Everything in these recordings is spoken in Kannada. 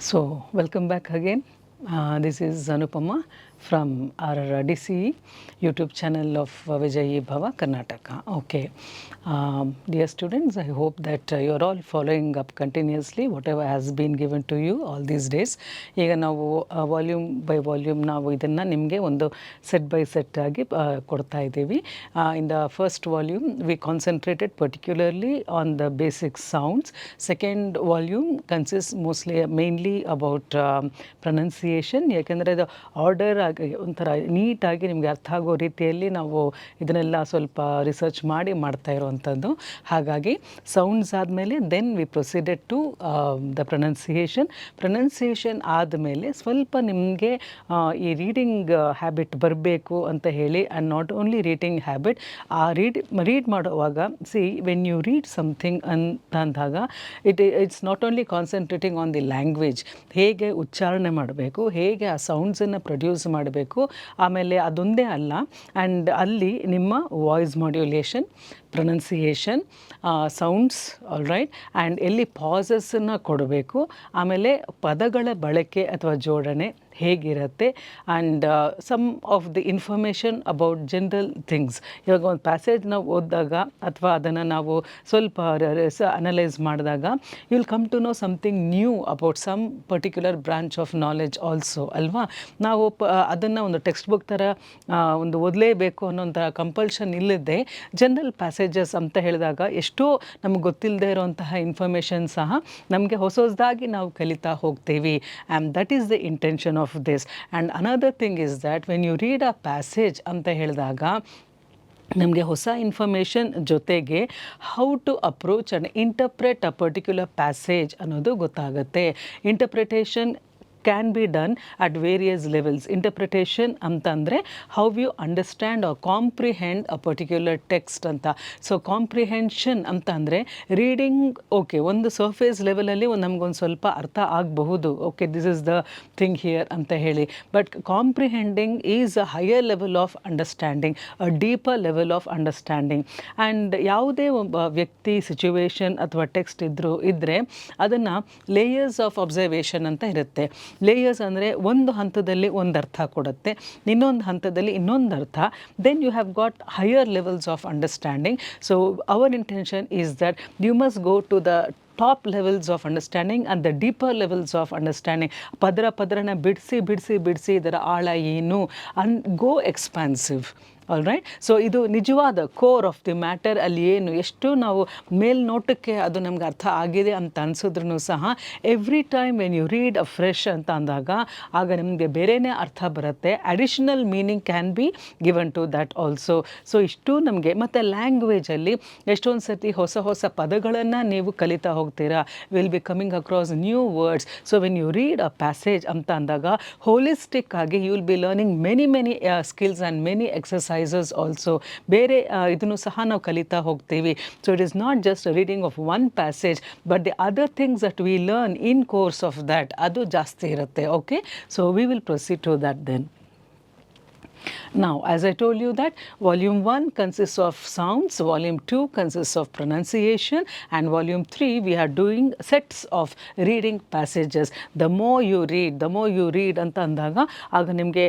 So, welcome back again. This is Anupama from our DCE YouTube channel of Vijayi Bhava Karnataka. Okay, dear students, I hope that you are all following up continuously whatever has been given to you all these days. ಈಗ ನಾವು ವಾಲ್ಯೂಮ್ ಬೈ ವಾಲ್ಯೂಮ್ ನಾವು ಇದನ್ನು ನಿಮಗೆ ಒಂದು ಸೆಟ್ ಬೈ ಸೆಟ್ ಆಗಿ ಕೊಡ್ತಾ ಇದ್ದೀವಿ. In the first volume we concentrated particularly on the basic sounds. Second volume consist mostly mainly about pronunciation. ಯಾಕೆಂದರೆ ಅದು ಆರ್ಡರ್ ಆಗಿ ಒಂಥರ ನೀಟಾಗಿ ನಿಮಗೆ ಅರ್ಥ ಆಗೋ ರೀತಿಯಲ್ಲಿ ನಾವು ಇದನ್ನೆಲ್ಲ ಸ್ವಲ್ಪ ರಿಸರ್ಚ್ ಮಾಡಿ ಮಾಡ್ತಾ ಇರುವಂಥದ್ದು. ಹಾಗಾಗಿ ಸೌಂಡ್ಸ್ ಆದಮೇಲೆ then we proceeded to the pronunciation ಆದಮೇಲೆ ಸ್ವಲ್ಪ ನಿಮಗೆ ಈ ರೀಡಿಂಗ್ ಹ್ಯಾಬಿಟ್ ಬರಬೇಕು ಅಂತ ಹೇಳಿ, and not only reading habit, ಆ ರೀಡ್ ಮಾಡುವಾಗ ವೆನ್ ಯು ರೀಡ್ ಸಮಥಿಂಗ್ ಅಂತ ಅಂದಾಗ it's not only concentrating on the language, ಹೇಗೆ ಉಚ್ಚಾರಣೆ ಮಾಡಬೇಕು, ಹೇಗೆ ಆ ಸೌಂಡ್ಸನ್ನು ಪ್ರೊಡ್ಯೂಸ್ ಮಾಡಬೇಕು, ಆಮೇಲೆ ಅದೊಂದೇ ಅಲ್ಲ, ಆ್ಯಂಡ್ ಅಲ್ಲಿ ನಿಮ್ಮ voice modulation, pronunciation, sounds, all right, and ಎಲ್ಲಿ ಪಾಸಸ್ಸನ್ನು ಕೊಡಬೇಕು, ಆಮೇಲೆ ಪದಗಳ ಬಳಕೆ ಅಥವಾ ಜೋಡಣೆ ಹೇಗಿರುತ್ತೆ, and some of the information about general things. ಇವಾಗ ಒಂದು ಪ್ಯಾಸೇಜ್ ನಾವು ಓದಿದಾಗ ಅಥವಾ ಅದನ್ನು ನಾವು ಸ್ವಲ್ಪ ಅನಲೈಸ್ ಮಾಡಿದಾಗ you will come to know something new about some particular branch of knowledge also ಅಲ್ವಾ. ನಾವು ಅದನ್ನು ಒಂದು ಟೆಕ್ಸ್ಟ್ ಬುಕ್ ಥರ ಒಂದು ಓದಲೇಬೇಕು ಅನ್ನೋಂಥ ಕಂಪಲ್ಷನ್ ಇಲ್ಲದೆ ಜನರಲ್ ಪ್ಯಾಸೇಜಸ್ ಅಂತ ಹೇಳಿದಾಗ ಎಷ್ಟೋ ನಮಗೆ ಗೊತ್ತಿಲ್ಲದೆ ಇರೋಂತಹ ಇನ್ಫಾರ್ಮೇಷನ್ ಸಹ ನಮಗೆ ಹೊಸದಾಗಿ ನಾವು ಕಲಿತಾ ಹೋಗ್ತೀವಿ. And that is the intention of this. And another thing is that when you read a passage ಅಂತ ಹೇಳಿದಾಗ ನಮಗೆ ಹೊಸ ಇನ್ಫಾರ್ಮೇಷನ್ ಜೊತೆಗೆ how to approach and interpret a particular passage ಅನ್ನೋದು ಗೊತ್ತಾಗುತ್ತೆ. Interpretation can be done at various levels. Interpretation ಅಂತಂದರೆ how you understand or comprehend a particular text ಅಂತ. ಸೊ ಕಾಂಪ್ರಿಹೆನ್ಷನ್ ಅಂತ ಅಂದರೆ ರೀಡಿಂಗ್ ಓಕೆ, ಒಂದು ಸರ್ಫೇಸ್ ಲೆವೆಲಲ್ಲಿ ನಮಗೊಂದು ಸ್ವಲ್ಪ ಅರ್ಥ ಆಗಬಹುದು, okay this is the thing here ಅಂತ ಹೇಳಿ. But comprehending is a higher level of understanding, a deeper level of understanding. And ಯಾವುದೇ ಒಬ್ಬ ವ್ಯಕ್ತಿ, ಸಿಚುವೇಶನ್ ಅಥವಾ ಟೆಕ್ಸ್ಟ್ ಇದ್ದರೆ ಅದನ್ನು ಲೇಯರ್ಸ್ ಆಫ್ ಅಬ್ಸರ್ವೇಷನ್ ಅಂತ ಇರುತ್ತೆ. ಲೇಯರ್ಸ್ ಅಂದರೆ ಒಂದು ಹಂತದಲ್ಲಿ ಒಂದು ಅರ್ಥ ಕೊಡುತ್ತೆ, ಇನ್ನೊಂದು ಹಂತದಲ್ಲಿ ಇನ್ನೊಂದು ಅರ್ಥ. Then you have got higher levels of understanding. So our intention is that you must go to the top levels of understanding and the deeper levels of understanding. ಪದರನ ಬಿಡಿಸಿ ಇದರ ಆಳ ಏನು, and go expansive. All right. So ಇದು ನಿಜವಾದ ಕೋರ್ ಆಫ್ ದಿ ಮ್ಯಾಟರ್. ಅಲ್ಲಿ ಏನು ಎಷ್ಟು ನಾವು ಮೇಲ್ನೋಟಕ್ಕೆ ಅದು ನಮ್ಗೆ ಅರ್ಥ ಆಗಿದೆ ಅಂತ ಅನಿಸಿದ್ರೂ ಸಹ every time when you read a fresh ಅಂತ ಅಂದಾಗ ಆಗ ನಿಮಗೆ ಬೇರೆಯೇ ಅರ್ಥ ಬರುತ್ತೆ. Additional meaning can be given to that also. So ಇಷ್ಟು ನಮಗೆ ಮತ್ತು ಲ್ಯಾಂಗ್ವೇಜಲ್ಲಿ ಎಷ್ಟೊಂದು ಸರ್ತಿ ಹೊಸ ಪದಗಳನ್ನು ನೀವು ಕಲಿತಾ ಹೋಗ್ತೀರಾ. Will be coming across new words. So when you read a passage ಅಂತ ಅಂದಾಗ ಹೋಲಿಸ್ಟಿಕ್ ಆಗಿ you will be learning many skills and many exercises also. ಬೇರೆ ಇದನ್ನು ಸಹ ನಾವು ಕಲಿತಾ ಹೋಗ್ತೀವಿ. So it is not just reading of one passage but the other things that we learn in course of that ಅದು ಜಾಸ್ತಿ ಇರುತ್ತೆ. Okay, so we will proceed to that then. Now, as I told you that volume 1 consists of sounds, volume 2 consists of pronunciation, and volume 3 we are doing sets of reading passages. The more you read anta andaga aga nimge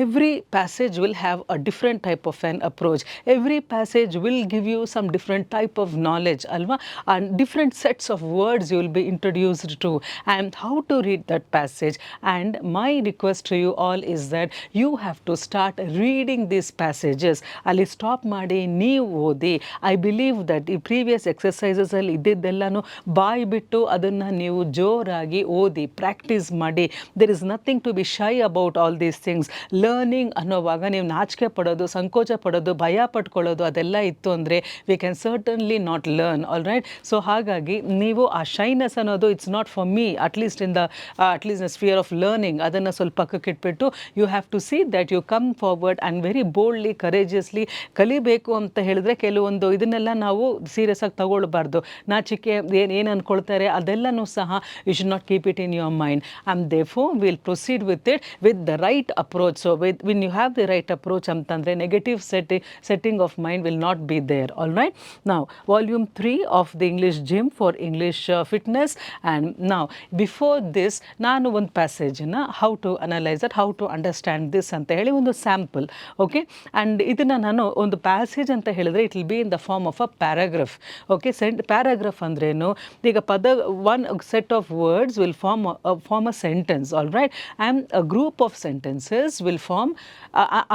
every passage will have a different type of an approach. Every passage will give you some different type of knowledge alva, and different sets of words you will be introduced to, and how to read that passage. And my request to you all is that you have to start reading these passages. ಅಲ್ಲಿ ಸ್ಟಾಪ್ ಮಾಡಿ ನೀವು ಓದಿ. ಐ ಬಿಲೀವ್ ದಟ್ ಈ ಪ್ರೀವಿಯಸ್ ಎಕ್ಸಸೈಸಸಲ್ಲಿ ಇದ್ದಿದ್ದೆಲ್ಲನೂ ಬಾಯಿ ಬಿಟ್ಟು ಅದನ್ನು ನೀವು ಜೋರಾಗಿ ಓದಿ ಪ್ರಾಕ್ಟೀಸ್ ಮಾಡಿ. There is nothing to be shy about all these things. Learning ಅನ್ನೋವಾಗ ನೀವು ನಾಚಿಕೆ ಪಡೋದು, ಸಂಕೋಚ ಪಡೋದು, ಭಯ ಪಟ್ಕೊಳ್ಳೋದು ಅದೆಲ್ಲ ಇತ್ತು ಅಂದರೆ we can certainly not learn. All right. So ಹಾಗಾಗಿ ನೀವು ಆ ಶೈನೆಸ್ ಅನ್ನೋದು it's not for me, at least in the sphere of learning ಅದನ್ನು ಸ್ವಲ್ಪ ಪಕ್ಕಕ್ಕೆ ಇಟ್ಬಿಟ್ಟು you have to see that you come forward forward and very boldly courageously ಕಲಿಬೇಕು ಅಂತ ಹೇಳಿದ್ರೆ ಕೆಲವೊಂದು ಇದನ್ನೆಲ್ಲ ನಾವು ಸೀರಿಯಸ್ ಆಗಿ ತಗೊಳ್ಬಾರ್ದು. ನಾಚಿಕೆ ಏನು ಅಂದ್ಕೊಳ್ತಾರೆ ಅದೆಲ್ಲನೂ ಸಹ you should not keep it in your mind. And therefore will proceed with it with the right approach. So when you have the right approach ಅಂತಂದರೆ negative setting of mind will not be there. All right, now volume 3 of the English Gym for English fitness. And now before this ನಾನು ಒಂದು ಪ್ಯಾಸೇಜನ್ನು how to analyse that, how to understand this ಅಂತ ಹೇಳಿ ಒಂದು ಸ್ಯಾಂಪಲ್. ಓಕೆ, ಆ್ಯಂಡ್ ಇದನ್ನು ನಾನು ಒಂದು ಪ್ಯಾಸೇಜ್ ಅಂತ ಹೇಳಿದ್ರೆ it will be in the form of a paragraph. Okay, paragraph ಅಂದ್ರೇನು, ಈಗ one set of words will form a sentence. All right, and a group of sentences will form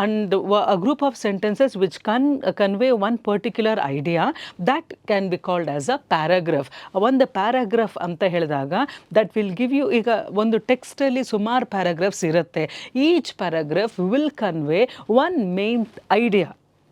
and a group of sentences which can convey one particular idea, that can be called as a paragraph. ಒಂದು ಪ್ಯಾರಾಗ್ರಾಫ್ ಅಂತ ಹೇಳಿದಾಗ ದಟ್ ವಿಲ್ ಗಿವ್ ಯು, ಈಗ ಒಂದು ಟೆಕ್ಸ್ಟಲ್ಲಿ ಸುಮಾರು ಪ್ಯಾರಾಗ್ರಾಫ್ಸ್ ಇರುತ್ತೆ. Each paragraph will convey one main idea.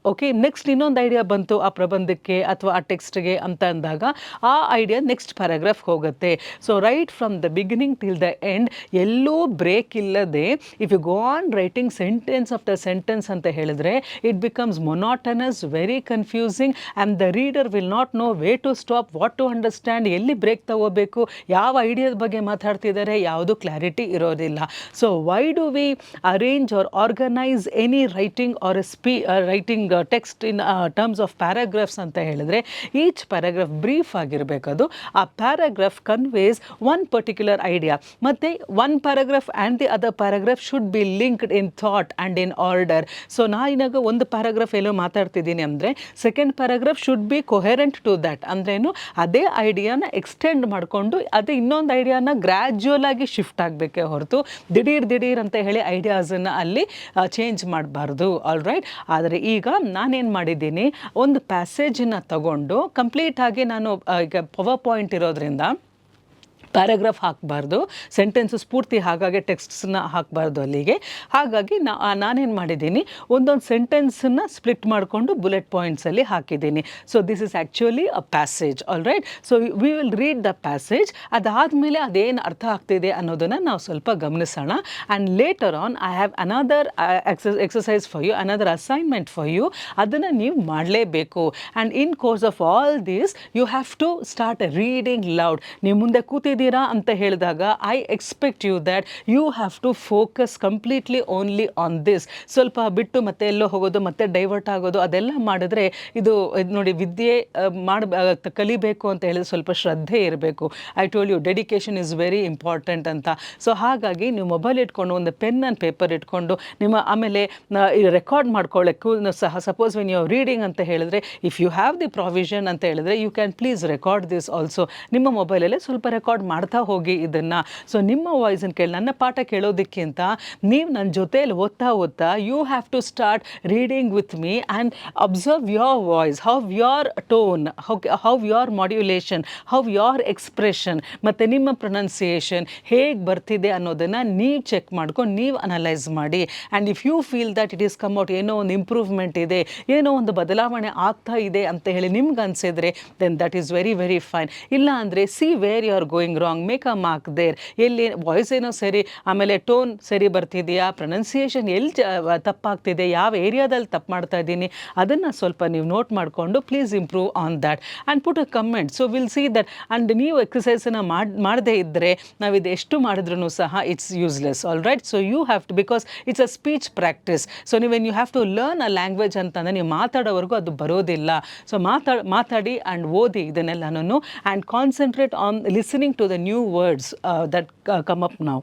Okay, next ಇನ್ನೊಂದು ಐಡಿಯಾ ಬಂತು ಆ ಪ್ರಬಂಧಕ್ಕೆ ಅಥವಾ ಆ ಟೆಕ್ಸ್ಟ್ಗೆ ಅಂತ ಅಂದಾಗ ಆ ಐಡಿಯಾ ನೆಕ್ಸ್ಟ್ ಪ್ಯಾರಾಗ್ರಾಫ್ ಹೋಗುತ್ತೆ. So right from the beginning till the end ಎಲ್ಲೂ ಬ್ರೇಕ್ ಇಲ್ಲದೆ if you go on writing sentence after sentence ಅಂತ ಹೇಳಿದ್ರೆ it becomes monotonous, very confusing, and the reader will not know way to stop, what to understand, ಎಲ್ಲಿ ಬ್ರೇಕ್ ತಗೋಬೇಕು, ಯಾವ ಐಡಿಯಾದ ಬಗ್ಗೆ ಮಾತಾಡ್ತಿದ್ದಾರೆ, ಯಾವುದು ಕ್ಲಾರಿಟಿ ಇರೋದಿಲ್ಲ. So why do we arrange or organise any writing or writing text in terms of paragraphs ಅಂತ ಹೇಳಿದ್ರೆ ಈಚ್ ಪ್ಯಾರಾಗ್ರಾಫ್ ಬ್ರೀಫ್ ಆಗಿರಬೇಕದು. ಆ paragraph conveys one particular idea. ಮತ್ತು one paragraph and the other paragraph should be linked in thought and in order. So ನಾನಾಗ ಒಂದು ಪ್ಯಾರಾಗ್ರಾಫ್ ಎಲ್ಲೋ ಮಾತಾಡ್ತಿದ್ದೀನಿ ಅಂದರೆ second paragraph should be coherent to that. ಅಂದ್ರೇನು, ಅದೇ ಐಡಿಯಾನ ಎಕ್ಸ್ಟೆಂಡ್ ಮಾಡಿಕೊಂಡು ಅದೇ ಇನ್ನೊಂದು ಐಡಿಯಾನ ಗ್ರ್ಯಾಜುವಲ್ ಆಗಿ ಶಿಫ್ಟ್ ಆಗಬೇಕೇ ಹೊರತು ದಿಢೀರ್ ಅಂತ ಹೇಳಿ ಐಡಿಯಾಸನ್ನು ಅಲ್ಲಿ ಚೇಂಜ್ ಮಾಡಬಾರ್ದು. ಆಲ್ ರೈಟ್, ಆದರೆ ಈಗ ನಾನೇನು ಮಾಡಿದ್ದೀನಿ, ಒಂದು ಪ್ಯಾಸೇಜನ್ನು ತಗೊಂಡು ಕಂಪ್ಲೀಟಾಗಿ ನಾನು ಈಗ ಪವರ್ ಪಾಯಿಂಟ್ ಇರೋದ್ರಿಂದ ಪ್ಯಾರಾಗ್ರಾಫ್ ಹಾಕಬಾರ್ದು, ಸೆಂಟೆನ್ಸಸ್ ಪೂರ್ತಿ ಹಾಗಾಗಿ ಟೆಕ್ಸ್ಟ್ಸನ್ನ ಹಾಕಬಾರ್ದು ಅಲ್ಲಿಗೆ. ಹಾಗಾಗಿ ನಾನೇನು ಮಾಡಿದ್ದೀನಿ, ಒಂದೊಂದು ಸೆಂಟೆನ್ಸನ್ನು ಸ್ಪ್ಲಿಟ್ ಮಾಡಿಕೊಂಡು ಬುಲೆಟ್ ಪಾಯಿಂಟ್ಸಲ್ಲಿ ಹಾಕಿದ್ದೀನಿ. So this is actually a passage. All right, so we will read the passage. ಅದಾದಮೇಲೆ ಅದೇನು ಅರ್ಥ ಆಗ್ತಿದೆ ಅನ್ನೋದನ್ನು ನಾವು ಸ್ವಲ್ಪ ಗಮನಿಸೋಣ. And later on I have another exercise for you, another assignment for you. ಅದನ್ನು ನೀವು ಮಾಡಲೇಬೇಕು. And in course of all this you have to start reading loud. ನೀವು ಮುಂದೆ ಕೂತಿದ್ದೀರಾ ಅಂತ ಹೇಳಿದಾಗ I expect you that you have to focus completely only on this. ಸ್ವಲ್ಪ ಬಿಟ್ಟು ಮತ್ತೆ ಎಲ್ಲೋ ಹೋಗೋದು, ಮತ್ತೆ ಡೈವರ್ಟ್ ಆಗೋದು, ಅದೆಲ್ಲ ಮಾಡಿದ್ರೆ ಇದು ನೋಡಿ, ವಿದ್ಯೆ ಕಲಿಬೇಕು ಅಂತ ಹೇಳಿದ್ರೆ ಸ್ವಲ್ಪ ಶ್ರದ್ಧೆ ಇರಬೇಕು. I told you dedication is very important ಅಂತ. ಸೊ ಹಾಗಾಗಿ ನೀವು ಮೊಬೈಲ್ ಇಟ್ಕೊಂಡು ಒಂದು ಪೆನ್ ಆ್ಯಂಡ್ ಪೇಪರ್ ಇಟ್ಕೊಂಡು ನಿಮ್ಮ ಆಮೇಲೆ ರೆಕಾರ್ಡ್ ಮಾಡ್ಕೊಳ್ಳೋಕ್ಕೂ ಸಹ, ಸಪೋಸ್ ವೆನ್ ಯು ರೀಡಿಂಗ್ ಅಂತ ಹೇಳಿದ್ರೆ if you have the provision ಅಂತ ಹೇಳಿದ್ರೆ you can please record this also. ನಿಮ್ಮ ಮೊಬೈಲಲ್ಲೇ ಸ್ವಲ್ಪ ರೆಕಾರ್ಡ್ ಮಾಡ್ತಾ ಹೋಗಿ ಇದನ್ನು. ಸೊ ನಿಮ್ಮ ವಾಯ್ಸನ್ನು ಕೇಳಿ, ನನ್ನ ಪಾಠ ಕೇಳೋದಕ್ಕಿಂತ ನೀವು ನನ್ನ ಜೊತೆಯಲ್ಲಿ ಓದ್ತಾ you have to start reading with me and observe your voice, how your tone, how your modulation, how your expression, ಮತ್ತು ನಿಮ್ಮ ಪ್ರೊನೌನ್ಸಿಯೇಷನ್ ಹೇಗೆ ಬರ್ತಿದೆ ಅನ್ನೋದನ್ನು ನೀವು ಚೆಕ್ ಮಾಡ್ಕೊಂಡು ನೀವು ಅನಲೈಸ್ ಮಾಡಿ. And if you feel that it is come out, ಏನೋ ಒಂದು ಇಂಪ್ರೂವ್ಮೆಂಟ್ ಇದೆ, ಏನೋ ಒಂದು ಬದಲಾವಣೆ ಆಗ್ತಾ ಇದೆ ಅಂತ ಹೇಳಿ ನಿಮ್ಗೆ ಅನಿಸಿದ್ರೆ then that is very very fine. ಇಲ್ಲ ಅಂದರೆ see where you are going wrong, make a mark there. ಎಲ್ಲಿ ವಾಯ್ಸ್ ಏನೋ ಸರಿ, ಆಮೇಲೆ ಟೋನ್ ಸರಿ ಬರ್ತಿದೆಯಾ, ಪ್ರೊನೌನ್ಸಿಯೇಷನ್ ಎಲ್ಲಿ ತಪ್ಪಾಗ್ತಿದೆ, ಯಾವ ಏರಿಯಾದಲ್ಲಿ ತಪ್ಪು ಮಾಡ್ತಾ ಇದ್ದೀನಿ, ಅದನ್ನು ಸ್ವಲ್ಪ ನೀವು ನೋಟ್ ಮಾಡಿಕೊಂಡು please improve on that and put a comment. So will see that. And ನೀವು ಎಕ್ಸಸೈಸನ್ನು ಮಾಡದೇ ಇದ್ದರೆ ನಾವಿದು ಎಷ್ಟು ಮಾಡಿದ್ರೂ ಸಹ it's useless. All right, so you have to, because it's a speech practice. So ನೀವೇನು you have to learn a language ಅಂತಂದರೆ ನೀವು ಮಾತಾಡೋವರೆಗೂ ಅದು ಬರೋದಿಲ್ಲ. ಸೊ ಮಾತಾಡಿ ಆ್ಯಂಡ್ ಓದಿ ಇದನ್ನೆಲ್ಲನೂ and concentrate on listening to the new words that come up now.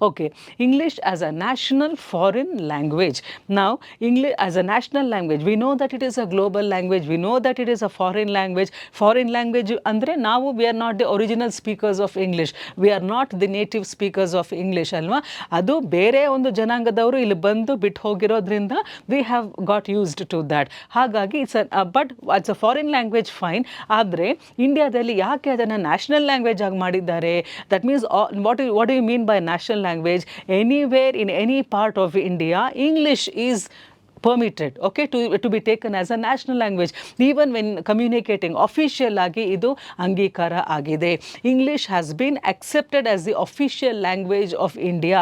Okay, English as a national foreign language. Now, English as a national language, we know that it is a global language, we know that it is a foreign language. Foreign language ಅಂದರೆ ನಾವು we are not the original speakers of English, we are not the native speakers of English ಅಲ್ವಾ. ಅದು ಬೇರೆ ಒಂದು ಜನಾಂಗದವರು ಇಲ್ಲಿ ಬಂದು ಬಿಟ್ಟು ಹೋಗಿರೋದ್ರಿಂದ we have got used to that. ಹಾಗಾಗಿ but it's a foreign language fine. ಆದರೆ ಇಂಡಿಯಾದಲ್ಲಿ ಯಾಕೆ ಅದನ್ನು ನ್ಯಾಷನಲ್ ಲ್ಯಾಂಗ್ವೇಜ್ ಆಗಿ ಮಾಡಿದ್ದಾರೆ? That means what do you mean by national language? Anywhere in any part of India English is permitted, okay, to be taken as a national language. Even when communicating official ಆಗಿ ಇದು ಅಂಗೀಕಾರ ಆಗಿದೆ. English has been accepted as the official language of India.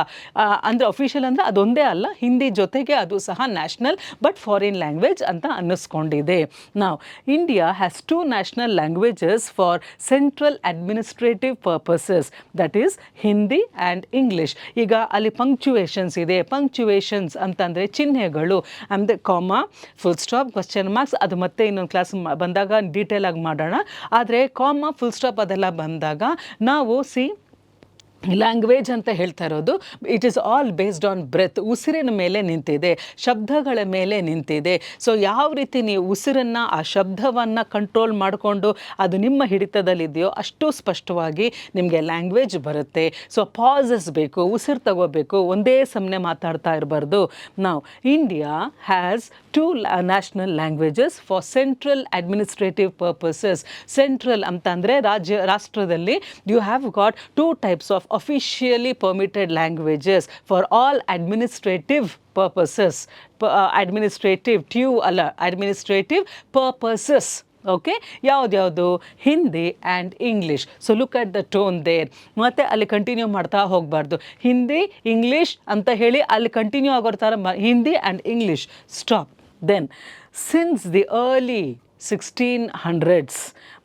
ಅಂದರೆ ಅಫಿಷಿಯಲ್ ಅಂದರೆ ಅದೊಂದೇ ಅಲ್ಲ, ಹಿಂದಿ ಜೊತೆಗೆ ಅದು ಸಹ ನ್ಯಾಷನಲ್ ಬಟ್ ಫಾರಿನ್ ಲ್ಯಾಂಗ್ವೇಜ್ ಅಂತ ಅನ್ನಿಸ್ಕೊಂಡಿದೆ. ನಾವು India has 2 national languages for central administrative purposes, that is Hindi and English. ಈಗ ಅಲ್ಲಿ ಪಂಕ್ಚುವೇಷನ್ಸ್ ಇದೆ. ಪಂಕ್ಚುವೇಷನ್ಸ್ ಅಂತಂದರೆ ಚಿಹ್ನೆಗಳು, ಅಂದರೆ comma, full stop, question marks, ಅದು ಮತ್ತೆ ಇನ್ನೊಂದು ಕ್ಲಾಸ್ ಬಂದಾಗ ಡೀಟೇಲ್ ಆಗಿ ಮಾಡೋಣ. ಆದರೆ ಕಾಮಾ, ಫುಲ್ ಸ್ಟಾಪ್ ಅದೆಲ್ಲ ಬಂದಾಗ ನಾವು ಲ್ಯಾಂಗ್ವೇಜ್ ಅಂತ ಹೇಳ್ತಾ ಇರೋದು it is all based on breath, ಉಸಿರಿನ ಮೇಲೆ ನಿಂತಿದೆ, ಶಬ್ದಗಳ ಮೇಲೆ ನಿಂತಿದೆ. ಸೊ ಯಾವ ರೀತಿ ನೀವು ಉಸಿರನ್ನು, ಆ ಶಬ್ದವನ್ನು ಕಂಟ್ರೋಲ್ ಮಾಡಿಕೊಂಡು ಅದು ನಿಮ್ಮ ಹಿಡಿತದಲ್ಲಿದೆಯೋ ಅಷ್ಟು ಸ್ಪಷ್ಟವಾಗಿ ನಿಮಗೆ ಲ್ಯಾಂಗ್ವೇಜ್ ಬರುತ್ತೆ. ಸೊ ಪಾಸಸ್ ಬೇಕು, ಉಸಿರು ತಗೋಬೇಕು, ಒಂದೇ ಸಮನೆ ಮಾತಾಡ್ತಾ ಇರಬಾರ್ದು. ನಾವು India has 2 national languages for central administrative purposes. Central ಅಂತಂದರೆ ರಾಷ್ಟ್ರದಲ್ಲಿ you have got 2 types of officially permitted languages for all administrative purposes. Administrative purposes. Okay, ಯಾವ್ದು Hindi and English. So look at the tone there. ಮತ್ತು ಅಲ್ಲಿ ಕಂಟಿನ್ಯೂ ಮಾಡ್ತಾ ಹೋಗಬಾರ್ದು. ಹಿಂದಿ ಇಂಗ್ಲೀಷ್ ಅಂತ ಹೇಳಿ ಅಲ್ಲಿ ಕಂಟಿನ್ಯೂ ಆಗೋ ಥರ Hindi and English stop. Then since the early 1600s,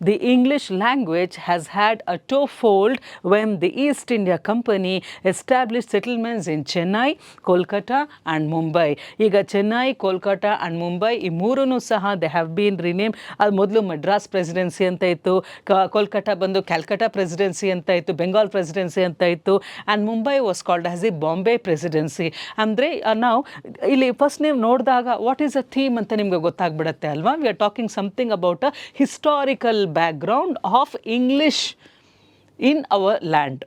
the English language has had a toehold when the East India Company established settlements in Chennai, Kolkata and Mumbai. ಈಗ ಚೆನ್ನೈ, ಕೋಲ್ಕಟಾ ಆ್ಯಂಡ್ ಮುಂಬೈ ಈ ಮೂರೂ ಸಹ ದೇ ಹ್ಯಾವ್ ಬೀನ್ ರಿನೇಮ್. ಅದು ಮೊದಲು ಮಡ್ರಾಸ್ ಪ್ರೆಸಿಡೆನ್ಸಿ ಅಂತ ಇತ್ತು, ಕೋಲ್ಕಟಾ ಬಂದು ಕ್ಯಾಲ್ಕಟಾ ಪ್ರೆಸಿಡೆನ್ಸಿ ಅಂತ ಇತ್ತು, ಬೆಂಗಾಲ್ ಪ್ರೆಸಿಡೆನ್ಸಿ ಅಂತ ಇತ್ತು, and Mumbai was called as the Bombay presidency. ಅಂದರೆ ನಾವು ಇಲ್ಲಿ ಫಸ್ಟ್ ನೀವು ನೋಡಿದಾಗ ವಾಟ್ ಈಸ್ ಅ ಥೀಮ್ ಅಂತ ನಿಮಗೆ ಗೊತ್ತಾಗ್ಬಿಡುತ್ತೆ ಅಲ್ವಾ. V are talking something about a historical background of English in our land.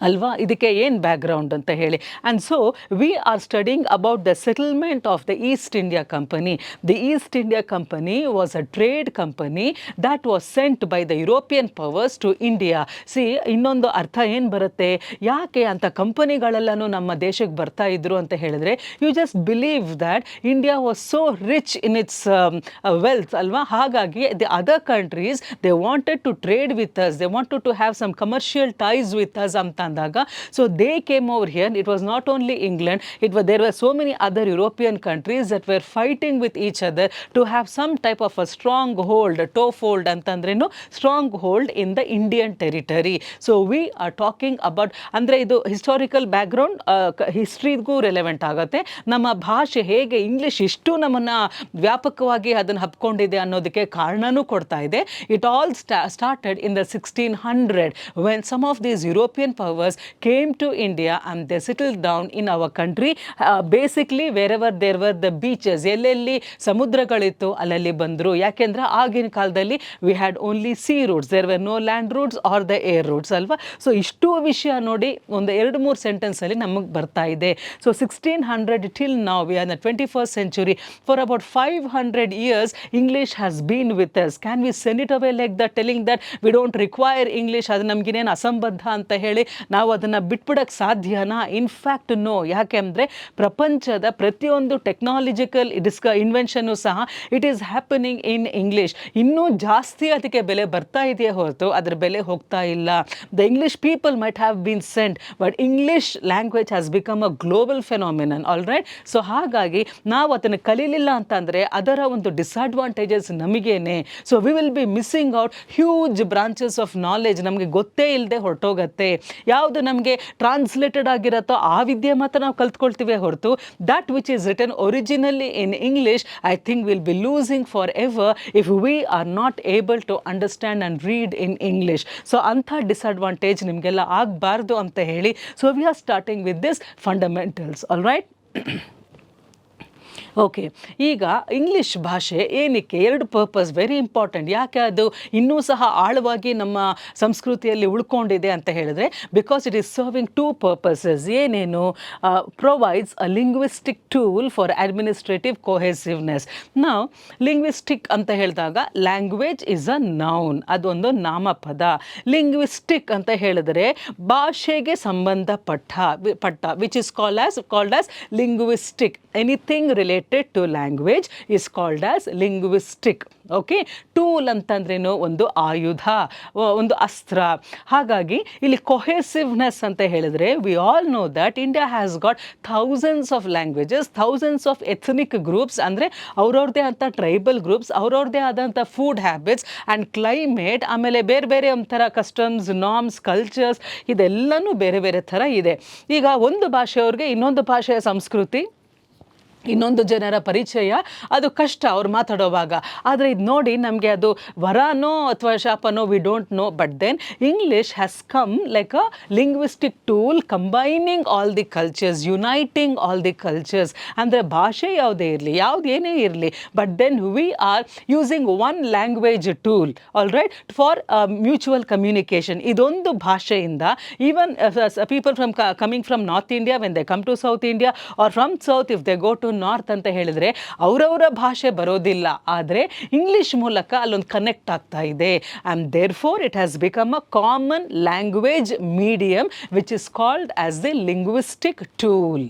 ಅಲ್ವಾ, ಇದಕ್ಕೆ ಏನು ಬ್ಯಾಕ್ಗ್ರೌಂಡ್ ಅಂತ ಹೇಳಿ. And so we are studying about the settlement of the East India Company. The East India Company was a trade company that was sent by the European powers to India. ಇನ್ನೊಂದು ಅರ್ಥ ಏನು ಬರುತ್ತೆ, ಯಾಕೆ ಅಂತ ಕಂಪನಿಗಳೆಲ್ಲನೂ ನಮ್ಮ ದೇಶಕ್ಕೆ ಬರ್ತಾ ಇದ್ರು ಅಂತ ಹೇಳಿದ್ರೆ, you just believe that India was so rich in its wealth ಅಲ್ವಾ. ಹಾಗಾಗಿ the other countries they wanted to trade with us, they wanted to have some commercial ties with us ಅಂತ ಅಂದಾಗ, so they came over here. It was not only England, there were so many other European countries that were fighting with each other to have some type of a stronghold, a toehold ಅಂತಂದ್ರೇನು, stronghold in the Indian territory. So we are talking about, ಅಂದರೆ ಇದು ಹಿಸ್ಟಾರಿಕಲ್ ಬ್ಯಾಕ್ಗ್ರೌಂಡ್, ಹಿಸ್ಟ್ರಿಗೂ ರೆಲೆವೆಂಟ್ ಆಗುತ್ತೆ. ನಮ್ಮ ಭಾಷೆ ಹೇಗೆ ಇಂಗ್ಲಿಷ್ ಇಷ್ಟು ನಮ್ಮನ್ನು ವ್ಯಾಪಕವಾಗಿ ಅದನ್ನು ಹಬ್ಕೊಂಡಿದೆ ಅನ್ನೋದಕ್ಕೆ ಕಾರಣನೂ ಕೊಡ್ತಾ ಇದೆ. It all started in the 1600 when some of these European powers came to India and they settled down in our country. Basically wherever there were the beaches, ಎಲ್ಲೆಲ್ಲಿ ಸಮುದ್ರಗಳಿತ್ತು ಅಲ್ಲಲ್ಲಿ ಬಂದರು. ಯಾಕೆಂದರೆ ಆಗಿನ ಕಾಲದಲ್ಲಿ we had only sea routes, there were no land routes or the air routes ಅಲ್ವಾ. ಸೊ ಇಷ್ಟು ವಿಷಯ ನೋಡಿ ಒಂದು 2-3 ಸೆಂಟೆನ್ಸಲ್ಲಿ ನಮಗೆ ಬರ್ತಾ ಇದೆ. So 1600 till now we are in the 21st century. For about 500 years English has been with us. Can we send it away like that, telling that we don't require English, ಅದು ನಮಗಿನೇನು ಅಸಂಬದ್ಧ ಅಂತ ಹೇಳಿ ನಾವು ಅದನ್ನು ಬಿಟ್ಬಿಡೋಕ್ಕೆ ಸಾಧ್ಯನಾ? In fact no. ಯಾಕೆಂದರೆ ಪ್ರಪಂಚದ ಪ್ರತಿಯೊಂದು ಟೆಕ್ನಾಲಜಿಕಲ್ ಇನ್ವೆನ್ಷನ್ನು ಸಹ it is happening in English. ಇನ್ನೂ ಜಾಸ್ತಿ ಅದಕ್ಕೆ ಬೆಲೆ ಬರ್ತಾ ಇದೆಯೇ ಹೊರತು ಅದರ ಬೆಲೆ ಹೋಗ್ತಾ ಇಲ್ಲ. The English people might have been sent, but English language has become a global phenomenon. All right. So ಹಾಗಾಗಿ ನಾವು ಅದನ್ನು ಕಲೀಲಿಲ್ಲ ಅಂತಂದರೆ ಅದರ ಒಂದು ಡಿಸ್ಅಡ್ವಾಂಟೇಜಸ್ ನಮಗೇನೆ. So we will be missing out huge branches of knowledge. ನಮಗೆ ಗೊತ್ತೇ ಇಲ್ಲದೆ ಹೊರಟೋಗತ್ತೆ. ಯಾವುದು ನಮಗೆ ಟ್ರಾನ್ಸ್ಲೇಟೆಡ್ ಆಗಿರತ್ತೋ ಆ ವಿದ್ಯೆ ಮಾತ್ರ ನಾವು ಕಲ್ತ್ಕೊಳ್ತೀವಿ ಹೊರತು that which is written originally in English I think will be losing forever if we are not able to understand and read in English. So ಅಂಥ ಡಿಸ್ಅಡ್ವಾಂಟೇಜ್ ನಿಮಗೆಲ್ಲ ಆಗಬಾರ್ದು ಅಂತ ಹೇಳಿ so we are starting with this fundamentals. All right. Okay, ಈಗ ಇಂಗ್ಲಿಷ್ ಭಾಷೆ ಏನಕ್ಕೆ ಎರಡು ಪರ್ಪಸ್ ವೆರಿ ಇಂಪಾರ್ಟೆಂಟ್, ಯಾಕೆ ಅದು ಇನ್ನೂ ಸಹ ಆಳವಾಗಿ ನಮ್ಮ ಸಂಸ್ಕೃತಿಯಲ್ಲಿ ಉಳ್ಕೊಂಡಿದೆ ಅಂತ ಹೇಳಿದ್ರೆ, because it is serving two purposes. ಏನೇನು? Provides a linguistic tool for administrative cohesiveness. ನಾವು ಲಿಂಗ್ವಿಸ್ಟಿಕ್ ಅಂತ ಹೇಳಿದಾಗ ಲ್ಯಾಂಗ್ವೇಜ್ ಇಸ್ ಅ ನೌನ್, ಅದೊಂದು ನಾಮಪದ. ಲಿಂಗ್ವಿಸ್ಟಿಕ್ ಅಂತ ಹೇಳಿದ್ರೆ ಭಾಷೆಗೆ ಸಂಬಂಧಪಟ್ಟ which is called as linguistic. Anything related to language is called as linguistic. Okay, tool ಅಂತಂದ್ರೇನು? ಒಂದು ಆಯುಧ, ಒಂದು ಅಸ್ತ್ರ. ಹಾಗಾಗಿ ಇಲ್ಲಿ ಕೊಹೆಸಿವ್ನೆಸ್ ಅಂತ ಹೇಳಿದ್ರೆ, we all know that India has got thousands of languages, thousands of ethnic groups, ಅಂದರೆ ಅವ್ರವ್ರದ್ದೇ ಆದಂಥ ಟ್ರೈಬಲ್ ಗ್ರೂಪ್ಸ್, ಅವ್ರವ್ರದ್ದೇ ಆದಂಥ ಫುಡ್ ಹ್ಯಾಬಿಟ್ಸ್ ಆ್ಯಂಡ್ ಕ್ಲೈಮೇಟ್, ಆಮೇಲೆ ಬೇರೆ ಬೇರೆ ಒಂಥರ ಕಸ್ಟಮ್ಸ್, ನಾರ್ಮ್ಸ್, ಕಲ್ಚರ್ಸ್, ಇದೆಲ್ಲನೂ ಬೇರೆ ಬೇರೆ ಥರ ಇದೆ. ಈಗ ಒಂದು ಭಾಷೆಯವ್ರಿಗೆ ಇನ್ನೊಂದು ಭಾಷೆಯ ಸಂಸ್ಕೃತಿ, ಇನ್ನೊಂದು ಜನರ ಪರಿಚಯ, ಅದು ಕಷ್ಟ ಅವ್ರು ಮಾತಾಡೋವಾಗ. ಆದರೆ ಇದು ನೋಡಿ, ನಮಗೆ ಅದು ವರನೋ ಅಥವಾ ಶಾಪನೋ, we don't know. But then English has come like a linguistic tool combining all the cultures, uniting all the cultures. ಅಂದರೆ ಭಾಷೆ ಯಾವುದೇ ಇರಲಿ, ಏನೇ ಇರಲಿ, but then we are using one language tool, all right, for mutual communication. ಇದೊಂದು ಭಾಷೆಯಿಂದ even people from coming from North India, when they come to South India, or from South if they go to North ಅಂತ ಹೇಳಿದ್ರೆ ಅವರವರ ಭಾಷೆ ಬರೋದಿಲ್ಲ, ಆದರೆ ಇಂಗ್ಲಿಷ್ ಮೂಲಕ ಅಲ್ಲೊಂದು ಕನೆಕ್ಟ್ ಆಗ್ತಾ ಇದೆ. And therefore it has become a common language medium which is called as the linguistic tool.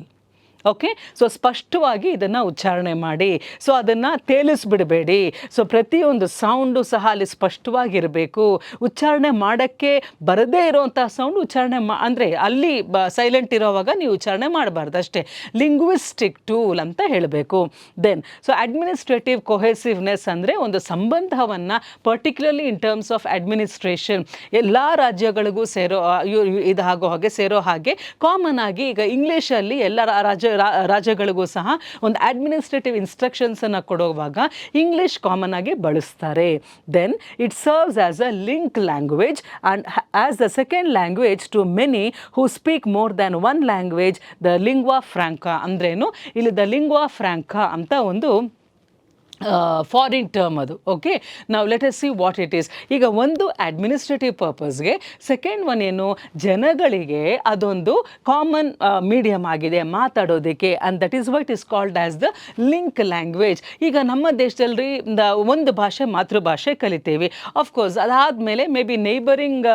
Okay, so ಸ್ಪಷ್ಟವಾಗಿ ಇದನ್ನು ಉಚ್ಚಾರಣೆ ಮಾಡಿ. ಸೊ ಅದನ್ನು ತೇಲಿಸ್ಬಿಡಬೇಡಿ. ಸೊ ಪ್ರತಿಯೊಂದು ಸೌಂಡು ಸಹ ಅಲ್ಲಿ ಸ್ಪಷ್ಟವಾಗಿರಬೇಕು. ಉಚ್ಚಾರಣೆ ಮಾಡೋಕ್ಕೆ ಬರದೇ ಇರೋವಂಥ ಸೌಂಡ್ ಉಚ್ಚಾರಣೆ ಅಂದರೆ ಅಲ್ಲಿ ಸೈಲೆಂಟ್ ಇರೋವಾಗ ನೀವು ಉಚ್ಚಾರಣೆ ಮಾಡಬಾರ್ದು ಅಷ್ಟೇ. ಲಿಂಗ್ವಿಸ್ಟಿಕ್ ಟೂಲ್ ಅಂತ ಹೇಳಬೇಕು. ದೆನ್ ಸೊ ಅಡ್ಮಿನಿಸ್ಟ್ರೇಟಿವ್ ಕೊಹೆಸಿವ್ನೆಸ್ ಅಂದರೆ ಒಂದು ಸಂಬಂಧವನ್ನು, particularly in terms of administration, ಎಲ್ಲ ರಾಜ್ಯಗಳಿಗೂ ಸೇರೋ ಹಾಗೆ ಕಾಮನ್ ಆಗಿ ಈಗ ಇಂಗ್ಲೀಷಲ್ಲಿ ಎಲ್ಲ ರಾಜ್ಯಗಳಿಗೂ ಸಹ ಒಂದು ಅಡ್ಮಿನಿಸ್ಟ್ರೇಟಿವ್ ಇನ್ಸ್ಟ್ರಕ್ಷನ್ಸನ್ನು ಕೊಡುವಾಗ ಇಂಗ್ಲಿಷ್ ಕಾಮನ್ ಆಗಿ ಬಳಸ್ತಾರೆ. Then it serves as a link language and as the second language to many who speak more than one language, the lingua franca. ಅಂದ್ರೇನು? ಇಲ್ಲಿ ದ ಲಿಂಗ್ವಾ ಫ್ರಾಂಕಾ ಅಂತ ಒಂದು ಫಾರಿನ್ ಟರ್ಮ್ ಅದು. ಓಕೆ, ನಾವು let us see what it is. ಈಗ ಒಂದು ಅಡ್ಮಿನಿಸ್ಟ್ರೇಟಿವ್ ಪರ್ಪಸ್ಗೆ, ಸೆಕೆಂಡ್ ಒನ್ ಏನು? ಜನಗಳಿಗೆ ಅದೊಂದು ಕಾಮನ್ ಮೀಡಿಯಮ್ ಆಗಿದೆ ಮಾತಾಡೋದಕ್ಕೆ, and that is what is called as the link language. ಈಗ ನಮ್ಮ ದೇಶದಲ್ಲಿ ಒಂದು ಭಾಷೆ, ಮಾತೃಭಾಷೆ ಕಲಿತೀವಿ. ಅಫ್ಕೋರ್ಸ್ ಅದಾದಮೇಲೆ ಮೇ ಬಿ ನೇಬರಿಂಗ್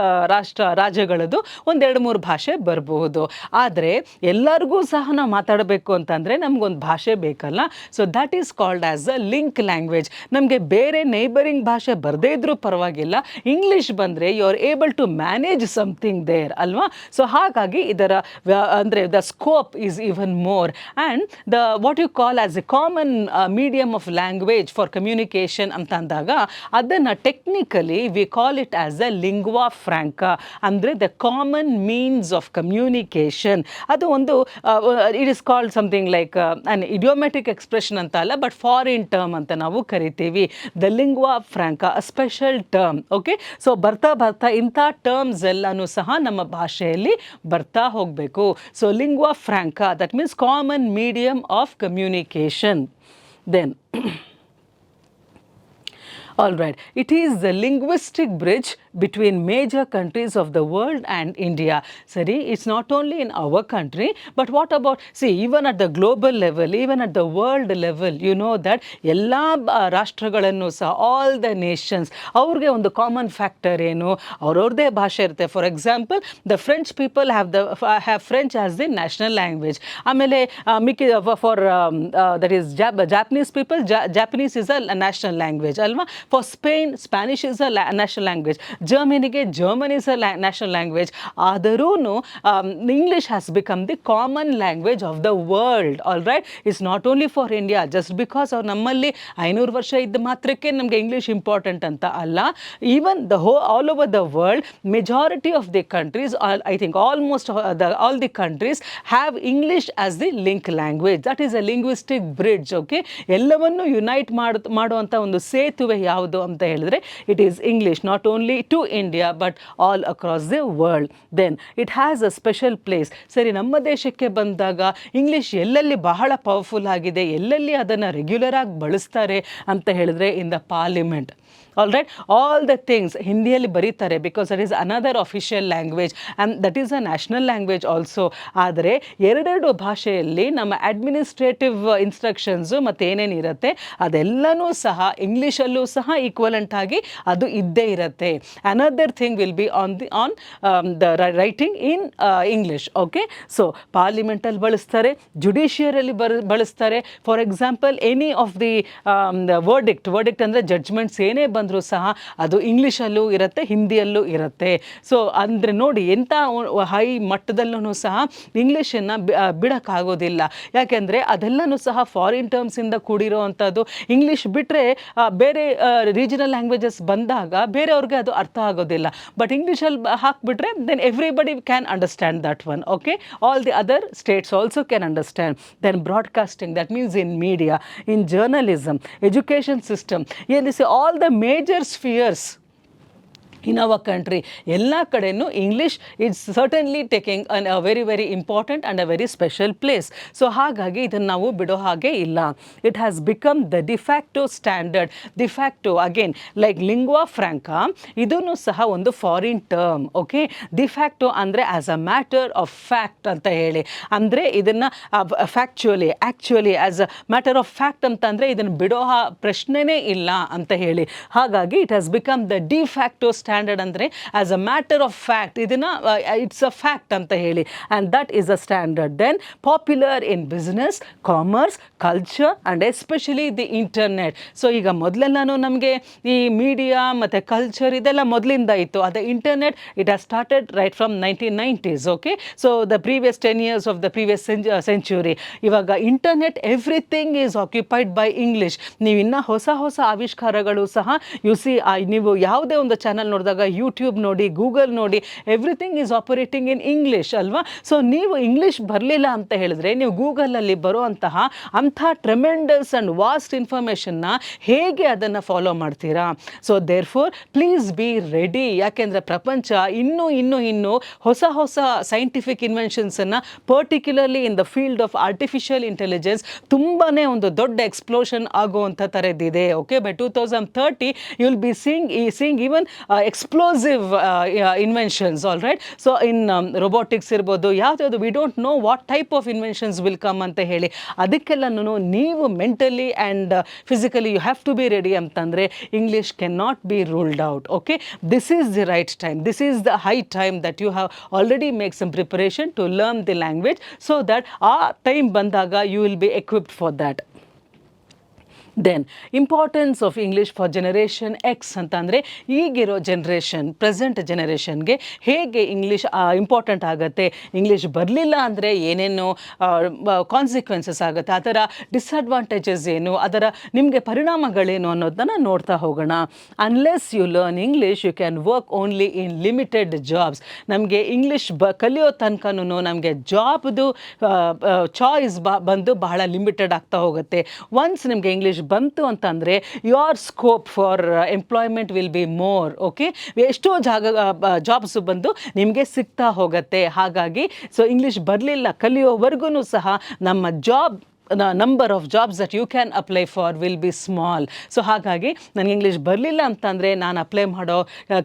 ರಾಜ್ಯಗಳದ್ದು ಒಂದೆರಡು ಮೂರು ಭಾಷೆ ಬರಬಹುದು. ಆದರೆ ಎಲ್ಲರಿಗೂ ಸಹ ನಾವು ಮಾತಾಡಬೇಕು ಅಂತಂದರೆ ನಮಗೊಂದು ಭಾಷೆ ಬೇಕಲ್ಲ. So that is called as a link language. ನಮಗೆ ಬೇರೆ ನೇಬರಿಂಗ್ ಭಾಷೆ ಬರದೇ ಇದ್ರೂ ಪರವಾಗಿಲ್ಲ, ಇಂಗ್ಲಿಷ್ ಬಂದರೆ you are able to manage something there ಅಲ್ವಾ. ಸೊ ಹಾಗಾಗಿ ಇದರ ಅಂದರೆ the scope is even more. And the what you call as a common medium of language for communication ಅಂತ ಅಂದಾಗ ಅದನ್ನು technically we call it as a lingua franca, ಅಂದರೆ the common means of communication. ಅದು ಒಂದು it is called something like an idiomatic expression ಅಂತ ಅಲ್ಲ, ಬಟ್ ಫಾರಿನ್ ಟರ್ಮ್ ಅಂತ ನಾವು ಕರಿತೀವಿ. The lingua franca, a special term. Okay, so ಬರ್ತಾ ಇಂಥ ಟರ್ಮ್ಸ್ ಎಲ್ಲನೂ ಸಹ ನಮ್ಮ ಭಾಷೆಯಲ್ಲಿ ಬರ್ತಾ ಹೋಗಬೇಕು. So lingua franca, that means common medium of communication. Then all right, it is the linguistic bridge between major countries of the world and India. Sari, it's not only in our country, but what about, see, even at the global level, even at the world level, you know that ಎಲ್ಲ ರಾಷ್ಟ್ರಗಳನ್ನು ಸಹ, all the nations, ಅವ್ರಿಗೆ ಒಂದು ಕಾಮನ್ ಫ್ಯಾಕ್ಟರ್ ಏನು? ಅವ್ರವ್ರದ್ದೇ ಭಾಷೆ ಇರುತ್ತೆ. For example, the French people have French as the national language. ಆಮೇಲೆ for that is Japanese people, Japanese is a national language ಅಲ್ವಾ. For Spain, Spanish is a national language. Germany, German is a national language. ಆದರೂ English has become the common language of the world. All right, it's not only for India. Just because ಅವ್ರು ನಮ್ಮಲ್ಲಿ 500 ವರ್ಷ ಇದ್ದ ಮಾತ್ರಕ್ಕೆ ನಮಗೆ ಇಂಗ್ಲೀಷ್ ಇಂಪಾರ್ಟೆಂಟ್ ಅಂತ ಅಲ್ಲ. Even the all over the world, majority of the countries, I think almost all the countries have English as the link language. That is a linguistic bridge. Okay, ಎಲ್ಲವನ್ನು ಯುನೈಟ್ ಮಾಡುವಂಥ ಒಂದು ಸೇತುವೆ ಯಾವುದು ಅಂತ ಹೇಳಿದ್ರೆ it is English. Not only to to India but all across the world. Then it has a special place. ಸರಿ, ನಮ್ಮ ದೇಶಕ್ಕೆ ಬಂದಾಗ ಇಂಗ್ಲೀಷ್ ಎಲ್ಲೆಲ್ಲಿ ಬಹಳ ಪವರ್ಫುಲ್ ಆಗಿದೆ, ಎಲ್ಲೆಲ್ಲಿ ಅದನ್ನು ರೆಗ್ಯುಲರ್ ಆಗಿ ಬಳಸ್ತಾರೆ ಅಂತ ಹೇಳಿದ್ರೆ in the parliament. All right, all the things ಹಿಂದಿಯಲ್ಲಿ ಬರೀತಾರೆ because that is another official language and that is a national language also. ಆದರೆ ಎರಡೆರಡು ಭಾಷೆಯಲ್ಲಿ ನಮ್ಮ ಅಡ್ಮಿನಿಸ್ಟ್ರೇಟಿವ್ ಇನ್ಸ್ಟ್ರಕ್ಷನ್ಸು ಮತ್ತು ಏನೇನಿರುತ್ತೆ ಅದೆಲ್ಲನೂ ಸಹ ಇಂಗ್ಲೀಷಲ್ಲೂ ಸಹ ಈಕ್ವಲೆಂಟ್ ಆಗಿ ಅದು ಇದ್ದೇ ಇರುತ್ತೆ. Another thing will be on the writing in English. Okay, so ಪಾರ್ಲಿಮೆಂಟಲ್ಲಿ ಬಳಸ್ತಾರೆ, ಜುಡಿಷಿಯರಲ್ಲಿ ಬಳಸ್ತಾರೆ. For example any of the verdict ಅಂದರೆ ಜಡ್ಜ್ಮೆಂಟ್ಸ್ ಏನೇ ಬಂದರೂ ಸಹ ಅದು ಇಂಗ್ಲೀಷಲ್ಲೂ ಇರುತ್ತೆ, ಹಿಂದಿಯಲ್ಲೂ ಇರುತ್ತೆ. ಸೊ ಅಂದರೆ ನೋಡಿ, ಎಂಥ ಹೈ ಮಟ್ಟದಲ್ಲೂ ಸಹ ಇಂಗ್ಲೀಷನ್ನು ಬಿಡೋಕ್ಕಾಗೋದಿಲ್ಲ. ಯಾಕೆಂದರೆ ಅದೆಲ್ಲನೂ ಸಹ ಫಾರಿನ್ ಟರ್ಮ್ಸಿಂದ ಕೂಡಿರೋ ಅಂಥದ್ದು. ಇಂಗ್ಲೀಷ್ ಬಿಟ್ಟರೆ ಬೇರೆ ರೀಜನಲ್ ಲ್ಯಾಂಗ್ವೇಜಸ್ ಬಂದಾಗ ಬೇರೆಯವ್ರಿಗೆ ಅದು ಅರ್ಥ ಆಗೋದಿಲ್ಲ. ಬಟ್ ಇಂಗ್ಲೀಷಲ್ಲಿ ಹಾಕಿಬಿಟ್ರೆ then everybody can understand that one. Okay, all the other states also can understand. Then broadcasting, that means in media, in journalism, education system, all the major spheres in our country, ಎಲ್ಲ ಕಡೆಯೂ English it's certainly taking a very very important and a very special place. So ಹಾಗಾಗಿ ಇದನ್ನು ನಾವು ಬಿಡೋ ಹಾಗೆ ಇಲ್ಲ. It has become the de facto standard. De facto again like lingua franca, ಇದೂ ಸಹ ಒಂದು ಫಾರಿನ್ ಟರ್ಮ್. ಓಕೆ, ಡಿಫ್ಯಾಕ್ಟೋ ಅಂದರೆ as a matter of fact ಅಂತ ಹೇಳಿ, ಅಂದರೆ ಇದನ್ನು factually actually as a matter of fact ಅಂತಂದರೆ ಇದನ್ನು ಬಿಡೋ ಪ್ರಶ್ನೆನೇ ಇಲ್ಲ ಅಂತ ಹೇಳಿ. ಹಾಗಾಗಿ it has become the de facto standard ಅಂದರೆ as a matter of fact, ಇದನ್ನು ಇಟ್ಸ್ ಅ ಫ್ಯಾಕ್ಟ್ ಅಂತ ಹೇಳಿ, and that is a standard. Then popular in business, commerce, culture and especially the internet. So ಈಗ ಮೊದಲೆಲ್ಲನೂ ನಮಗೆ ಈ ಮೀಡಿಯಾ ಮತ್ತು ಕಲ್ಚರ್ ಇದೆಲ್ಲ ಮೊದಲಿಂದ ಇತ್ತು. ಅದೇ internet it has started right from 1990s. Okay, so the previous 10 years of the previous century. ಇವಾಗ internet everything is occupied by English. ನೀವು ಇನ್ನೂ ಹೊಸ ಹೊಸ ಆವಿಷ್ಕಾರಗಳು ಸಹ ನೀವು ಯಾವುದೇ ಒಂದು ಚಾನಲ್ ನೋಡಿದಾಗ, ಯೂಟ್ಯೂಬ್ ನೋಡಿ, ಗೂಗಲ್ ನೋಡಿ, everything is operating in English ಅಲ್ವಾ. ಸೊ ನೀವು ಇಂಗ್ಲೀಷ್ ಬರಲಿಲ್ಲ ಅಂತ ಹೇಳಿದ್ರೆ ನೀವು ಗೂಗಲಲ್ಲಿ ಬರುವಂತಹ ಅಂಥ ಟ್ರೆಮೆಂಡಸ್ ಆ್ಯಂಡ್ ವಾಸ್ಟ್ ಇನ್ಫಾರ್ಮೇಷನ್ನ ಹೇಗೆ ಅದನ್ನು ಫಾಲೋ ಮಾಡ್ತೀರಾ? So therefore please be ready. ಯಾಕೆಂದರೆ ಪ್ರಪಂಚ ಇನ್ನೂ ಹೊಸ ಹೊಸ ಸೈಂಟಿಫಿಕ್ ಇನ್ವೆನ್ಷನ್ಸನ್ನು particularly in the field of artificial intelligence ತುಂಬಾ ಒಂದು ದೊಡ್ಡ ಎಕ್ಸ್ಪ್ಲೋಷನ್ ಆಗುವಂಥ ಥರದ್ದಿದೆ. Okay, by 2030 you will be seeing even explosive inventions. All right, so in robotics ಇರ್ಬೋದು, ಯಾವ್ದು we don't know what type of inventions will come ಅಂತ ಹೇಳಿ. ಅದಕ್ಕೆಲ್ಲನೂ ನೀವು mentally and physically you have to be ready ಅಂತಂದರೆ English can not be ruled out. Okay, this is the right time, this is the high time that you have already make some preparation to learn the language so that ಆ ಟೈಮ್ ಬಂದಾಗ you will be equipped for that. Then importance of English for generation X ಅಂತಂದರೆ ಈಗಿರೋ ಜನ್ರೇಷನ್, ಪ್ರೆಸೆಂಟ್ ಜನರೇಷನ್ಗೆ ಹೇಗೆ ಇಂಗ್ಲೀಷ್ ಇಂಪಾರ್ಟೆಂಟ್ ಆಗುತ್ತೆ, ಇಂಗ್ಲೀಷ್ ಬರಲಿಲ್ಲ ಅಂದರೆ ಏನೇನು ಕಾನ್ಸಿಕ್ವೆನ್ಸಸ್ ಆಗುತ್ತೆ, ಅದರ ಡಿಸ್ಅಡ್ವಾಂಟೇಜಸ್ ಏನು, ಅದರ ನಿಮಗೆ ಪರಿಣಾಮಗಳೇನು ಅನ್ನೋದನ್ನು ನೋಡ್ತಾ ಹೋಗೋಣ. Unless you learn English you can work only in limited jobs. ನಮಗೆ ಇಂಗ್ಲೀಷ್ ಕಲಿಯೋ ತನಕನೂ ನಮಗೆ ಜಾಬ್ದು ಚಾಯ್ಸ್ ಬಂದು ಬಹಳ ಲಿಮಿಟೆಡ್ ಆಗ್ತಾ ಹೋಗುತ್ತೆ. ಒನ್ಸ್ ನಿಮಗೆ ಇಂಗ್ಲೀಷ್ ಬಂತು ಅಂತಂದರೆ your scope for employment will be more. Okay, ಎಷ್ಟೋ ಜಾಬ್ಸ್ ಬಂದು ನಿಮಗೆ ಸಿಗ್ತಾ ಹೋಗುತ್ತೆ. ಹಾಗಾಗಿ ಸೊ ಇಂಗ್ಲೀಷ್ ಬರಲಿಲ್ಲ ಕಲಿಯೋವರೆಗೂ ಸಹ ನಮ್ಮ number of jobs that you can apply for will be small. So ಹಾಗಾಗಿ ನನಗೆ ಇಂಗ್ಲೀಷ್ ಬರಲಿಲ್ಲ ಅಂತಂದರೆ ನಾನು ಅಪ್ಲೈ ಮಾಡೋ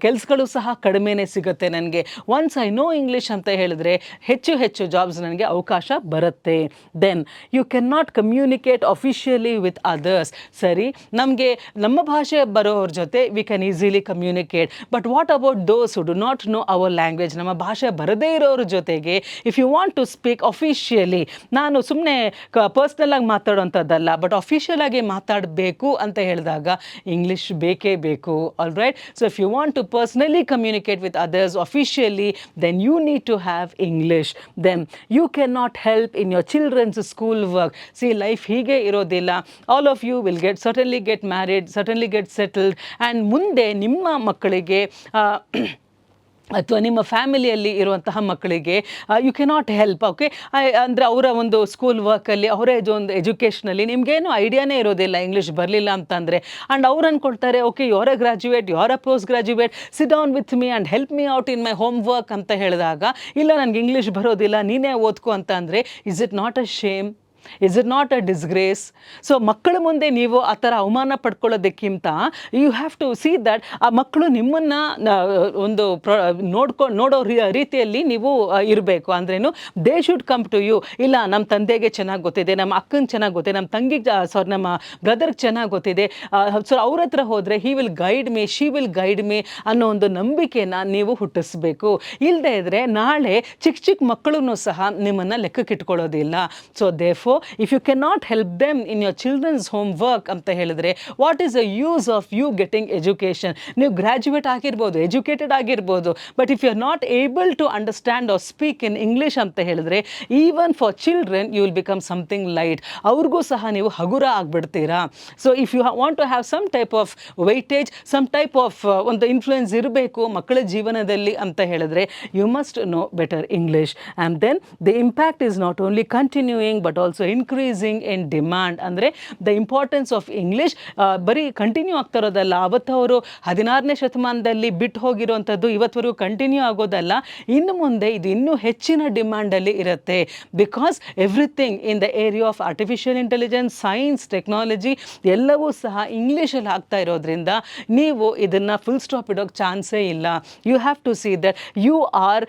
ಕೆಲಸಗಳು ಸಹ ಕಡಿಮೆನೇ ಸಿಗುತ್ತೆ ನನಗೆ. ಒನ್ಸ್ ಐ ನೋ ಇಂಗ್ಲೀಷ್ ಅಂತ ಹೇಳಿದ್ರೆ ಹೆಚ್ಚು ಜಾಬ್ಸ್ ನನಗೆ ಅವಕಾಶ ಬರುತ್ತೆ. Then you can not communicate officially with others. ಸರಿ, ನಮಗೆ ನಮ್ಮ ಭಾಷೆ ಬರೋವ್ರ ಜೊತೆ we can easily communicate, but what about those who do not know our language? ನಮ್ಮ ಭಾಷೆ ಬರದೇ ಇರೋರ ಜೊತೆಗೆ if you want to speak officially, ನಾನು ಸುಮ್ಮನೆ ಪರ್ಸ್ನಲ್ ಆಗಿ ಮಾತಾಡೋಂಥದ್ದಲ್ಲ, ಬಟ್ ಅಫಿಷಿಯಲ್ ಆಗಿ ಮಾತಾಡಬೇಕು ಅಂತ ಹೇಳಿದಾಗ ಇಂಗ್ಲೀಷ್ ಬೇಕೇ ಬೇಕು. All right, so if you want to personally communicate with others officially then you need to have English. Then you can not help in your children's school work. See, life ಹೀಗೆ ಇರೋದಿಲ್ಲ. All of you will certainly get married, certainly get settled, and ಮುಂದೆ ನಿಮ್ಮ ಮಕ್ಕಳಿಗೆ ಅಥವಾ ನಿಮ್ಮ ಫ್ಯಾಮಿಲಿಯಲ್ಲಿ ಇರುವಂತಹ ಮಕ್ಕಳಿಗೆ ಯು ಕೆನಾಟ್ ಹೆಲ್ಪ್, ಓಕೆ, ಅಂದರೆ ಅವರ ಒಂದು ಸ್ಕೂಲ್ ವರ್ಕಲ್ಲಿ ಅವರೇ ಒಂದು ಎಜುಕೇಷನಲ್ಲಿ ನಿಮಗೇನು ಐಡಿಯಾನೇ ಇರೋದಿಲ್ಲ ಇಂಗ್ಲೀಷ್ ಬರಲಿಲ್ಲ ಅಂತಂದರೆ. ಆ್ಯಂಡ್ ಅವ್ರು ಅಂದ್ಕೊಳ್ತಾರೆ okay you are a graduate, you are a post graduate, sit down with me and help me out in my homework ಅಂತ ಹೇಳಿದಾಗ, ಇಲ್ಲ ನನಗೆ ಇಂಗ್ಲೀಷ್ ಬರೋದಿಲ್ಲ ನೀನೇ ಓದ್ಕೊ ಅಂತ ಅಂದರೆ, is it not a shame? Is it not a disgrace? So ಮಕ್ಕಳ ಮುಂದೆ ನೀವು ಆ ಥರ ಅವಮಾನ ಪಡ್ಕೊಳ್ಳೋದಕ್ಕಿಂತ you have to see that ಆ ಮಕ್ಕಳು ನಿಮ್ಮನ್ನು ಒಂದು ನೋಡೋ ರೀತಿಯಲ್ಲಿ ನೀವು ಇರಬೇಕು. ಅಂದ್ರೇನು, they should come to you. ಇಲ್ಲ ನಮ್ಮ ತಂದೆಗೆ ಚೆನ್ನಾಗಿ ಗೊತ್ತಿದೆ, ನಮ್ಮ ಅಕ್ಕಂಗೆ ಚೆನ್ನಾಗಿ ಗೊತ್ತಿದೆ, ನಮ್ಮ ತಂಗಿಗೆ ನಮ್ಮ ಬ್ರದರ್ಗೆ ಚೆನ್ನಾಗಿ ಗೊತ್ತಿದೆ, ಸೊ ಅವ್ರ ಹತ್ರ ಹೋದರೆ he will guide me, she will guide me ಅನ್ನೋ ಒಂದು ನಂಬಿಕೆನ ನೀವು ಹುಟ್ಟಿಸ್ಬೇಕು. ಇಲ್ಲದೇ ಇದ್ದರೆ ನಾಳೆ ಚಿಕ್ಕ ಚಿಕ್ಕ ಮಕ್ಕಳೂ ಸಹ ನಿಮ್ಮನ್ನು ಲೆಕ್ಕಕ್ಕಿಟ್ಕೊಳ್ಳೋದಿಲ್ಲ. So therefore if you cannot help them in your children's homework ಅಂತ ಹೇಳಿದ್ರೆ, what is the use of you getting education? ನೀವು ಗ್ರ್ಯಾಜುಯೇಟ್ ಆಗಿರ್ಬೋದು, ಎಜುಕೇಟೆಡ್ ಆಗಿರ್ಬೋದು, but if you are not able to understand or speak in English ಅಂತ ಹೇಳಿದ್ರೆ, even for children you will become something light. ಅವ್ರಿಗೂ ಸಹ ನೀವು ಹಗುರ ಆಗಿಬಿಡ್ತೀರಾ. So if you want to have some type of weightage, some type of ಒಂದು ಇನ್ಫ್ಲೂಯೆನ್ಸ್ ಇರಬೇಕು ಮಕ್ಕಳ ಜೀವನದಲ್ಲಿ ಅಂತ ಹೇಳಿದ್ರೆ, you must know better English. And then the impact is not only continuing but also increasing in demand. ಅಂದರೆ ದ ಇಂಪಾರ್ಟೆನ್ಸ್ ಆಫ್ ಇಂಗ್ಲೀಷ್ ಬರೀ ಕಂಟಿನ್ಯೂ ಆಗ್ತಾ ಇರೋದಲ್ಲ, ಅವತ್ತು ಅವರು 16ನೇ ಶತಮಾನದಲ್ಲಿ ಬಿಟ್ಟು ಹೋಗಿರೋವಂಥದ್ದು ಇವತ್ತವರೆಗೂ ಕಂಟಿನ್ಯೂ ಆಗೋದಲ್ಲ, ಇನ್ನು ಮುಂದೆ ಇದು ಇನ್ನೂ ಹೆಚ್ಚಿನ ಡಿಮ್ಯಾಂಡಲ್ಲಿ ಇರುತ್ತೆ. Because everything in the area of artificial intelligence, science, technology ಎಲ್ಲವೂ ಸಹ ಇಂಗ್ಲೀಷಲ್ಲಿ ಆಗ್ತಾ ಇರೋದ್ರಿಂದ ನೀವು ಇದನ್ನು ಫುಲ್ ಸ್ಟಾಪ್ ಇಡೋಕ್ಕೆ ಚಾನ್ಸೇ ಇಲ್ಲ. You have to see that you are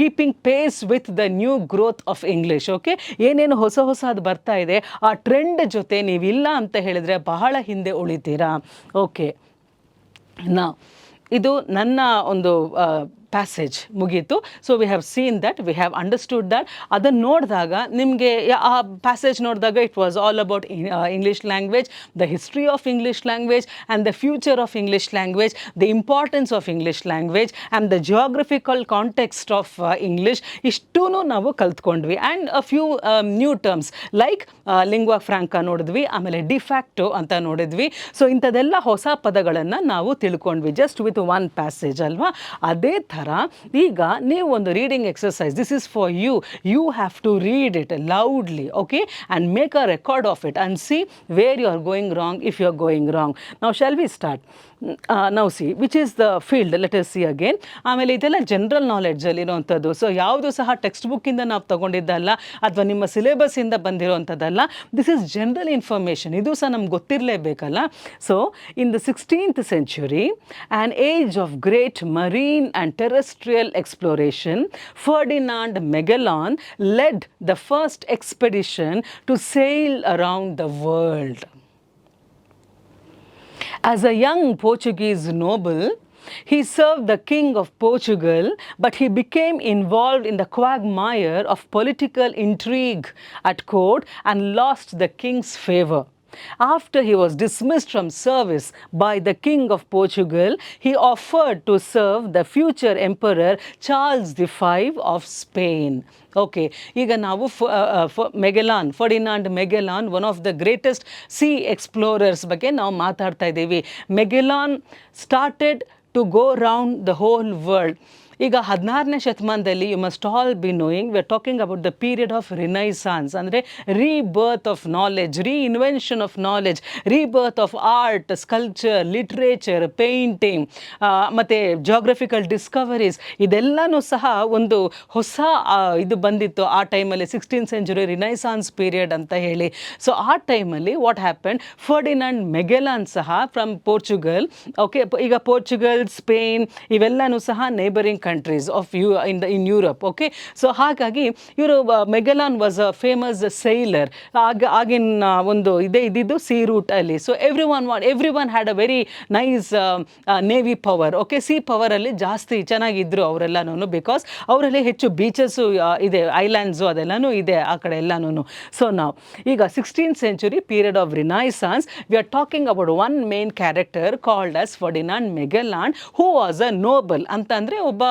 keeping pace with the new growth of English. Okay, ಏನೇನು ಹೊಸ ಅದು ಬರ್ತಾ ಇದೆ ಆ ಟ್ರೆಂಡ್ ಜೊತೆ ನೀವಿಲ್ಲ ಅಂತ ಹೇಳಿದರೆ ಬಹಳ ಹಿಂದೆ ಉಳಿತೀರಾ. ಓಕೆ, ಇದು ನನ್ನ ಒಂದು ಪ್ಯಾಸೇಜ್ ಮುಗೀತು. So we have seen that, we have understood that. ಅದನ್ನು ನೋಡಿದಾಗ ನಿಮಗೆ ಆ ಪ್ಯಾಸೇಜ್ ನೋಡಿದಾಗ it was all about English language, the history of English language and the future of English language, the importance of English language and the geographical context of English. ಇಷ್ಟೂ ನಾವು ಕಲ್ತ್ಕೊಂಡ್ವಿ. And a few new terms like lingua franca ನೋಡಿದ್ವಿ, ಆಮೇಲೆ ಡಿಫ್ಯಾಕ್ಟೋ ಅಂತ ನೋಡಿದ್ವಿ. ಸೊ ಇಂಥದ್ದೆಲ್ಲ ಹೊಸ ಪದಗಳನ್ನು ನಾವು ತಿಳ್ಕೊಂಡ್ವಿ ಜಸ್ಟ್ ವಿತ್ ಒನ್ ಪ್ಯಾಸೇಜ್ ಅಲ್ವಾ. ಅದೇ ಥರ ಈಗ ನೀವು ಒಂದು reading exercise, this is for you. You have to read it loudly, okay, and make a record of it and see where you are going wrong if you are going wrong. ನಾವು ಶಾಲ್ ವಿ ಸ್ಟಾರ್ಟ್? ನಾವು see which is the field, let us see again. ಆಮೇಲೆ ಇದೆಲ್ಲ ಜನರಲ್ ನಾಲೆಡ್ಜಲ್ಲಿ ಇರೋವಂಥದ್ದು. ಸೊ ಯಾವುದು ಸಹ ಟೆಕ್ಸ್ಟ್ ಬುಕ್ಕಿಂದ ನಾವು ತೊಗೊಂಡಿದ್ದಲ್ಲ ಅಥವಾ ನಿಮ್ಮ ಸಿಲೆಬಸ್ಸಿಂದ ಬಂದಿರೋವಂಥದ್ದಲ್ಲ. This is general information. ಇದು ಸಹ ನಮ್ಗೆ ಗೊತ್ತಿರಲೇಬೇಕಲ್ಲ. So in the 16th century, an age of great marine and terrestrial exploration, Ferdinand Magellan led the first expedition to sail around the world. As a young Portuguese noble, he served the King of Portugal, but he became involved in the quagmire of political intrigue at court and lost the king's favor. After he was dismissed from service by the King of Portugal, he offered to serve the future Emperor Charles V of Spain. Okay, ಈಗ ನಾವು Magellan, Ferdinand Magellan, one of the greatest sea explorers ಬಗ್ಗೆ ನಾವು ಮಾತಾಡ್ತಾ ಇದ್ದೀವಿ. Magellan started to go round the whole world. ಈಗ 16ನೇ ಶತಮಾನದಲ್ಲಿ you must all be knowing, we are talking about the period of renaissance, ಅಂದರೆ rebirth of knowledge, reinvention of knowledge, rebirth of art, sculpture, literature, painting ಮತ್ತು ಜಿಯೋಗ್ರಫಿಕಲ್ ಡಿಸ್ಕವರೀಸ್. ಇದೆಲ್ಲನೂ ಸಹ ಒಂದು ಹೊಸ ಇದು ಬಂದಿತ್ತು ಆ ಟೈಮಲ್ಲಿ, 16th century ರಿನೈಸಾನ್ಸ್ ಪೀರಿಯಡ್ ಅಂತ ಹೇಳಿ. ಸೊ ಆ ಟೈಮಲ್ಲಿ ವಾಟ್ ಹ್ಯಾಪನ್, ಫರ್ಡಿನಾಂಡ್ ಮೆಗೆಲಾನ್ ಸಹ ಫ್ರಮ್ ಪೋರ್ಚುಗಲ್, ಓಕೆ, ಈಗ ಪೋರ್ಚುಗಲ್, ಸ್ಪೇನ್ ಇವೆಲ್ಲನೂ ಸಹ neighbouring countries of in Europe. Okay, so ಹಾಗಾಗಿ ಇವರು Magellan was a famous sailor. ಆಗಿನ ಒಂದು ಇದೇ ಇದ್ದಿದ್ದು ಸಿ ರೂಟ್ ಅಲ್ಲಿ. So every one had a very nice navy power. Okay, sea ಪವರಲ್ಲಿ ಜಾಸ್ತಿ ಚೆನ್ನಾಗಿದ್ರು ಅವರೆಲ್ಲನೂ, ಬಿಕಾಸ್ ಅವರಲ್ಲಿ ಹೆಚ್ಚು ಬೀಚಸ್ಸು ಇದೆ, ಐಲ್ಯಾಂಡ್ಸು ಅದೆಲ್ಲನೂ ಇದೆ ಆ ಕಡೆ ಎಲ್ಲನೂ. ಸೊ ನಾವು ಈಗ 16th century period of renaissance, we are talking about one main character called as Ferdinand Magellan, who was a noble. ಅಂತಂದರೆ ಒಬ್ಬ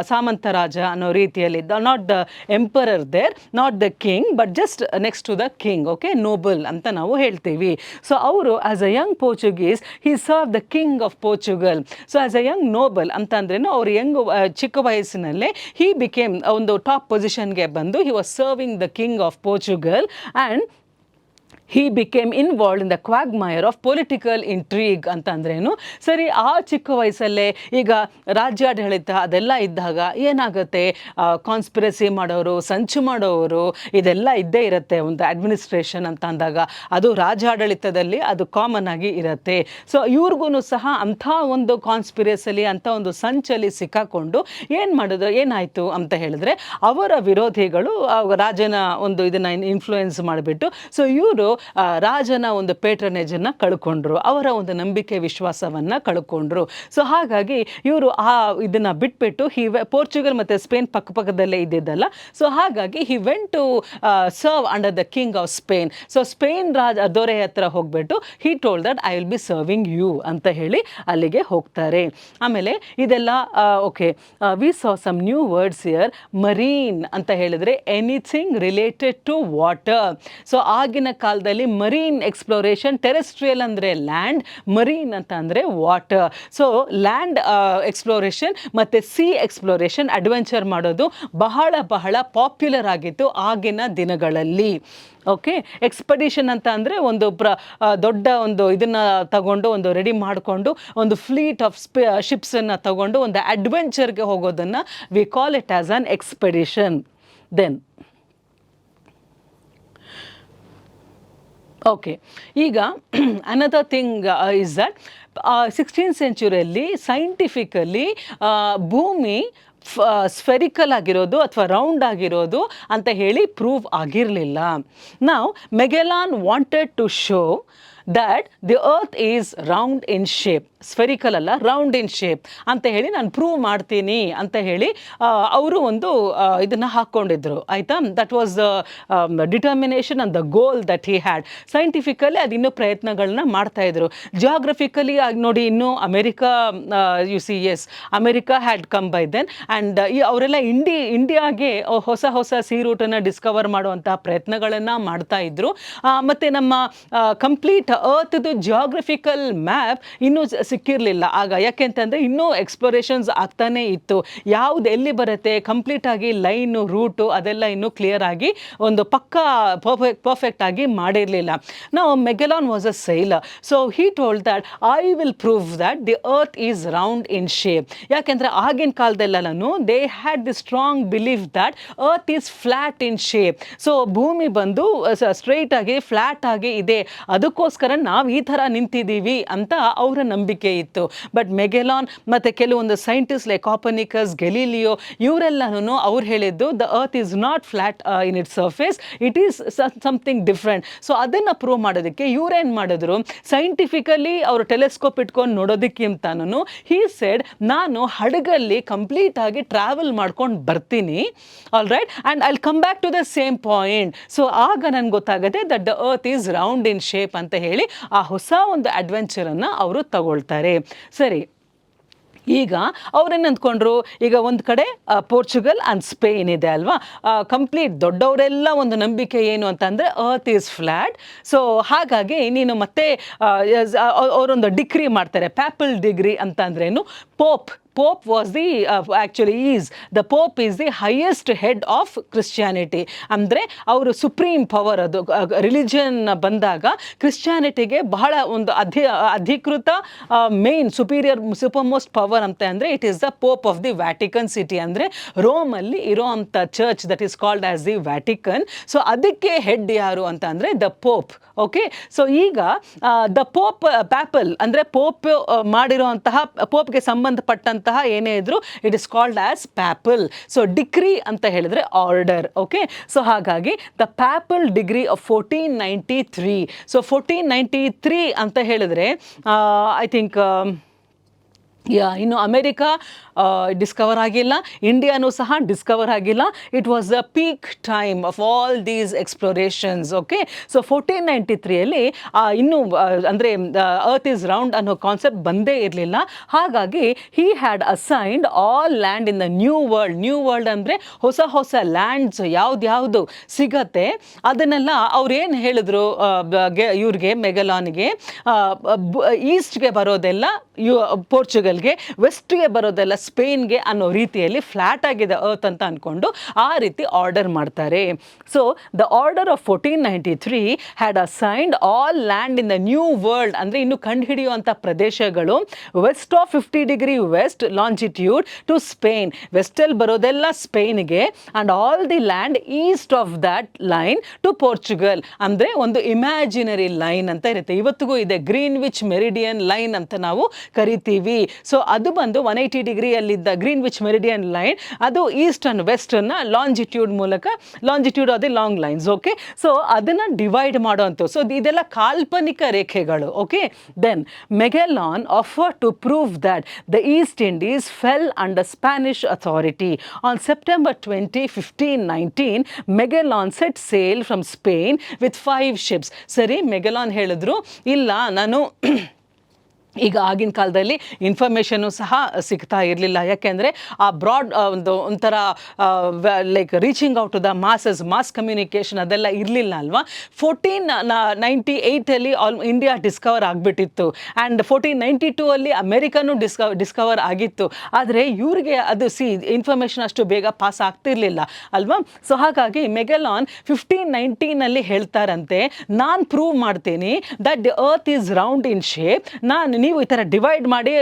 ಸಾಮಂತ ರಾಜ ಅನ್ನೋ ರೀತಿಯಲ್ಲಿ, not the emperor there, not the king, but just next to the king, okay, noble ಅಂತ ನಾವು ಹೇಳ್ತೀವಿ. ಸೊ ಅವರು as a young Portuguese he serve the king of Portugal. So as a young noble ಅಂತಂದ್ರೇನು ಅವರು ಚಿಕ್ಕ ವಯಸ್ಸಿನಲ್ಲೇ ಹಿ ಬಿಕೇಮ್ ಒಂದು ಟಾಪ್ ಪೊಸಿಷನ್ಗೆ ಬಂದು he was serving the king of Portugal and he became involved in the quagmire of political intrigue ಅಂತ ಅಂದ್ರೇನು. ಸರಿ, ಆ ಚಿಕ್ಕ ವಯಸ್ಸಲ್ಲೇ ಈಗ ರಾಜ್ಯಾಡಳಿತ ಅದೆಲ್ಲ ಇದ್ದಾಗ ಏನಾಗುತ್ತೆ, ಕಾನ್ಸ್ಪಿರಸಿ ಮಾಡೋರು, ಸಂಚು ಮಾಡೋರು, ಇದೆಲ್ಲ ಇದ್ದೇ ಇರುತ್ತೆ. ಒಂದು ಅಡ್ಮಿನಿಸ್ಟ್ರೇಷನ್ ಅಂತ ಅಂದಾಗ ಅದು ರಾಜ್ಯಾಡಳಿತದಲ್ಲಿ ಅದು ಕಾಮನ್ ಆಗಿ ಇರುತ್ತೆ. ಸೊ ಇವ್ರಿಗೂ ಸಹ ಅಂಥ ಒಂದು ಕಾನ್ಸ್ಪಿರಸಲಿ, ಅಂಥ ಒಂದು ಸಂಚಲ್ಲಿ ಸಿಕ್ಕಾಕೊಂಡು ಏನಾಯಿತು ಅಂತ ಹೇಳಿದ್ರೆ, ಅವರ ವಿರೋಧಿಗಳು ರಾಜನ ಒಂದು ಇದನ್ನು ಇನ್ಫ್ಲೂಯೆನ್ಸ್ ಮಾಡಿಬಿಟ್ಟು, ಸೊ ಇವರು ರಾಜನ ಒಂದು ಪೇಟ್ರನೇಜನ್ನು ಕಳ್ಕೊಂಡ್ರು, ಅವರ ಒಂದು ನಂಬಿಕೆ ವಿಶ್ವಾಸವನ್ನು ಕಳ್ಕೊಂಡ್ರು. ಸೊ ಹಾಗಾಗಿ ಇವರು ಇದನ್ನು ಬಿಟ್ಬಿಟ್ಟು ಪೋರ್ಚುಗಲ್ ಮತ್ತು ಸ್ಪೇನ್ ಪಕ್ಕದಲ್ಲೇ ಇದ್ದಿದ್ದಲ್ಲ. ಸೊ ಹಾಗಾಗಿ he went to serve under the king of Spain. So Spain ದೊರೆ ಹತ್ರ ಹೋಗ್ಬಿಟ್ಟು he told that I will be serving you ಅಂತ ಹೇಳಿ ಅಲ್ಲಿಗೆ ಹೋಗ್ತಾರೆ. ಆಮೇಲೆ ಇದೆಲ್ಲ okay, we saw some new words here. Marine ಅಂತ ಹೇಳಿದ್ರೆ anything related to water. So ಆಗಿನ ಕಾಲದಲ್ಲಿ ಮರೀನ್ ಎಕ್ಸ್ಪ್ಲೋರೇಷನ್, ಟೆರೆಸ್ಟ್ರಿಯಲ್ ಅಂದರೆ ಲ್ಯಾಂಡ್, ಮರೀನ್ ಅಂತ ಅಂದರೆ ವಾಟರ್. ಸೊ ಲ್ಯಾಂಡ್ ಎಕ್ಸ್ಪ್ಲೋರೇಷನ್ ಮತ್ತು ಸಿ ಎಕ್ಸ್ಪ್ಲೋರೇಷನ್, ಅಡ್ವೆಂಚರ್ ಮಾಡೋದು ಬಹಳ ಬಹಳ ಪಾಪ್ಯುಲರ್ ಆಗಿತ್ತು ಆಗಿನ ದಿನಗಳಲ್ಲಿ. ಓಕೆ, ಎಕ್ಸ್ಪಡಿಷನ್ ಅಂತ ಅಂದರೆ ಒಂದು ದೊಡ್ಡ ಒಂದು ಇದನ್ನು ತಗೊಂಡು, ಒಂದು ರೆಡಿ ಮಾಡಿಕೊಂಡು, ಒಂದು ಫ್ಲೀಟ್ ಆಫ್ ಶಿಪ್ಸನ್ನು ತಗೊಂಡು ಒಂದು ಅಡ್ವೆಂಚರ್ಗೆ ಹೋಗೋದನ್ನು we call it as an expedition. Then okay, ಈಗ another thing is that 16th ಸೆಂಚುರಿಯಲ್ಲಿ ಸೈಂಟಿಫಿಕಲಿ ಭೂಮಿ ಸ್ಫೆರಿಕಲ್ ಆಗಿರೋದು ಅಥವಾ ರೌಂಡ್ ಆಗಿರೋದು ಅಂತ ಹೇಳಿ ಪ್ರೂವ್ ಆಗಿರಲಿಲ್ಲ. ನಾವು Magellan wanted to show that the earth is round in shape, spherical ಅಲ್ಲ, ರೌಂಡ್ ಇನ್ ಶೇಪ್ ಅಂತ ಹೇಳಿ ನಾನು ಪ್ರೂವ್ ಮಾಡ್ತೀನಿ ಅಂತ ಹೇಳಿ ಅವರು ಒಂದು ಇದನ್ನು ಹಾಕ್ಕೊಂಡಿದ್ರು. ಆಯಿತಾ, that was the determination and the goal that he had. Scientifically ಅದು ಇನ್ನೂ ಪ್ರಯತ್ನಗಳನ್ನ ಮಾಡ್ತಾಯಿದ್ರು. ಜಿಯೋಗ್ರಫಿಕಲಿ ಆಗಿ ನೋಡಿ, ಇನ್ನೂ America, you see yes, America had come by then and ಅವರೆಲ್ಲ ಇಂಡಿಯಾಗೆ ಹೊಸ ಹೊಸ ಸಿ ರೂಟನ್ನು ಡಿಸ್ಕವರ್ ಮಾಡುವಂಥ ಪ್ರಯತ್ನಗಳನ್ನು ಮಾಡ್ತಾಯಿದ್ರು. ಮತ್ತು ನಮ್ಮ ಕಂಪ್ಲೀಟ್ ಅರ್ತ್ದು ಜಿಯೋಗ್ರಫಿಕಲ್ ಮ್ಯಾಪ್ ಇನ್ನೂ ಸಿಕ್ಕಿರಲಿಲ್ಲ ಆಗ. ಯಾಕೆಂತಂದರೆ ಇನ್ನೂ ಎಕ್ಸ್ಪ್ಲೋರೇಷನ್ಸ್ ಆಗ್ತಾನೇ ಇತ್ತು. ಯಾವುದು ಎಲ್ಲಿ ಬರುತ್ತೆ ಕಂಪ್ಲೀಟಾಗಿ ಲೈನು, ರೂಟು ಅದೆಲ್ಲ ಇನ್ನೂ ಕ್ಲಿಯರ್ ಆಗಿ ಒಂದು ಪಕ್ಕಾ ಪರ್ಫೆಕ್ಟ್ ಆಗಿ ಮಾಡಿರಲಿಲ್ಲ. ನಾವು Magellan was a sailor, so he told that I will prove that the earth is round in shape. ಯಾಕೆಂದರೆ ಆಗಿನ ಕಾಲದಲ್ಲೆಲ್ಲನೂ they had the strong belief that earth is flat in shape. So ಭೂಮಿ ಬಂದು ಸ್ಟ್ರೈಟ್ ಆಗಿ ಫ್ಲ್ಯಾಟ್ ಆಗಿ ಇದೆ, ಅದಕ್ಕೋಸ್ಕರ ನಾವು ಈ ಥರ ನಿಂತಿದ್ದೀವಿ ಅಂತ ಅವರ ನಂಬಿಕೆ ಇತ್ತು. ಬಟ್ ಮೆಗೆಲಾನ್ ಮತ್ತು ಕೆಲವೊಂದು ಸೈಂಟಿಸ್ಟ್ ಲೈಕ್ ಕಾಪರ್ನಿಕಸ್, ಗೆಲೀಲಿಯೋ, ಇವರೆಲ್ಲನೂ ಅವ್ರು ಹೇಳಿದ್ದು the earth is not flat in it surface, it is something different. So ಅದನ್ನು ಪ್ರೂವ್ ಮಾಡೋದಕ್ಕೆ ಇವ್ರೇನು ಮಾಡಿದ್ರು, ಸೈಂಟಿಫಿಕಲಿ ಅವರು ಟೆಲಿಸ್ಕೋಪ್ ಇಟ್ಕೊಂಡು ನೋಡೋದಕ್ಕಿಂತನೂ ಹಿ ಸೆಡ್, ನಾನು ಹಡಗಲ್ಲಿ ಕಂಪ್ಲೀಟ್ ಆಗಿ ಟ್ರಾವೆಲ್ ಮಾಡ್ಕೊಂಡು ಬರ್ತೀನಿ, all right, and I will come back to the same point. So ಆಗ ನನಗೆ ಗೊತ್ತಾಗುತ್ತೆ that the earth is round in shape ಅಂತ ಹೇಳಿ ಆ ಹೊಸ ಒಂದು ಅಡ್ವೆಂಚರನ್ನು ಅವರು ತಗೊಳ್ತಾರೆ. ಸರಿ, ಈಗ ಅವ್ರೇನು ಅಂದ್ಕೊಂಡ್ರು, ಈಗ ಒಂದು ಕಡೆ ಪೋರ್ಚುಗಲ್ ಆ್ಯಂಡ್ ಸ್ಪೇನ್ ಇದೆ ಅಲ್ವಾ, ಕಂಪ್ಲೀಟ್ ದೊಡ್ಡವರೆಲ್ಲ ಒಂದು ನಂಬಿಕೆ ಏನು ಅಂತಂದರೆ ಅರ್ತ್ ಈಸ್ ಫ್ಲ್ಯಾಟ್. ಸೊ ಹಾಗಾಗಿ ನೀನು ಮತ್ತೆ ಅವರೊಂದು ಡಿಗ್ರಿ ಮಾಡ್ತಾರೆ, ಪ್ಯಾಪಲ್ ಡಿಗ್ರಿ ಅಂತಂದ್ರೇನು, Pope was the Pope is the highest head of Christianity. ಅಂದರೆ ಅವರು ಸುಪ್ರೀಂ ಪವರ್, ಅದು ರಿಲಿಜನ್ ಬಂದಾಗ ಕ್ರಿಶ್ಚಿಯಾನಿಟಿಗೆ ಬಹಳ ಒಂದು ಅಧಿಕೃತ ಮೇನ್ ಸೂಪರ್ ಮೋಸ್ಟ್ ಪವರ್ ಅಂತ ಅಂದರೆ it is the pope of the Vatican city. ಅಂದರೆ ರೋಮಲ್ಲಿ ಇರೋ ಅಂಥ church that is called as the Vatican. So ಅದಕ್ಕೆ ಹೆಡ್ ಯಾರು ಅಂತ ಅಂದರೆ ದ ಪೋಪ್. ಓಕೆ, ಸೊ ಈಗ ದ ಪೋಪ್, ಪ್ಯಾಪಲ್ ಅಂದರೆ ಪೋಪ್ ಮಾಡಿರೋಂತಹ, ಪೋಪ್ಗೆ ಸಂಬಂಧಪಟ್ಟಂತಹ ಏನೇ ಇದ್ರು it is called as papal. So degree ಅಂತ ಹೇಳಿದ್ರೆ ಆರ್ಡರ್. ಓಕೆ, ಸೊ ಹಾಗಾಗಿ the papal degree of 1493. So 1493 ಅಂತ ಹೇಳಿದ್ರೆ ಐ ಥಿಂಕ್ ಇನ್ನು ಅಮೆರಿಕ ಡಿಸ್ಕವರ್ ಆಗಿಲ್ಲ, ಇಂಡಿಯಾನೂ ಸಹ ಡಿಸ್ಕವರ್ ಆಗಿಲ್ಲ. It was the peak time of all these explorations. Okay, so 1493ಯಲ್ಲಿ ಇನ್ನೂ ಅಂದರೆ ಅರ್ತ್ ಈಸ್ ರೌಂಡ್ ಅನ್ನೋ ಕಾನ್ಸೆಪ್ಟ್ ಬಂದೇ ಇರಲಿಲ್ಲ. ಹಾಗಾಗಿ he had assigned all land in the new world ಅಂದರೆ ಹೊಸ ಹೊಸ ಲ್ಯಾಂಡ್ಸ್ ಯಾವ್ದ್ಯಾವುದು ಸಿಗತ್ತೆ ಅದನ್ನೆಲ್ಲ ಅವ್ರೇನು ಹೇಳಿದ್ರು ಇವ್ರಿಗೆ ಮೆಗಲಾನ್ಗೆ, ಈಸ್ಟ್ಗೆ ಬರೋದೆಲ್ಲ ಪೋರ್ಚುಗಲ್ಗೆ, ವೆಸ್ಟ್ಗೆ ಬರೋದೆಲ್ಲ ಸ್ಪೇನ್ಗೆ ಅನ್ನೋ ರೀತಿಯಲ್ಲಿ ಫ್ಲಾಟ್ ಆಗಿದೆ ಅರ್ತ್ ಅಂತ ಅಂದ್ಕೊಂಡು ಆ ರೀತಿ ಆರ್ಡರ್ ಮಾಡ್ತಾರೆ. So the order of 1493 had assigned all land in the new world ಅಂದರೆ ಇನ್ನು ಕಂಡುಹಿಡಿಯುವಂಥ ಪ್ರದೇಶಗಳು west of 50 degree west longitude to Spain, ವೆಸ್ಟಲ್ಲಿ ಬರೋದೆಲ್ಲ ಸ್ಪೇನ್ಗೆ, and all the land east of that line to Portugal. ಅಂದರೆ ಒಂದು ಇಮ್ಯಾಜಿನರಿ ಲೈನ್ ಅಂತ ಇರುತ್ತೆ, ಇವತ್ತಿಗೂ ಇದೆ, ಗ್ರೀನ್ವಿಚ್ ಮೆರಿಡಿಯನ್ ಲೈನ್ ಅಂತ ನಾವು ಕರಿತೀವಿ. ಸೊ ಅದು ಬಂದು 180 ಡಿಗ್ರಿಯಲ್ಲಿದ್ದ ಗ್ರೀನ್ವಿಚ್ ಮೆರಿಡಿಯನ್ ಲೈನ್, ಅದು ಈಸ್ಟ್ ಆ್ಯಂಡ್ ವೆಸ್ಟನ್ನು ಲಾಂಜಿಟ್ಯೂಡ್ ಮೂಲಕ, ಲಾಂಜಿಟ್ಯೂಡ್ ಅದೇ ಲಾಂಗ್ ಲೈನ್ಸ್. ಓಕೆ, ಸೊ ಅದನ್ನು ಡಿವೈಡ್ ಮಾಡೋವಂಥವು. ಸೊ ಇದೆಲ್ಲ ಕಾಲ್ಪನಿಕ ರೇಖೆಗಳು. Okay, then Magellan offer to prove that the East Indies fell under Spanish authority on September 20, 1519. Magellan set sail from Spain with 5 ships. ಸರಿ, ಮೆಗೆಲಾನ್ ಹೇಳಿದ್ರು ಇಲ್ಲ, ನಾನು ಈಗ ಆಗಿನ ಕಾಲದಲ್ಲಿ ಇನ್ಫಾರ್ಮೇಷನ್ನು ಸಹ ಸಿಗ್ತಾ ಇರಲಿಲ್ಲ, ಯಾಕೆಂದರೆ ಆ ಬ್ರಾಡ್ ಒಂಥರ like reaching out to the mass communication ಅದೆಲ್ಲ ಇರಲಿಲ್ಲ ಅಲ್ವಾ. 1498ಅಲ್ಲಿ ಇಂಡಿಯಾ ಡಿಸ್ಕವರ್ ಆಗಿಬಿಟ್ಟಿತ್ತು, ಆ್ಯಂಡ್ 1492ಅಲ್ಲಿ ಅಮೆರಿಕನೂ ಡಿಸ್ಕವರ್ ಆಗಿತ್ತು. ಆದರೆ ಇವ್ರಿಗೆ ಅದು ಇನ್ಫಾರ್ಮೇಷನ್ ಅಷ್ಟು ಬೇಗ ಪಾಸ್ ಆಗ್ತಿರ್ಲಿಲ್ಲ ಅಲ್ವಾ. ಸೊ ಹಾಗಾಗಿ ಮೆಗೆಲಾನ್ 1519ಅಲ್ಲಿ ಹೇಳ್ತಾರಂತೆ, ನಾನು ಪ್ರೂವ್ ಮಾಡ್ತೀನಿ that the earth is round in shape. ನೀವು ಈ ಥರ ಡಿವೈಡ್ ಮಾಡಿ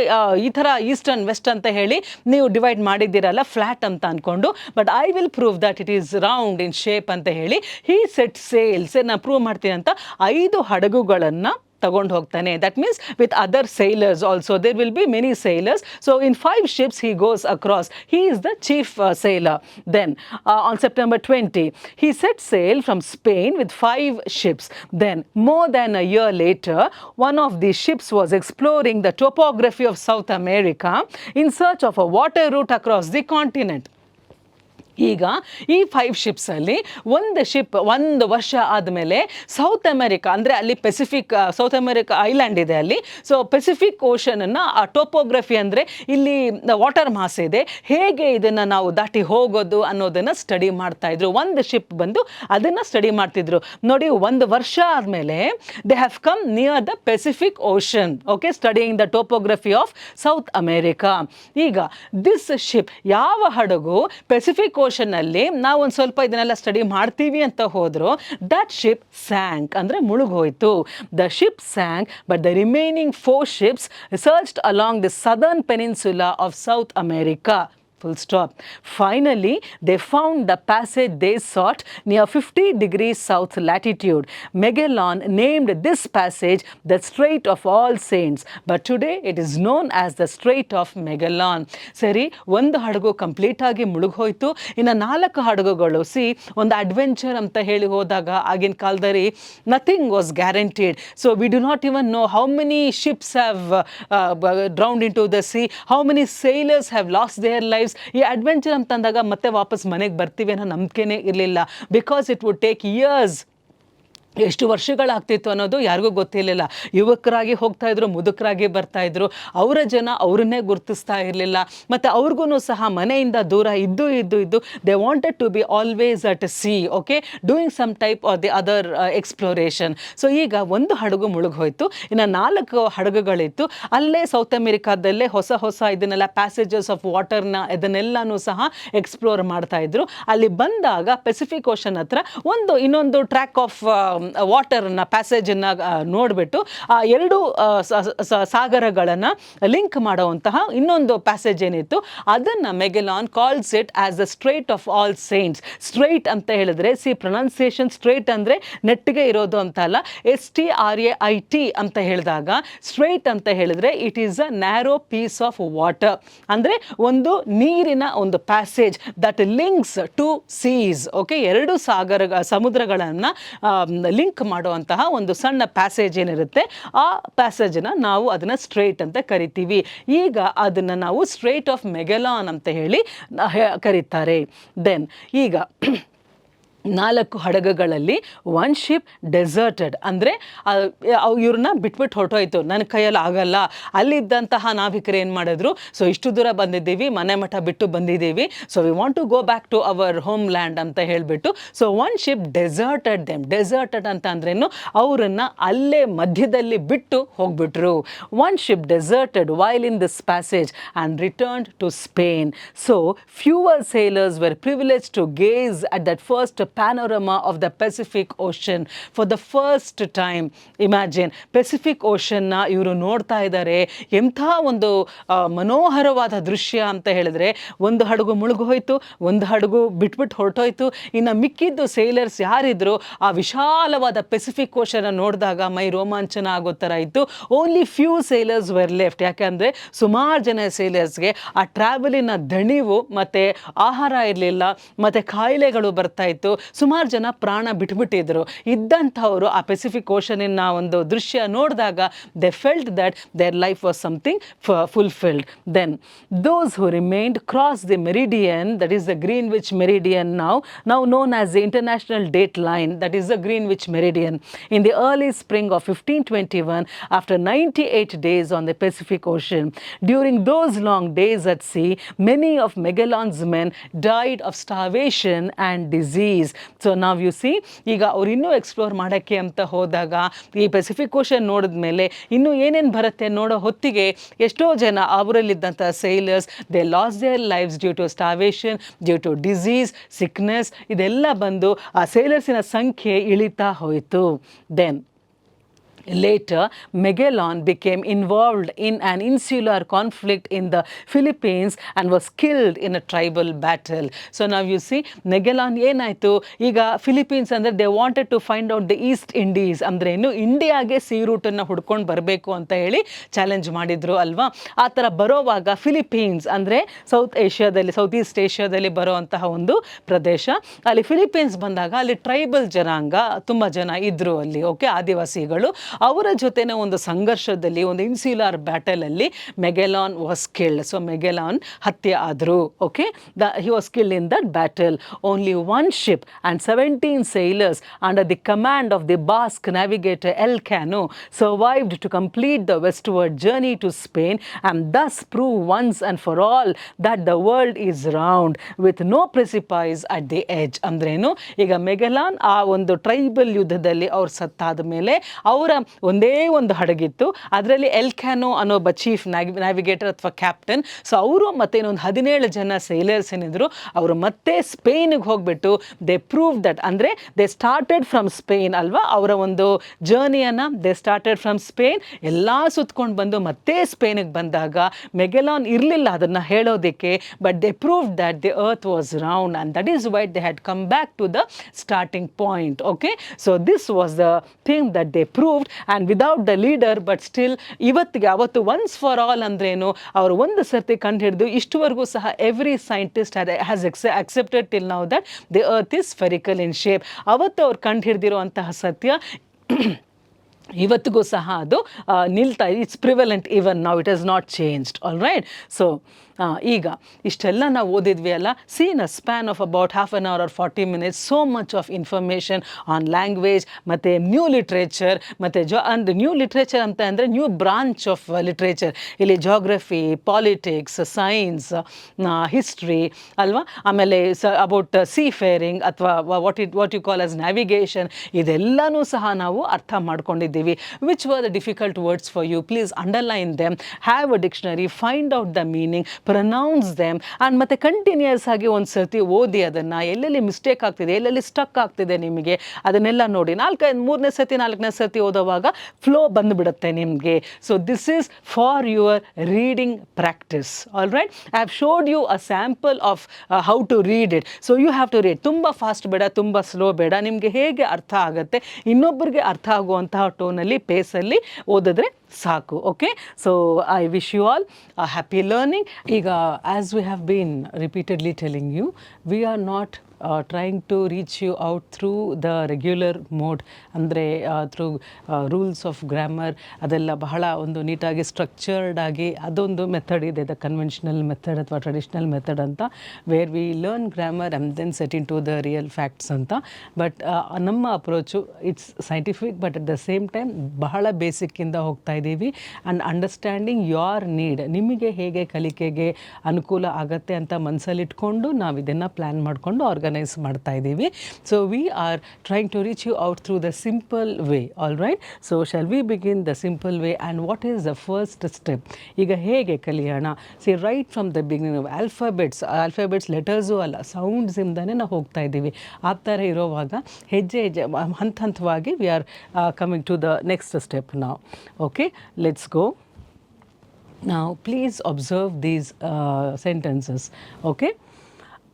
ಈ ಥರ ಈಸ್ಟ್ ಆ್ಯಂಡ್ ವೆಸ್ಟ್ ಅಂತ ಹೇಳಿ ನೀವು ಡಿವೈಡ್ ಮಾಡಿದ್ದೀರಲ್ಲ ಫ್ಲ್ಯಾಟ್ ಅಂತ ಅಂದ್ಕೊಂಡು, but I will prove that it is round in shape ಅಂತ ಹೇಳಿ ಹಿ ಸೆಟ್ ಸೇಲ್ಸ್. ನಾನು ಪ್ರೂವ್ ಮಾಡ್ತೀನಿ ಅಂತ 5 ಹಡಗುಗಳನ್ನು ತಗೊಂಡು ಹೋಗ್ತಾನೆ. That means with other sailors also, there will be many sailors. So in 5 ships he goes across. He is the chief sailor. Then on September 20 he set sail from Spain with 5 ships. Then more than a year later, one of these ships was exploring the topography of South America in search of a water route across the continent. ಈಗ ಈ 5 ಶಿಪ್ಸಲ್ಲಿ ಒಂದು ಶಿಪ್ 1 ವರ್ಷ ಆದಮೇಲೆ ಸೌತ್ ಅಮೆರಿಕಾ ಅಂದರೆ ಅಲ್ಲಿ ಪೆಸಿಫಿಕ್, ಸೌತ್ ಅಮೆರಿಕಾ ಐಲ್ಯಾಂಡ್ ಇದೆ ಅಲ್ಲಿ. ಸೊ ಪೆಸಿಫಿಕ್ ಓಷನನ್ನು ಆ ಟೋಪೋಗ್ರಫಿ ಅಂದರೆ ಇಲ್ಲಿ ವಾಟರ್ ಮಾಸ್ ಇದೆ, ಹೇಗೆ ಇದನ್ನು ನಾವು ದಾಟಿ ಹೋಗೋದು ಅನ್ನೋದನ್ನು ಸ್ಟಡಿ ಮಾಡ್ತಾಯಿದ್ರು. ಒಂದು ಶಿಪ್ ಬಂದು ಅದನ್ನು ಸ್ಟಡಿ ಮಾಡ್ತಿದ್ರು. ನೋಡಿ, 1 ವರ್ಷ ಆದಮೇಲೆ they have come near the Pacific ocean. Okay, studying the topography of south America. ಈಗ ದಿಸ್ ಶಿಪ್, ಯಾವ ಹಡಗು ಪೆಸಿಫಿಕ್ ಓಷನ್ನಲ್ಲಿ ನಾವು ಒಂದು ಸ್ವಲ್ಪ ಇದನ್ನೆಲ್ಲ ಸ್ಟಡಿ ಮಾಡ್ತೀವಿ ಅಂತ ಹೋದ್ರು, ದಟ್ ಶಿಪ್ ಸ್ಯಾಂಕ್ ಅಂದರೆ ಮುಳುಗೋಯ್ತು. The ship sank, but the remaining 4 ships searched along the southern peninsula of South America. Full stop. Finally, they found the passage they sought near 50 degrees south latitude. Magellan named this passage the Strait of All Saints, but today it is known as the Strait of Magellan. ಸರಿ, ಒಂದು ಹಡಗು ಕಂಪ್ಲೀಟ್ ಆಗಿ ಮುಳುಗೋಯ್ತು, ಇನ್ನು 4 ಹಡಗುಗಳು ಒಂದು ಅಡ್ವೆಂಚರ್ ಅಂತ ಹೇಳಿ ಹೋದಾಗ ಆಗಿನ ಕಾಲದಲ್ಲಿ nothing was guaranteed. So we do not even know how many ships have drowned into the sea, how many sailors have lost their lives. ಈ ಅಡ್ವೆಂಚರ್ ಅಂತಂದಾಗ ಮತ್ತೆ ವಾಪಸ್ ಮನೆಗೆ ಬರ್ತೀವಿ ಅನ್ನೋ ನಂಬಿಕೆನೇ ಇರಲಿಲ್ಲ, because it would take years. ಎಷ್ಟು ವರ್ಷಗಳಾಗ್ತಿತ್ತು ಅನ್ನೋದು ಯಾರಿಗೂ ಗೊತ್ತಿರಲಿಲ್ಲ. ಯುವಕರಾಗಿ ಹೋಗ್ತಾಯಿದ್ರು, ಮುದುಕರಾಗಿ ಬರ್ತಾಯಿದ್ರು, ಅವರ ಜನ ಅವರನ್ನೇ ಗುರುತಿಸ್ತಾ ಇರಲಿಲ್ಲ, ಮತ್ತು ಅವ್ರಿಗೂ ಸಹ ಮನೆಯಿಂದ ದೂರ ಇದ್ದು they wanted to be always at sea. Okay, doing some type or the other exploration. So ಈಗ ಒಂದು ಹಡಗು ಮುಳುಗೋಯ್ತು, ಇನ್ನು 4 ಹಡಗುಗಳಿತ್ತು. ಅಲ್ಲೇ ಸೌತ್ ಅಮೆರಿಕಾದಲ್ಲೇ ಹೊಸ ಇದನ್ನೆಲ್ಲ ಪ್ಯಾಸೇಜಸ್ ಆಫ್ ವಾಟರ್ನ ಇದನ್ನೆಲ್ಲನೂ ಸಹ ಎಕ್ಸ್ಪ್ಲೋರ್ ಮಾಡ್ತಾಯಿದ್ರು. ಅಲ್ಲಿ ಬಂದಾಗ ಪೆಸಿಫಿಕ್ ಓಷನ್ ಹತ್ರ ಇನ್ನೊಂದು ಟ್ರ್ಯಾಕ್ ಆಫ್ ವಾಟರ್ನ ಪ್ಯಾಸೇಜನ್ನು ನೋಡಿಬಿಟ್ಟು ಆ 2 ಸಾಗರಗಳನ್ನು ಲಿಂಕ್ ಮಾಡುವಂತಹ ಇನ್ನೊಂದು ಪ್ಯಾಸೇಜ್ ಏನಿತ್ತು ಅದನ್ನು Magellan calls it as the strait of all saints. Strait ಅಂತ ಹೇಳಿದ್ರೆ ಪ್ರೊನೌನ್ಸಿಯೇಷನ್ ಸ್ಟ್ರೈಟ್ ಅಂದರೆ ನೆಟ್ಟಿಗೆ ಇರೋದು ಅಂತ ಅಲ್ಲ, STRAIT ಅಂತ ಹೇಳಿದಾಗ ಸ್ಟ್ರೈಟ್ ಅಂತ ಹೇಳಿದ್ರೆ it is a narrow piece of water, ಅಂದರೆ ಒಂದು ನೀರಿನ ಒಂದು passage that links 2 seas. Okay, 2 ಸಮುದ್ರಗಳನ್ನು ಲಿಂಕ್ ಮಾಡುವಂತಹ ಒಂದು ಸಣ್ಣ ಪ್ಯಾಸೇಜ್ ಏನಿರುತ್ತೆ, ಆ ಪ್ಯಾಸೇಜನ್ನ ನಾವು ಅದನ್ನು ಸ್ಟ್ರೇಟ್ ಅಂತ ಕರಿತೀವಿ. ಈಗ ಅದನ್ನು ನಾವು ಸ್ಟ್ರೇಟ್ ಆಫ್ ಮೆಗೆಲಾನ್ ಅಂತ ಹೇಳಿ ಕರೀತಾರೆ. ದೆನ್ ಈಗ 4 ಹಡಗುಗಳಲ್ಲಿ 1 ಶಿಪ್ ಡೆಸರ್ಟೆಡ್, ಅಂದರೆ ಇವ್ರನ್ನ ಬಿಟ್ಬಿಟ್ಟು ಹೊರಟೋಯ್ತು, ನನ್ನ ಕೈಯಲ್ಲಿ ಆಗಲ್ಲ. ಅಲ್ಲಿದ್ದಂತಹ ನಾವಿಕರು ಏನು ಮಾಡಿದ್ರು, ಸೊ ಇಷ್ಟು ದೂರ ಬಂದಿದ್ದೀವಿ, ಮನೆ ಮಠ ಬಿಟ್ಟು ಬಂದಿದ್ದೀವಿ, so we want to go back to our homeland ಅಂತ ಹೇಳಿಬಿಟ್ಟು, so 1 ship deserted them. Deserted ಅಂತ ಅಂದ್ರೇನು, ಅವರನ್ನು ಅಲ್ಲೇ ಮಧ್ಯದಲ್ಲಿ ಬಿಟ್ಟು ಹೋಗ್ಬಿಟ್ರು. 1 ship deserted while in this passage and returned to Spain. So fewer sailors were privilege to gaze at that first panorama of the Pacific Ocean for the first time. Imagine Pacific Ocean ನ ಇವರು ನೋಡ್ತಾ ಇದ್ದಾರೆ. ಎಂಥ ಒಂದು ಮನೋಹರವಾದ ದೃಶ್ಯ ಅಂತ ಹೇಳಿದ್ರೆ, ಒಂದು ಹಡಗು ಮುಳುಗೋಯ್ತು, ಒಂದು ಹಡಗು ಬಿಟ್ಬಿಟ್ಟು ಹೊರಟೋಯ್ತು, ಇನ್ನು ಮಿಕ್ಕಿದ್ದು ಸೇಲರ್ಸ್ ಯಾರಿದ್ರು ಆ ವಿಶಾಲವಾದ ಪೆಸಿಫಿಕ್ ಓಷನ್ ನೋಡಿದಾಗ ಮೈ ರೋಮಾಂಚನ ಆಗೋ ಥರ ಇತ್ತು. Only few sailors were left. ಯಾಕೆಂದರೆ ಸುಮಾರು ಜನ ಸೇಲರ್ಸ್ಗೆ ಆ ಟ್ರಾವೆಲಿನ ದಣಿವು ಮತ್ತು ಆಹಾರ ಇರಲಿಲ್ಲ, ಮತ್ತು ಕಾಯಿಲೆಗಳು ಬರ್ತಾ ಇತ್ತು, ಸುಮಾರು ಜನ ಪ್ರಾಣ ಬಿಟ್ಬಿಟ್ಟಿದ್ರು. ಇದ್ದಂಥವರು ಆ ಪೆಸಿಫಿಕ್ ಓಷನಿನ ಒಂದು ದೃಶ್ಯ ನೋಡಿದಾಗ they felt that their life was something fulfilled. Then those who remained cross the meridian, that is the Greenwich meridian, now known as the international date line, that is the Greenwich Meridian. In the early spring of 1521, after 98 days on the Pacific Ocean, during those long days at sea, many of Magellan's men died of starvation and disease. So ನಾವು ಯು ಸಿ, ಈಗ ಅವ್ರು ಇನ್ನೂ ಎಕ್ಸ್ಪ್ಲೋರ್ ಮಾಡೋಕ್ಕೆ ಅಂತ ಹೋದಾಗ ಈ ಪೆಸಿಫಿಕ್ ಓಷನ್ ನೋಡಿದ ಮೇಲೆ ಇನ್ನೂ ಏನೇನು ಬರುತ್ತೆ ನೋಡೋ ಹೊತ್ತಿಗೆ ಎಷ್ಟೋ ಜನ ಅವರಲ್ಲಿದ್ದಂಥ sailors they lost their lives due to starvation, due to disease, sickness, ಇದೆಲ್ಲ ಬಂದು ಆ ಸೇಲರ್ಸಿನ ಸಂಖ್ಯೆ ಇಳಿತಾ ಹೋಯಿತು. Then later Magellan became involved in an insular conflict in the Philippines and was killed in a tribal battle. So now you see, Magellan ಏನಾಯಿತು, ಈಗ ಫಿಲಿಪೀನ್ಸ್ ಅಂದರೆ they wanted to find out the East Indies, ಅಂದರೆ ಏನು ಇಂಡಿಯಾಗೆ ಸೀ ರೂಟನ್ನು ಹುಡ್ಕೊಂಡು ಬರಬೇಕು ಅಂತ ಹೇಳಿ ಚಾಲೆಂಜ್ ಮಾಡಿದ್ರು ಅಲ್ವಾ. ಆ ಥರ ಬರೋವಾಗ ಫಿಲಿಪೀನ್ಸ್ ಅಂದರೆ ಸೌತ್ ಈಸ್ಟ್ ಏಷ್ಯಾದಲ್ಲಿ ಬರೋವಂತಹ ಒಂದು ಪ್ರದೇಶ. ಅಲ್ಲಿ ಫಿಲಿಪೀನ್ಸ್ ಬಂದಾಗ ಅಲ್ಲಿ ಟ್ರೈಬಲ್ ಜನಾಂಗ ತುಂಬ ಜನ ಇದ್ದರು ಅಲ್ಲಿ, ಓಕೆ, ಆದಿವಾಸಿಗಳು. ಅವರ ಜೊತೆನೇ ಒಂದು ಸಂಘರ್ಷದಲ್ಲಿ, ಒಂದು ಇನ್ಸ್ಯುಲರ್ ಬ್ಯಾಟಲಲ್ಲಿ ಮೆಗೆಲಾನ್ ವಾಸ್ ಕಿಲ್ಡ್. ಸೊ ಮೆಗೆಲಾನ್ ಹತ್ಯೆ ಆದರು. Okay, he was killed in that battle. Only 1 ship and 17 sailors under the command of the Basque navigator Elcano survived to complete the westward journey to Spain and thus prove once and for all that the world is round with no precipice at the edge. ಅಂದ್ರೇನು, ಈಗ ಮೆಗೆಲಾನ್ ಆ ಒಂದು ಟ್ರೈಬಲ್ ಯುದ್ಧದಲ್ಲಿ ಅವ್ರು ಸತ್ತಾದ ಮೇಲೆ ಅವರ ಒಂದೇ ಒಂದು ಹಡಗಿತ್ತು, ಅದರಲ್ಲಿ ಎಲ್ಕ್ಯಾನೋ ಅನ್ನೋ ಒಬ್ಬ ಚೀಫ್ ನ್ಯಾವಿಗೇಟರ್ ಅಥವಾ ಕ್ಯಾಪ್ಟನ್. ಸೊ ಅವರು ಮತ್ತೆ ಇನ್ನೊಂದು 17 ಜನ ಸೇಲರ್ಸ್ ಏನಿದ್ರು, ಅವರು ಮತ್ತೆ ಸ್ಪೇನ್ಗೆ ಹೋಗ್ಬಿಟ್ಟು ದೇ ಪ್ರೂವ್ ದಟ್, ಅಂದರೆ ದೇ ಸ್ಟಾರ್ಟೆಡ್ ಫ್ರಮ್ ಸ್ಪೇನ್ ಅಲ್ವಾ, ಅವರ ಒಂದು ಜರ್ನಿಯನ್ನು ದೇ ಸ್ಟಾರ್ಟೆಡ್ ಫ್ರಮ್ ಸ್ಪೇನ್, ಎಲ್ಲ ಸುತ್ಕೊಂಡು ಬಂದು ಮತ್ತೆ ಸ್ಪೇನಿಗೆ ಬಂದಾಗ ಮೆಗೆಲಾನ್ ಇರಲಿಲ್ಲ ಅದನ್ನು ಹೇಳೋದಕ್ಕೆ, but they prove that the earth was round and that is why they had come back to the starting point. Okay, so this was the thing that they proved. And without the leader, but still ಇವತ್ತಿಗೆ ಅವತ್ತು ಒನ್ಸ್ ಫಾರ್ ಆಲ್ ಅಂದ್ರೇನು, ಅವರು ಒಂದು ಸರ್ತಿ ಕಂಡು ಹಿಡಿದು ಇಷ್ಟುವರೆಗೂ ಸಹ every scientist has accepted till now that the earth is spherical in shape. ಅವತ್ತು ಅವ್ರು ಕಂಡು ಹಿಡಿದಿರುವಂತಹ ಸತ್ಯ ಇವತ್ತಿಗೂ ಸಹ ಅದು ನಿಲ್ತಾ, it's prevalent even now, it has not changed. All right. So ಈಗ ಇಷ್ಟೆಲ್ಲ ನಾವು ಓದಿದ್ವಿ ಅಲ್ಲ, see in a span of about half an hour or 40 minutes, so much of information on language ಮತ್ತು ನ್ಯೂ ಲಿಟ್ರೇಚರ್. ಮತ್ತು ಅಂದರೆ ನ್ಯೂ ಲಿಟ್ರೇಚರ್ ಅಂತ ಅಂದರೆ ನ್ಯೂ ಬ್ರಾಂಚ್ ಆಫ್ ಲಿಟ್ರೇಚರ್. ಇಲ್ಲಿ ಜಾಗ್ರಫಿ, ಪಾಲಿಟಿಕ್ಸ್, ಸೈನ್ಸ್, ಹಿಸ್ಟ್ರಿ ಅಲ್ವಾ, ಆಮೇಲೆ ಅಬೌಟ್ ಸೀ ಫೇರಿಂಗ್ ಅಥವಾ what you call as navigation, ಇದೆಲ್ಲನೂ ಸಹ ನಾವು ಅರ್ಥ ಮಾಡ್ಕೊಂಡಿದ್ದೀವಿ. Which were the difficult words for you, please underline them, have a dictionary, find out the meaning, pronounce them and ಮತ್ತೆ ಕಂಟಿನ್ಯೂಸ್ ಆಗಿ ಒಂದು ಸರ್ತಿ ಓದಿ ಅದನ್ನು, ಎಲ್ಲೆಲ್ಲಿ ಮಿಸ್ಟೇಕ್ ಆಗ್ತಿದೆ, ಎಲ್ಲೆಲ್ಲಿ ಸ್ಟಕ್ ಆಗ್ತಿದೆ ನಿಮಗೆ ಅದನ್ನೆಲ್ಲ ನೋಡಿ. 3ನೇ ಸರ್ತಿ 4ನೇ ಸರ್ತಿ ಓದೋವಾಗ ಫ್ಲೋ ಬಂದುಬಿಡುತ್ತೆ ನಿಮಗೆ. So this is for your reading practice. All right, I have showed you a sample of how to read it. So you have to read. ತುಂಬ ಫಾಸ್ಟ್ ಬೇಡ, ತುಂಬ ಸ್ಲೋ ಬೇಡ, ನಿಮಗೆ ಹೇಗೆ ಅರ್ಥ ಆಗುತ್ತೆ, ಇನ್ನೊಬ್ಬರಿಗೆ ಅರ್ಥ ಆಗುವಂತಹ ಟೋನಲ್ಲಿ, ಪೇಸಲ್ಲಿ ಓದಿದ್ರೆ ಸಾಕು. Okay, so I wish you all happy learning. ಈಗ as we have been repeatedly telling you, we are not trying to reach you out through the regular mode, ಅಂದರೆ ಥ್ರೂ ರೂಲ್ಸ್ ಆಫ್ ಗ್ರಾಮರ್ ಅದೆಲ್ಲ ಬಹಳ ಒಂದು ನೀಟಾಗಿ ಸ್ಟ್ರಕ್ಚರ್ಡ್ ಆಗಿ ಅದೊಂದು ಮೆಥಡ್ ಇದೆ, ದ ಕನ್ವೆನ್ಷನಲ್ ಮೆಥಡ್ ಅಥವಾ ಟ್ರೆಡಿಷ್ನಲ್ ಮೆಥಡ್ ಅಂತ, where we learn grammar and then set into the real facts ಅಂತ. ಬಟ್ ನಮ್ಮ approach it's scientific, but at the same time ಬಹಳ ಬೇಸಿಕ್ಕಿಂದ ಹೋಗ್ತಾ ಇದ್ದೀವಿ. ಆ್ಯಂಡ್ ಅಂಡರ್ಸ್ಟ್ಯಾಂಡಿಂಗ್ ಯೋರ್ ನೀಡ್, ನಿಮಗೆ ಹೇಗೆ ಕಲಿಕೆಗೆ ಅನುಕೂಲ ಆಗತ್ತೆ ಅಂತ ಮನಸ್ಸಲ್ಲಿಟ್ಕೊಂಡು ನಾವು ಇದನ್ನು ಪ್ಲ್ಯಾನ್ ಮಾಡಿಕೊಂಡು ಆರ್ಗನೈಸ್ ಮಾಡ್ತಾ ಇದ್ದೀವಿ. So we are trying to reach you out through the simple way. All right, so shall we begin the simple way and what is the first step? ಈಗ ಹೇಗೆ ಕಲಿಯೋಣ? See right from the beginning alphabets letters ಅಲ್ಲ, ಸೌಂಡ್ಸಿಂದನೇ ನಾವು ಹೋಗ್ತಾ ಇದ್ದೀವಿ. ಆ ಥರ ಇರೋವಾಗ ಹೆಜ್ಜೆ ಹಂತವಾಗಿ we are coming to the next step ನಾವು. Okay, let's go. Now please observe these sentences. Okay,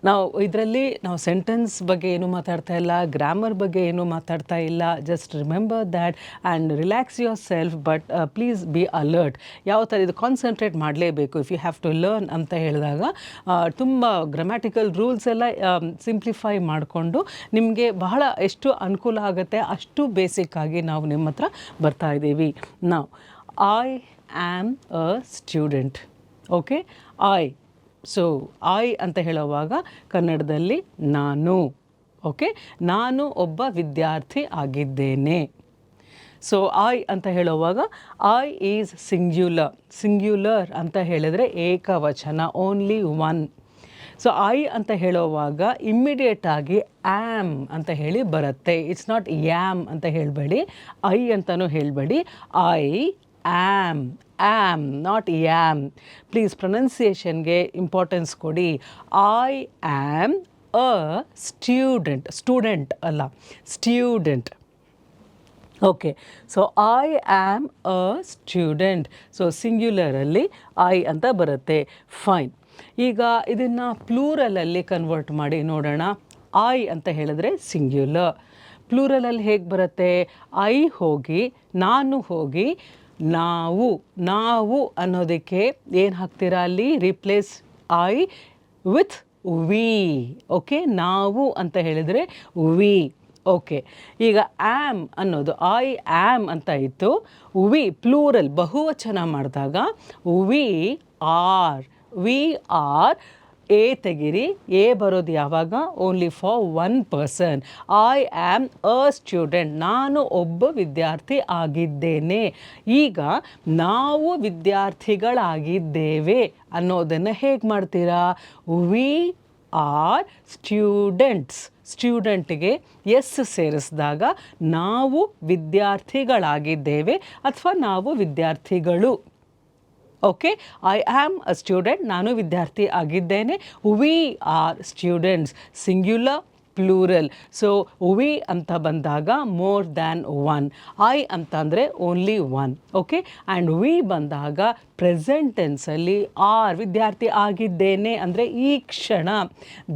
ನಾವು ಇದರಲ್ಲಿ ನಾವು ಸೆಂಟೆನ್ಸ್ ಬಗ್ಗೆ ಏನು ಮಾತಾಡ್ತಾ ಇಲ್ಲ, ಗ್ರಾಮರ್ ಬಗ್ಗೆ ಏನು ಮಾತಾಡ್ತಾ ಇಲ್ಲ. Just remember that and relax yourself, but please be alert. ಯಾವ ಥರ ಇದು ಕಾನ್ಸಂಟ್ರೇಟ್ ಮಾಡಲೇಬೇಕು if you have to learn ಅಂತ ಹೇಳಿದಾಗ. ತುಂಬ ಗ್ರಾಮ್ಯಾಟಿಕಲ್ ರೂಲ್ಸ್ ಎಲ್ಲ ಸಿಂಪ್ಲಿಫೈ ಮಾಡಿಕೊಂಡು ನಿಮಗೆ ಬಹಳ ಎಷ್ಟು ಅನುಕೂಲ ಆಗುತ್ತೆ ಅಷ್ಟು ಬೇಸಿಕ್ಕಾಗಿ ನಾವು ನಿಮ್ಮ ಹತ್ರ ಬರ್ತಾ ಇದ್ದೀವಿ. ನಾವು I am a student. Okay, so I ಅಂತ ಹೇಳುವಾಗ ಕನ್ನಡದಲ್ಲಿ ನಾನು. ಓಕೆ, ನಾನು ಒಬ್ಬ ವಿದ್ಯಾರ್ಥಿ ಆಗಿದ್ದೇನೆ. ಸೊ ಐ ಅಂತ ಹೇಳುವಾಗ ಐ ಈಸ್ ಸಿಂಗ್ಯುಲರ್ ಅಂತ ಹೇಳಿದರೆ ಏಕವಚನ, ಓನ್ಲಿ ಒನ್. ಸೊ ಐ ಅಂತ ಹೇಳುವಾಗ ಇಮ್ಮಿಡಿಯೇಟಾಗಿ ಆ್ಯಮ್ ಅಂತ ಹೇಳಿ ಬರುತ್ತೆ. ಇಟ್ಸ್ ನಾಟ್ ಯಾಮ್ ಅಂತ ಹೇಳಬೇಡಿ, ಐ ಅಂತಲೂ ಹೇಳಬೇಡಿ. I am not yam. Please ಪ್ರೊನೌನ್ಸಿಯೇಷನ್ಗೆ ಇಂಪಾರ್ಟೆನ್ಸ್ ಕೊಡಿ. ಐ ಆ್ಯಮ್ ಅ ಸ್ಟೂಡೆಂಟ್ ಅಲ್ಲ, student. Okay, so I am a student. So ಸಿಂಗ್ಯುಲರಲ್ಲಿ ಐ ಅಂತ ಬರುತ್ತೆ. ಫೈನ್. ಈಗ ಇದನ್ನು ಪ್ಲೂರಲಲ್ಲಿ ಕನ್ವರ್ಟ್ ಮಾಡಿ ನೋಡೋಣ. ಐ ಅಂತ ಹೇಳಿದ್ರೆ ಸಿಂಗ್ಯುಲರ್. ಪ್ಲೂರಲಲ್ಲಿ ಹೇಗೆ ಬರುತ್ತೆ? ಐ ಹೋಗಿ ನಾನು ಹೋಗಿ ನಾವು ಅನ್ನೋದಕ್ಕೆ ಏನು ಹಾಕ್ತೀರಾ ಅಲ್ಲಿ? Replace I with we. Okay, ನಾವು ಅಂತ ಹೇಳಿದರೆ ವಿ. ಓಕೆ, ಈಗ ಆ್ಯಮ್ ಅನ್ನೋದು ಐ ಆ್ಯಮ್ ಅಂತ ಇತ್ತು. ವಿ ಪ್ಲೂರಲ್ ಬಹುವಚನ ಮಾಡಿದಾಗ ವಿ ಆರ್ ಎ ತೆಗಿರಿ. ಎ ಬರೋದು ಯಾವಾಗ? Only for one person. I am a student, ನಾನು ಒಬ್ಬ ವಿದ್ಯಾರ್ಥಿ ಆಗಿದ್ದೇನೆ. ಈಗ ನಾವು ವಿದ್ಯಾರ್ಥಿಗಳಾಗಿದ್ದೇವೆ ಅನ್ನೋದನ್ನು ಹೇಗೆ ಮಾಡ್ತೀರಾ? We are students. ಸ್ಟೂಡೆಂಟ್ಗೆ ಎಸ್ ಸೇರಿಸಿದಾಗ ನಾವು ವಿದ್ಯಾರ್ಥಿಗಳಾಗಿದ್ದೇವೆ ಅಥವಾ ನಾವು ವಿದ್ಯಾರ್ಥಿಗಳು. Okay, I am a student, ನಾನು ವಿದ್ಯಾರ್ಥಿ ಆಗಿದ್ದೇನೆ. We are students, singular plural. So we ಅಂತ ಬಂದಾಗ ಮೋರ್ ದ್ಯಾನ್ ಒನ್, ಐ ಅಂತ ಅಂದರೆ only one. Okay, and we ಬಂದಾಗ ಪ್ರೆಸೆಂಟ್ ಟೆನ್ಸಲ್ಲಿ ಆರ್ ವಿದ್ಯಾರ್ಥಿ ಆಗಿದ್ದೇನೆ ಅಂದರೆ ಈ ಕ್ಷಣ.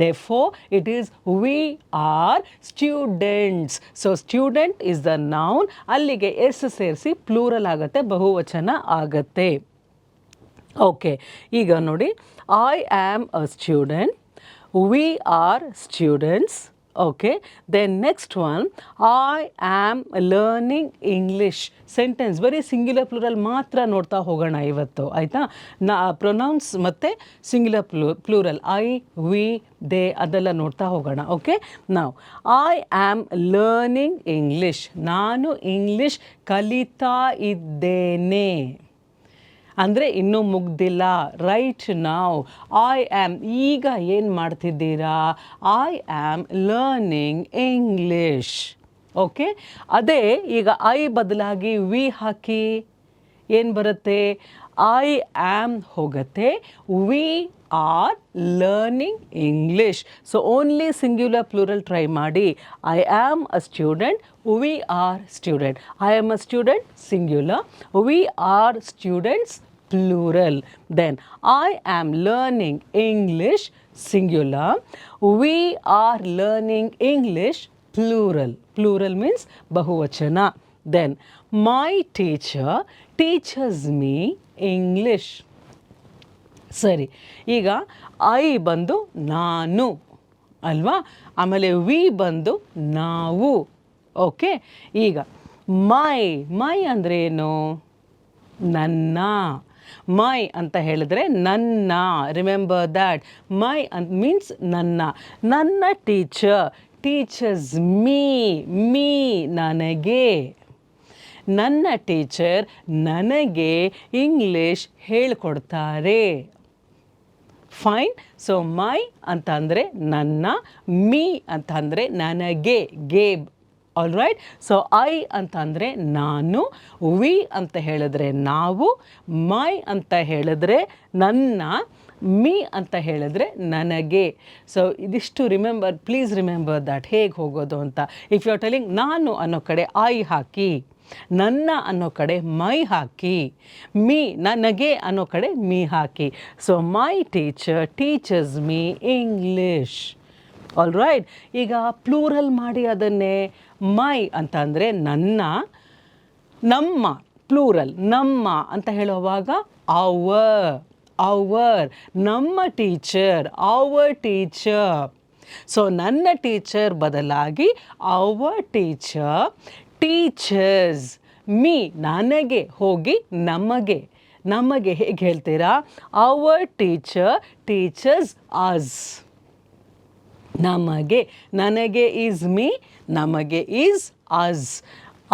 Therefore it is we are students. So student is the noun, ಅಲ್ಲಿಗೆ ಎಸ್ ಸೇರಿಸಿ ಪ್ಲೂರಲ್ ಆಗುತ್ತೆ, ಬಹುವಚನ ಆಗತ್ತೆ. ಓಕೆ, ಈಗ ನೋಡಿ, I am a student, we are students. Okay, then next one, I am learning English. Sentence ಬರೀ ಸಿಂಗ್ಯುಲರ್ ಪ್ಲೂರಲ್ ಮಾತ್ರ ನೋಡ್ತಾ ಹೋಗೋಣ ಇವತ್ತು, ಆಯಿತಾ? ಪ್ರೊನೌನ್ಸ್ ಮತ್ತು singular plural I we they ಅದೆಲ್ಲ ನೋಡ್ತಾ ಹೋಗೋಣ. ಓಕೆ, ನಾವು ಐ ಆ್ಯಮ್ ಲರ್ನಿಂಗ್ ಇಂಗ್ಲಿಷ್, ನಾನು ಇಂಗ್ಲಿಷ್ ಕಲಿತಾ ಇದ್ದೇನೆ. ಅಂದರೆ ಇನ್ನೂ ಮುಗ್ದಿಲ್ಲ. ರೈಟ್ ನಾವು ಐ ಆ್ಯಮ್, ಈಗ ಏನು ಮಾಡ್ತಿದ್ದೀರಾ? I am learning English. Okay, ಅದೇ ಈಗ ಐ ಬದಲಾಗಿ ವಿ ಹಾಕಿ ಏನು ಬರುತ್ತೆ? ಐ ಆ್ಯಮ್ ಹೋಗುತ್ತೆ, we are learning English. So only singular plural try ಮಾಡಿ. I am a student, we are student. I am a student singular, we are students plural. Then I am learning English singular, we are learning English plural. Plural means bahuvachana. Then my teacher teaches me English. ಸರಿ, ಈಗ ಐ ಬಂದು ನಾನು, ಅಲ್ವಾ. ಆಮೇಲೆ ವಿ ಬಂದು ನಾವು. ಓಕೆ, ಈಗ ಮೈ ಅಂದರೆ ಏನು? ನನ್ನ. ಮೈ ಅಂತ ಹೇಳಿದ್ರೆ ನನ್ನ. Remember that. ಮೈ ಅಂತ ಮೀನ್ಸ್ ನನ್ನ ಟೀಚರ್ಸ್ ಮೀ ನನಗೆ. ನನ್ನ ಟೀಚರ್ ನನಗೆ ಇಂಗ್ಲಿಷ್ ಹೇಳ್ಕೊಡ್ತಾರೆ. ಫೈನ್. ಸೊ ಮೈ ಅಂತ ಅಂದರೆ ನನ್ನ, ಮೀ ಅಂತ ಅಂದರೆ ನನಗೆ, ಗೇಬ್. All right. ಸೊ ಐ ಅಂತ ಅಂದರೆ ನಾನು, ವಿ ಅಂತ ಹೇಳಿದ್ರೆ ನಾವು, ಮೈ ಅಂತ ಹೇಳಿದ್ರೆ ನನ್ನ, ಮೀ ಅಂತ ಹೇಳಿದ್ರೆ ನನಗೆ. ಸೊ ಇದಿಷ್ಟು ಪ್ಲೀಸ್ ರಿಮೆಂಬರ್ ದ್ಯಾಟ್ ಹೇಗೆ ಹೋಗೋದು ಅಂತ. ಇಫ್ ಯು ಆರ್ ಟೆಲಿಂಗ್ ನಾನು ಅನ್ನೋ ಕಡೆ ಐ ಹಾಕಿ, ನನ್ನ ಅನ್ನೋ ಕಡೆ ಮೈ ಹಾಕಿ, ಮೀ ನನಗೆ ಅನ್ನೋ ಕಡೆ me hockey. So my teacher teachers me English. All right. ಈಗ ಪ್ಲೂರಲ್ ಮಾಡಿ ಅದನ್ನೇ. ಮೈ ಅಂತ ಅಂದರೆ ನನ್ನ, ನಮ್ಮ ಪ್ಲೂರಲ್ ನಮ್ಮ ಅಂತ ಹೇಳುವಾಗ ಅವರ್ ನಮ್ಮ ಟೀಚರ್ ಟೀಚರ್. ಸೊ ನನ್ನ ಟೀಚರ್ ಬದಲಾಗಿ ಅವರ್ ಟೀಚರ್ ಟೀಚರ್ಸ್ ಮೀ ನನಗೆ ಹೋಗಿ ನಮಗೆ ಹೇಗೆ ಹೇಳ್ತೀರಾ? Our teacher teachers us. ನನಗೆ ಈಸ್ ಮೀ, ನಮಗೆ is us.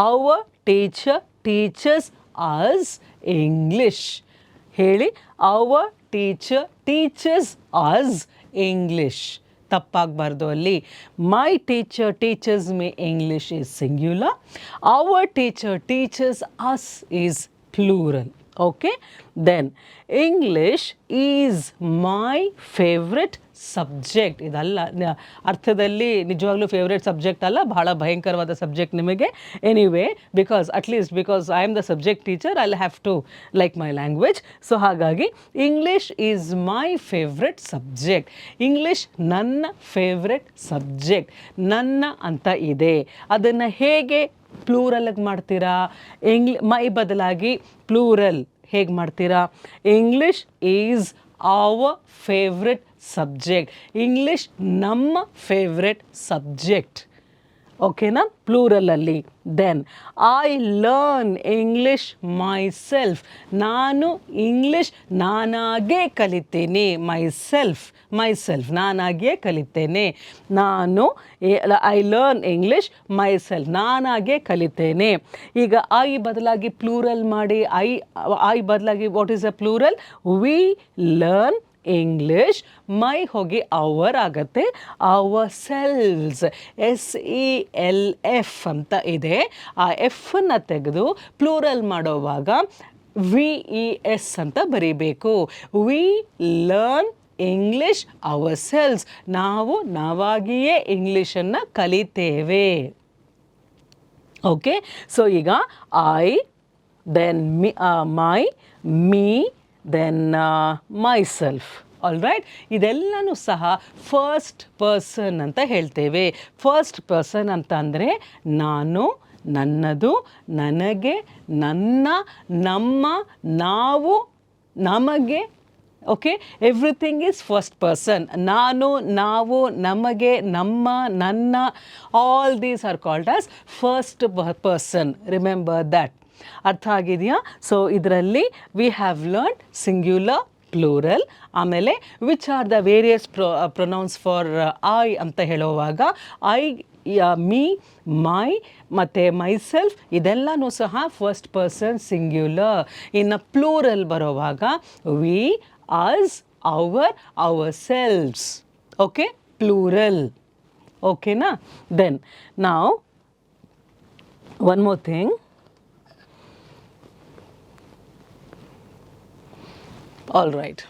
Our teacher teachers us English. ಹೇಳಿ, our teacher teachers us English. ತಪ್ಪಾಗಬಾರ್ದು ಅಲ್ಲಿ. My teacher teachers me English is singular. Our teacher teachers us is plural. Okay. Then English is my favourite subject. ಇದಲ್ಲ ಅರ್ಥದಲ್ಲಿ ನಿಜವಾಗ್ಲೂ ಫೇವ್ರೆಟ್ ಸಬ್ಜೆಕ್ಟ್ ಅಲ್ಲ, ಬಹಳ ಭಯಂಕರವಾದ ಸಬ್ಜೆಕ್ಟ್ ನಿಮಗೆ. Anyway, because I am the subject teacher, I have to like my language. So ಹಾಗಾಗಿ English is my favourite subject. English ನನ್ನ ಫೇವ್ರೆಟ್ ಸಬ್ಜೆಕ್ಟ್. ನನ್ನ ಅಂತ ಇದೆ, ಅದನ್ನು ಹೇಗೆ ಪ್ಲೂರಲ್ಗೆ ಮಾಡ್ತೀರಾ? ಮೈ ಬದಲಾಗಿ ಪ್ಲೂರಲ್ ಹೇಗೆ ಮಾಡ್ತೀರಾ? English is our favourite subject. English ನಮ್ಮ ಫೇವ್ರೆಟ್ ಸಬ್ಜೆಕ್ಟ್. ಓಕೆನಾ? ಪ್ಲೂರಲಲ್ಲಿ. Then I learn English myself. ನಾನು ಇಂಗ್ಲಿಷ್ ನಾನಾಗೇ ಕಲಿತೀನಿ. ಮೈ ಸೆಲ್ಫ್ ನಾನಾಗೇ ಕಲಿತೇನೆ. I learn English myself, ನಾನಾಗೇ ಕಲಿತೇನೆ. ಈಗ ಐ ಬದಲಾಗಿ ಪ್ಲೂರಲ್ ಮಾಡಿ. ಐ ಬದಲಾಗಿ what is a plural? We learn English. My ಹೋಗಿ ಅವರ್ ಆಗತ್ತೆ. ಅವರ್ ಸೆಲ್ಸ್, SELF ಅಂತ ಇದೆ. ಆ ಎಫ್ನ ತೆಗೆದು ಪ್ಲೂರಲ್ ಮಾಡೋವಾಗ VES ಅಂತ ಬರೀಬೇಕು. We learn English ourselves. ನಾವಾಗಿಯೇ ಇಂಗ್ಲೀಷನ್ನು ಕಲಿತೇವೆ. ಓಕೆ. ಸೊ ಈಗ I, then my, me, then myself. All right. ಇದೆಲ್ಲನೂ ಸಹ ಫಸ್ಟ್ ಪರ್ಸನ್ ಅಂತ ಹೇಳ್ತೇವೆ. ಫಸ್ಟ್ ಪರ್ಸನ್ ಅಂತ ಅಂದರೆ ನಾನು, ನನ್ನದು, ನನಗೆ, ನನ್ನ, ನಮ್ಮ, ನಾವು, ನಮಗೆ. Okay. Everything is first person. ನಾನು, ನಾವು, ನಮಗೆ, ನಮ್ಮ, ನನ್ನ, all these are called as first person. Remember that. ಅರ್ಥ ಆಗಿದೆಯಾ? ಸೊ ಇದರಲ್ಲಿ we have learn singular, plural. ಆಮೇಲೆ which are the various pronouns for I ಅಂತ ಹೇಳುವಾಗ ಐ, ಮೀ, ಮೈ ಮತ್ತು ಮೈಸೆಲ್ಫ್ ಇದೆಲ್ಲನೂ ಸಹ ಫಸ್ಟ್ ಪರ್ಸನ್ ಸಿಂಗ್ಯುಲರ್. ಇನ್ನು ಪ್ಲೂರಲ್ ಬರೋವಾಗ we, us, ourselves. Okay. Plural. ಓಕೆನಾ? ದೆನ್ ನಾವು one more thing. All right.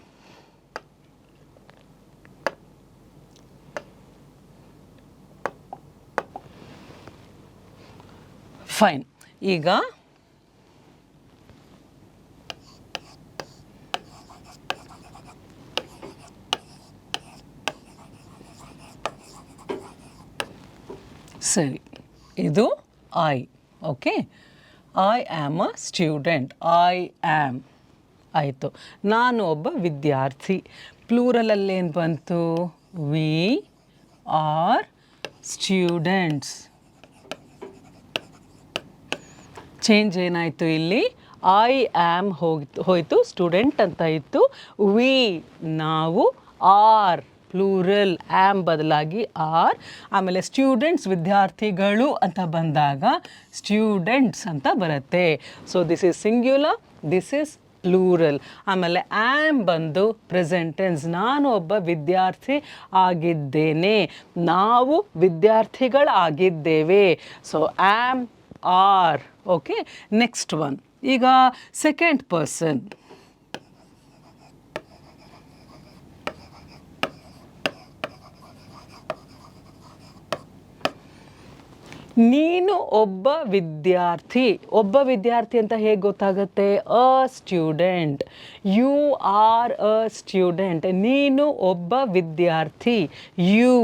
Fine. ಈಗ ಸರಿ, ಇದು I. Okay. I am a student. I am ಆಯಿತು. ನಾನು ಒಬ್ಬ ವಿದ್ಯಾರ್ಥಿ. ಪ್ಲೂರಲಲ್ಲೇನು ಬಂತು? V, are students. ಚೇಂಜ್ ಏನಾಯಿತು ಇಲ್ಲಿ? ಐ ಆಮ್ ಹೋಯಿತು, ಸ್ಟೂಡೆಂಟ್ ಅಂತ ಇತ್ತು. ವಿ ನಾವು, ಆರ್ ಪ್ಲೂರಲ್, ಆಮ್ ಬದಲಾಗಿ ಆರ್. ಆಮೇಲೆ ಸ್ಟೂಡೆಂಟ್ಸ್ ವಿದ್ಯಾರ್ಥಿಗಳು ಅಂತ ಬಂದಾಗ ಸ್ಟೂಡೆಂಟ್ಸ್ ಅಂತ ಬರುತ್ತೆ. So this is singular, this is plural. ಆಮೇಲೆ ಆಮ್ ಬಂದು ಪ್ರೆಸೆಂಟ್ ಟೆನ್ಸ್. ನಾನು ಒಬ್ಬ ವಿದ್ಯಾರ್ಥಿ ಆಗಿದ್ದೇನೆ, ನಾವು ವಿದ್ಯಾರ್ಥಿಗಳಾಗಿದ್ದೇವೆ. So am, are. Okay, next one. ಈಗ ಸೆಕೆಂಡ್ ಪರ್ಸನ್. ನೀನು ಒಬ್ಬ ವಿದ್ಯಾರ್ಥಿ. ಒಬ್ಬ ವಿದ್ಯಾರ್ಥಿ ಅಂತ ಹೇಗೆ ಗೊತ್ತಾಗುತ್ತೆ? A student. You are a student. ನೀನು ಒಬ್ಬ ವಿದ್ಯಾರ್ಥಿ. You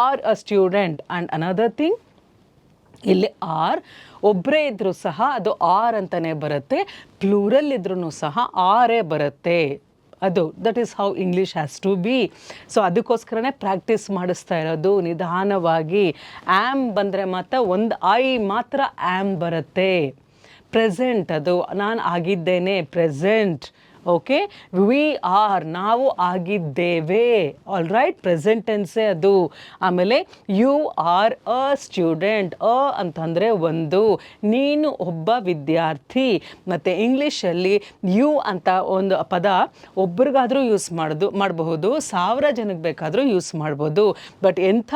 are a student. And another thing, ಇಲ್ಲಿ ಆರ್ ಒಬ್ಬರೇ ಇದ್ದರೂ ಸಹ ಅದು ಆರ್ ಅಂತಲೇ ಬರುತ್ತೆ, ಪ್ಲೂರಲ್ ಇದ್ರೂ ಸಹ ಆರೇ ಬರುತ್ತೆ. ಅದು that is how English has to be. So ಅದಕ್ಕೋಸ್ಕರನೇ ಪ್ರಾಕ್ಟೀಸ್ ಮಾಡಿಸ್ತಾ ಇರೋದು ನಿಧಾನವಾಗಿ. ಆ್ಯಮ್ ಬಂದರೆ ಮಾತ್ರ ಒಂದು ಐ ಮಾತ್ರ ಆ್ಯಮ್ ಬರುತ್ತೆ. ಪ್ರೆಸೆಂಟ್, ಅದು ನಾನು ಆಗಿದ್ದೇನೆ, ಪ್ರೆಸೆಂಟ್. ಓಕೆ, ವಿ ಆರ್ ನಾವು ಆಗಿದ್ದೇವೆ. ಆಲ್ ರೈಟ್, ಪ್ರೆಸೆಂಟ್ ಟೆನ್ಸೇ ಅದು. ಆಮೇಲೆ ಯು ಆರ್ ಅ ಸ್ಟೂಡೆಂಟ್. ಅ ಅಂತಂದರೆ ಒಂದು, ನೀನು ಒಬ್ಬ ವಿದ್ಯಾರ್ಥಿ. ಮತ್ತು ಇಂಗ್ಲೀಷಲ್ಲಿ ಯು ಅಂತ ಒಂದು ಪದ ಒಬ್ರಿಗಾದರೂ ಯೂಸ್ ಮಾಡಬಹುದು, 1000 ಜನಕ್ಕೆ ಬೇಕಾದರೂ ಯೂಸ್ ಮಾಡ್ಬೋದು. ಬಟ್ ಎಂಥ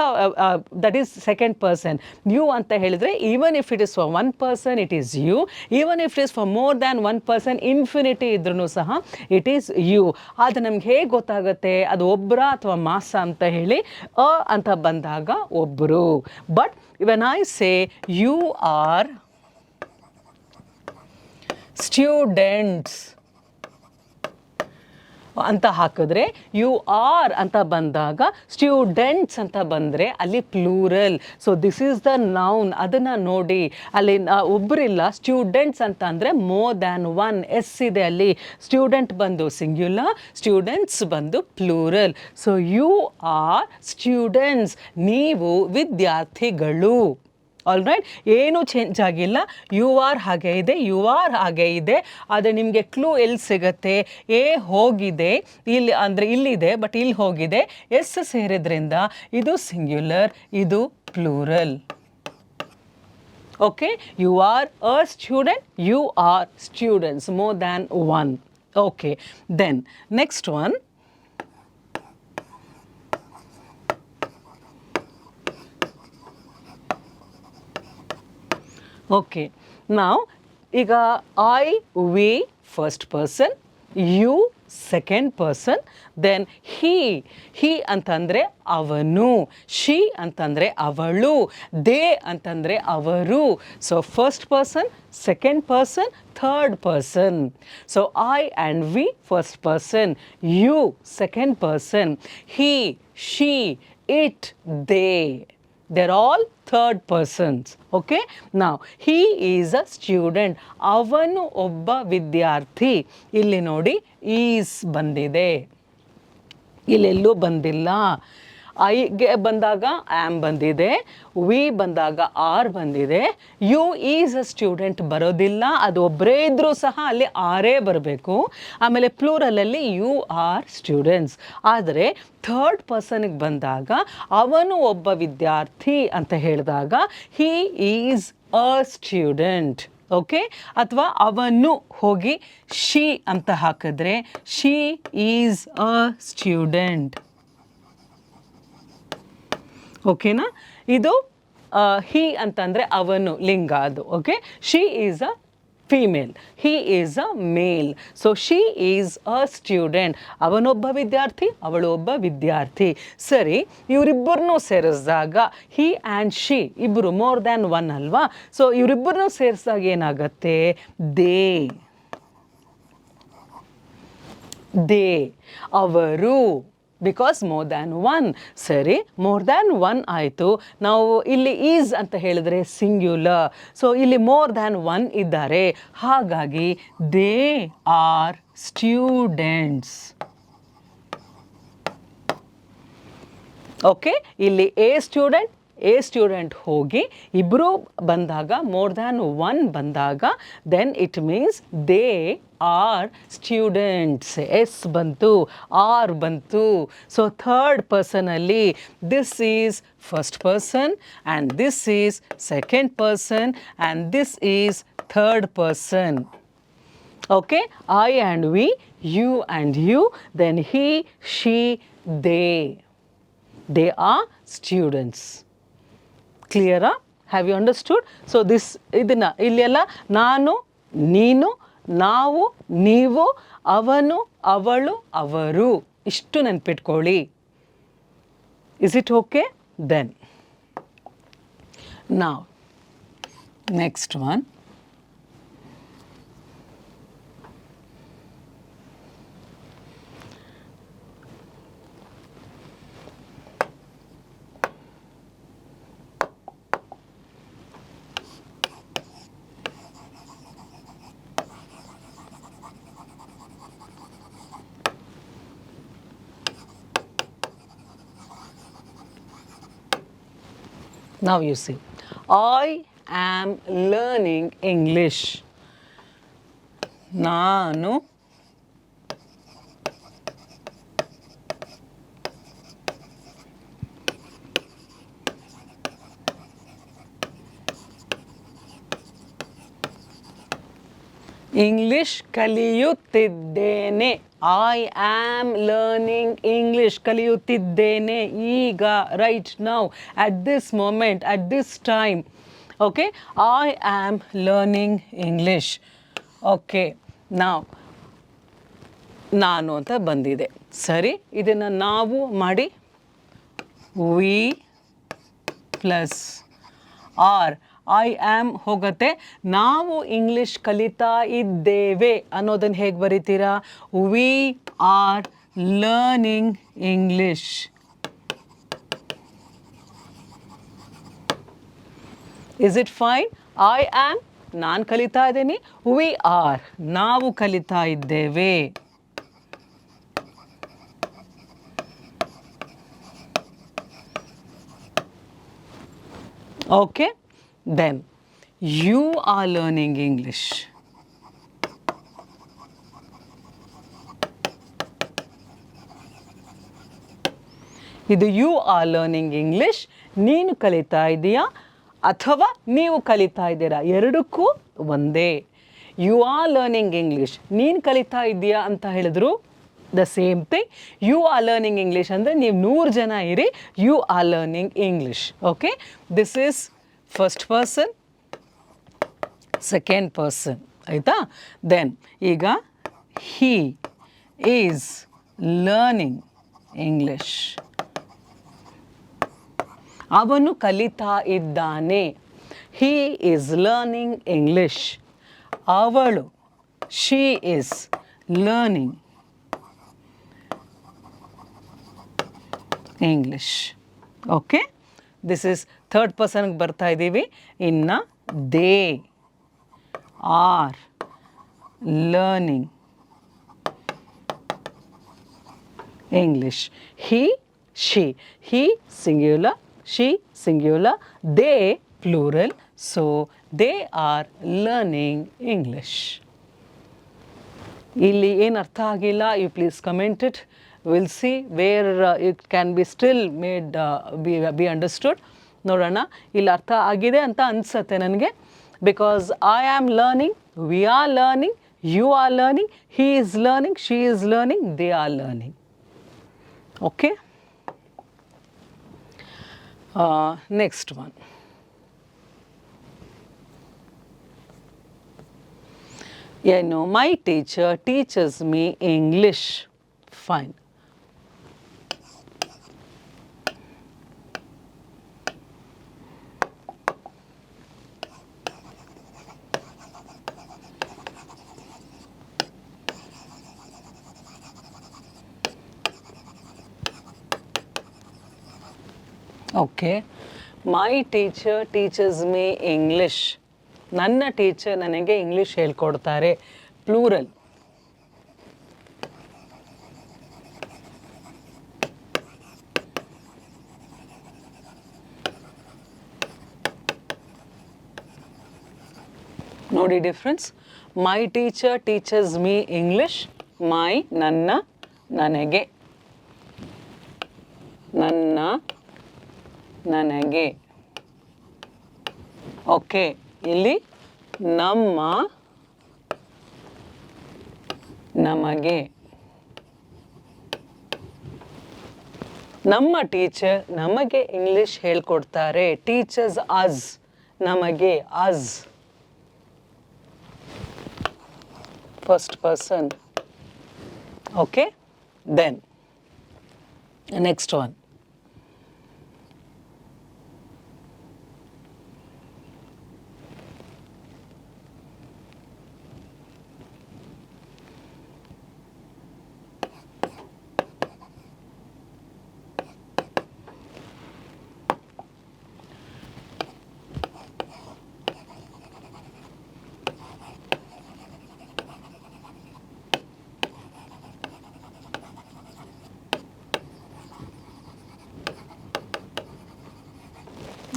that is second person. You ಅಂತ ಹೇಳಿದರೆ even if it is for one person it is you, even if it is for more than one person, infinity ಇದ್ರೂ ಸಹ ಇಟ್ ಈಸ್ ಯು. ಆದರೆ ನಮ್ಗೆ ಹೇಗೆ ಗೊತ್ತಾಗುತ್ತೆ ಅದು ಒಬ್ಬರ ಅಥವಾ ಮಾಸ ಅಂತ ಹೇಳಿ? ಅ ಅಂತ ಬಂದಾಗ ಒಬ್ಬರು. But when I say you are students ಅಂತ ಹಾಕಿದ್ರೆ, ಯು ಆರ್ ಅಂತ ಬಂದಾಗ ಸ್ಟೂಡೆಂಟ್ಸ್ ಅಂತ ಬಂದರೆ ಅಲ್ಲಿ plural. So this is the noun. ಅದನ್ನು ನೋಡಿ, ಅಲ್ಲಿ ಒಬ್ಬರಿಲ್ಲ, ಸ್ಟೂಡೆಂಟ್ಸ್ ಅಂತ ಅಂದರೆ ಮೋರ್ ದ್ಯಾನ್ ಒನ್. ಎಸ್ ಇದೆ ಅಲ್ಲಿ. ಸ್ಟೂಡೆಂಟ್ ಬಂದು ಸಿಂಗ್ಯುಲರ್, ಸ್ಟೂಡೆಂಟ್ಸ್ ಬಂದು plural. So you are students, ನೀವು ವಿದ್ಯಾರ್ಥಿಗಳು. ಆಲ್ ರೈಟ್, ಏನೂ ಚೇಂಜ್ ಆಗಿಲ್ಲ. ಯು ಆರ್ ಹಾಗೆ ಇದೆ, ಯು ಆರ್ ಹಾಗೆ ಇದೆ. ಆದರೆ ನಿಮಗೆ ಕ್ಲೂ ಎಲ್ಲಿ ಸಿಗುತ್ತೆ? ಎ ಹೋಗಿದೆ ಇಲ್ಲಿ, ಅಂದರೆ ಇಲ್ಲಿದೆ ಬಟ್ ಇಲ್ಲಿ ಹೋಗಿದೆ. ಎಸ್ ಸೇರಿದ್ರಿಂದ ಇದು ಸಿಂಗ್ಯುಲರ್, ಇದು plural. Okay, you are a student, you are students, more than one. Okay, then next one. Okay, ನಾವು ಈಗ I, we first person, you second person, then he ಅಂತಂದರೆ ಅವನು, ಶಿ ಅಂತಂದರೆ ಅವಳು, ದೇ ಅಂತಂದರೆ ಅವರು. So first person, second person, third person. So I and we first person, you second person, he, she, it, they. They're all third persons. Okay, now he is a student. ಅವನು ಒಬ್ಬ ವಿದ್ಯಾರ್ಥಿ. ಇಲ್ಲಿ ನೋಡಿ ಈಸ್ ಬಂದಿದೆ, ಇಲ್ಲೆಲ್ಲೂ ಬಂದಿಲ್ಲ. ಐಗೆ ಬಂದಾಗ ಆ್ಯಮ್ ಬಂದಿದೆ, ವಿ ಬಂದಾಗ ಆರ್ ಬಂದಿದೆ. ಯು ಈಸ್ ಅ ಸ್ಟೂಡೆಂಟ್ ಬರೋದಿಲ್ಲ, ಅದು ಒಬ್ಬರೇ ಇದ್ದರೂ ಸಹ ಅಲ್ಲಿ ಆರೇ ಬರಬೇಕು. ಆಮೇಲೆ ಪ್ಲೂರಲಲ್ಲಿ ಯು ಆರ್ ಸ್ಟೂಡೆಂಟ್ಸ್. ಆದರೆ ಥರ್ಡ್ ಪರ್ಸನ್ಗೆ ಬಂದಾಗ ಅವನು ಒಬ್ಬ ವಿದ್ಯಾರ್ಥಿ ಅಂತ ಹೇಳಿದಾಗ ಹಿ ಈಸ್ ಅ ಸ್ಟೂಡೆಂಟ್. ಓಕೆ, ಅಥವಾ ಅವನು ಹೋಗಿ ಶಿ ಅಂತ ಹಾಕಿದ್ರೆ ಶಿ ಈಸ್ ಅ ಸ್ಟೂಡೆಂಟ್. ಓಕೆನಾ? ಇದು ಹಿ ಅಂತಂದರೆ ಅವನು, ಲಿಂಗ ಅದು. Okay, she is a female, he is a male. So she is a student. ಅವನೊಬ್ಬ ವಿದ್ಯಾರ್ಥಿ, ಅವಳು ಒಬ್ಬ ವಿದ್ಯಾರ್ಥಿ. ಸರಿ, ಇವರಿಬ್ಬರನ್ನೂ ಸೇರಿಸಿದಾಗ ಹಿ ಆ್ಯಂಡ್ ಶಿ ಇಬ್ಬರು ಮೋರ್ ದ್ಯಾನ್ ಒನ್ ಅಲ್ವಾ? ಸೊ ಇವರಿಬ್ಬರನ್ನೂ ಸೇರಿಸಿದಾಗ ಏನಾಗುತ್ತೆ? ದೇ ಅವರು, ಬಿಕಾಸ್ ಮೋರ್ ದ್ಯಾನ್ ಒನ್. ಸರಿ, ಮೋರ್ ದ್ಯಾನ್ ಒನ್ ಆಯಿತು. ನಾವು ಇಲ್ಲಿ ಈಸ್ ಅಂತ ಹೇಳಿದ್ರೆ ಸಿಂಗ್ಯುಲರ್. ಸೊ ಇಲ್ಲಿ ಮೋರ್ ದ್ಯಾನ್ ಒನ್ ಇದ್ದಾರೆ, ಹಾಗಾಗಿ ದೇ ಆರ್ ಸ್ಟೂಡೆಂಟ್ಸ್. ಓಕೆ, ಇಲ್ಲಿ ಎ ಸ್ಟೂಡೆಂಟ್ ಹೋಗಿ ಇಬ್ಬರು ಬಂದಾಗ, ಮೋರ್ ದ್ಯಾನ್ ಒನ್ ಬಂದಾಗ, then it means they are students. S ಬಂತು, ಆರ್ ಬಂತು. ಸೊ ಥರ್ಡ್ ಪರ್ಸನಲ್ಲಿ this is first person and this is second person and this is third person. Okay, I and we, you and you, then he, she, they. They are students. Clear? Have you understood? So this ಇದನ್ನ ಇಲ್ಲೆಲ್ಲ ನಾನು, ನೀನು, ನಾವು, ನೀವು, ಅವನು, ಅವಳು, ಅವರು ಇಷ್ಟು ನೆನ್ಪಿಟ್ಕೊಳ್ಳಿ. Is it okay? Then now next one. Now you see, I am learning English. ನಾನು ಇಂಗ್ಲಿಷ್ ಕಲಿಯುತ್ತಿದ್ದೇನೆ. I am learning English. ಕಲಿಯುತ್ತಿದ್ದೇನೆ ಈಗ, right now, at this moment, at this time. Okay, I am learning English. Okay, ನಾವು ನಾನು ಅಂತ ಬಂದಿದೆ. ಸರಿ, ಇದನ್ನು ನಾವು ಮಾಡಿ we plus are, I am ಹೋಗುತ್ತೆ. ನಾವು ಇಂಗ್ಲಿಷ್ ಕಲಿತಾ ಇದ್ದೇವೆ ಅನ್ನೋದನ್ನು ಹೇಗೆ ಬರೀತೀರಾ? We are learning English. Is it fine? I am ನಾನು ಕಲಿತಾ ಇದ್ದೀನಿ, ವಿ ಆರ್ ನಾವು ಕಲಿತಾ ಇದ್ದೇವೆ. Okay, then you are learning English. ಇದು ಯು ಆರ್ ಲರ್ನಿಂಗ್ ಇಂಗ್ಲಿಷ್. ನೀನು ಕಲಿತಾ ಇದೆಯಾ ಅಥವಾ ನೀವು ಕಲಿತಾ ಇದ್ದೀರಾ, ಎರಡಕ್ಕೂ ಒಂದೇ. ಯು ಆರ್ ಲರ್ನಿಂಗ್ ಇಂಗ್ಲಿಷ್, ನೀನು ಕಲಿತಾ ಇದೆಯಾ ಅಂತ ಹೇಳಿದ್ರು the same thing. You are learning English ಅಂದರೆ ನೀವು 100 ಜನ ಇರಿ, you are learning English. Okay, this is first person, second person, ಆಯಿತಾ? ದೆನ್ ಈಗ ಹೀ ಈಸ್ ಲರ್ನಿಂಗ್ ಇಂಗ್ಲಿಷ್. ಅವನು ಕಲಿತಾ ಇದ್ದಾನೆ. He is learning English. ಅವಳು, she is learning English. Okay, this is third ಪರ್ಸನ್ಗೆ ಬರ್ತಾ ಇದ್ದೀವಿ. ಇನ್ನು they are learning English. He, she. He singular, she singular, they plural. So they are learning English. ಇಲ್ಲಿ ಏನು ಅರ್ಥ ಆಗಿಲ್ಲ, you please comment it. Will see where it can be still made be understood. ನೋಡೋಣ, ಇಲ್ಲಿ ಅರ್ಥ ಆಗಿದೆ ಅಂತ ಅನಿಸುತ್ತೆ ನನಗೆ. Because I am learning, we are learning, you are learning, he is learning, she is learning, they are learning. Okay, next one. ಏನು, my teacher teachers me English. Fine. Okay, my teacher teachers me English. ನನ್ನ ಟೀಚರ್ ನನಗೆ ಇಂಗ್ಲೀಷ್ ಹೇಳ್ಕೊಡ್ತಾರೆ. ಪ್ಲೂರಲ್. ನೋಡಿ difference. My teacher teachers me English. My ನನ್ನ, ನನಗೆ, ನನ್ನ, ನನಗೆ. ಓಕೆ, ಇಲ್ಲಿ ನಮ್ಮ, ನಮಗೆ. ನಮ್ಮ ಟೀಚರ್ ನಮಗೆ ಇಂಗ್ಲಿಷ್ ಹೇಳ್ಕೊಡ್ತಾರೆ. ಟೀಚರ್ಸ್ ಅಸ್, ನಮಗೆ us. First person. Okay, then next one.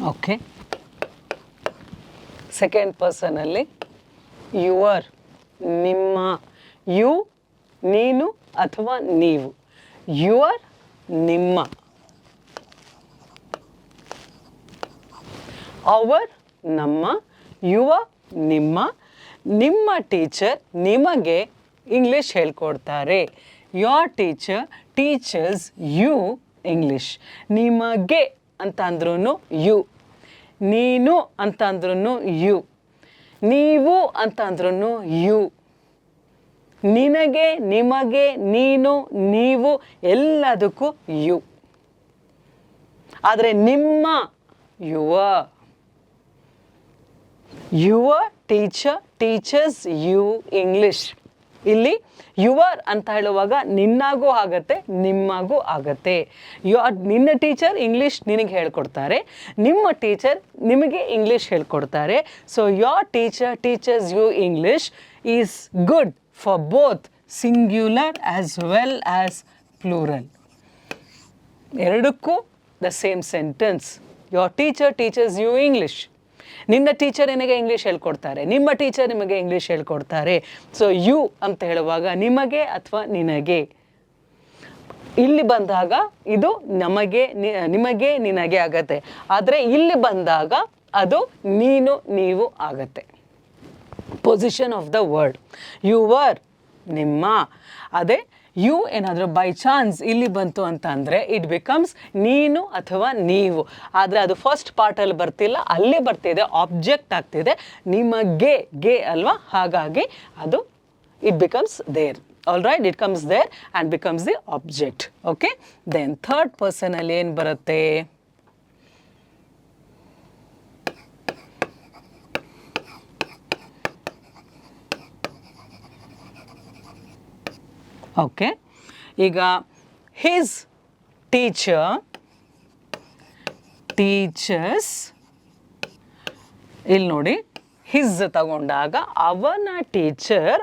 Okay, second ಪರ್ಸನಲ್ಲಿ ಯುವರ್, ನಿಮ್ಮ. ಯು ನೀನು ಅಥವಾ ನೀವು. ಯುವರ್ ನಿಮ್ಮ. ಅವರ್ ನಮ್ಮ. ಯುವ ನಿಮ್ಮ. ನಿಮ್ಮ ಟೀಚರ್ ನಿಮಗೆ ಇಂಗ್ಲಿಷ್ ಹೇಳ್ಕೊಡ್ತಾರೆ. Your teacher teachers you English. ನಿಮಗೆ ಅಂತ ಅಂದ್ರೂ ಯು, ನೀನು ಅಂತ ಅಂದ್ರೂ ಯು, ನೀವು ಅಂತ ಅಂದ್ರೂ ಯು, ನಿನಗೆ, ನಿಮಗೆ, ನೀನು, ನೀವು ಎಲ್ಲದಕ್ಕೂ ಯು. ಆದರೆ ನಿಮ್ಮ your. Your teacher teachers you English. ಇಲ್ಲಿ ಯುವರ್ ಅಂತ ಹೇಳುವಾಗ ನಿನ್ನಾಗೂ ಆಗತ್ತೆ, ನಿಮಗೂ ಆಗತ್ತೆ. ನಿನ್ನ ಟೀಚರ್ ಇಂಗ್ಲೀಷ್ ನಿನಗೆ ಹೇಳ್ಕೊಡ್ತಾರೆ, ನಿಮ್ಮ ಟೀಚರ್ ನಿಮಗೆ ಇಂಗ್ಲೀಷ್ ಹೇಳ್ಕೊಡ್ತಾರೆ. So your teacher teachers you English is good for both singular as well as plural. ಎರಡಕ್ಕೂ the same sentence. Your teacher teachers you English. ನಿನ್ನ ಟೀಚರ್ ನಿನಗೆ ಇಂಗ್ಲೀಷ್ ಹೇಳ್ಕೊಡ್ತಾರೆ, ನಿಮ್ಮ ಟೀಚರ್ ನಿಮಗೆ ಇಂಗ್ಲೀಷ್ ಹೇಳ್ಕೊಡ್ತಾರೆ. ಸೊ ಯು ಅಂತ ಹೇಳುವಾಗ ನಿಮಗೆ ಅಥವಾ ನಿನಗೆ. ಇಲ್ಲಿ ಬಂದಾಗ ಇದು ನಮಗೆ, ನಿಮಗೆ, ನಿನಗೆ ಆಗತ್ತೆ. ಆದರೆ ಇಲ್ಲಿ ಬಂದಾಗ ಅದು ನೀನು, ನೀವು ಆಗತ್ತೆ. Position of the word. Your ನಿಮ್ಮ. ಅದೇ ಯು ಏನಾದರೂ ಬೈ ಚಾನ್ಸ್ ಇಲ್ಲಿ ಬಂತು ಅಂತ ಅಂದರೆ ಇಟ್ ಬಿಕಮ್ಸ್ ನೀನು ಅಥವಾ ನೀವು. ಆದರೆ ಅದು ಫಸ್ಟ್ ಪಾರ್ಟಲ್ಲಿ ಬರ್ತಿಲ್ಲ, ಅಲ್ಲಿ ಬರ್ತಿದೆ, ಆಬ್ಜೆಕ್ಟ್ ಆಗ್ತಿದೆ. ನಿಮಗೆ ಗೆ ಅಲ್ವಾ, ಹಾಗಾಗಿ ಅದು it becomes there. All right, it comes there and becomes the object. Okay, then third ಪರ್ಸನಲ್ಲಿ ಏನು ಬರುತ್ತೆ? ಓಕೆ, ಈಗ ಹಿಸ್ ಟೀಚರ್ ಟೀಚರ್ಸ್. ಇಲ್ಲಿ ನೋಡಿ, ಹಿಸ್ ತಗೊಂಡಾಗ ಅವನ ಟೀಚರ್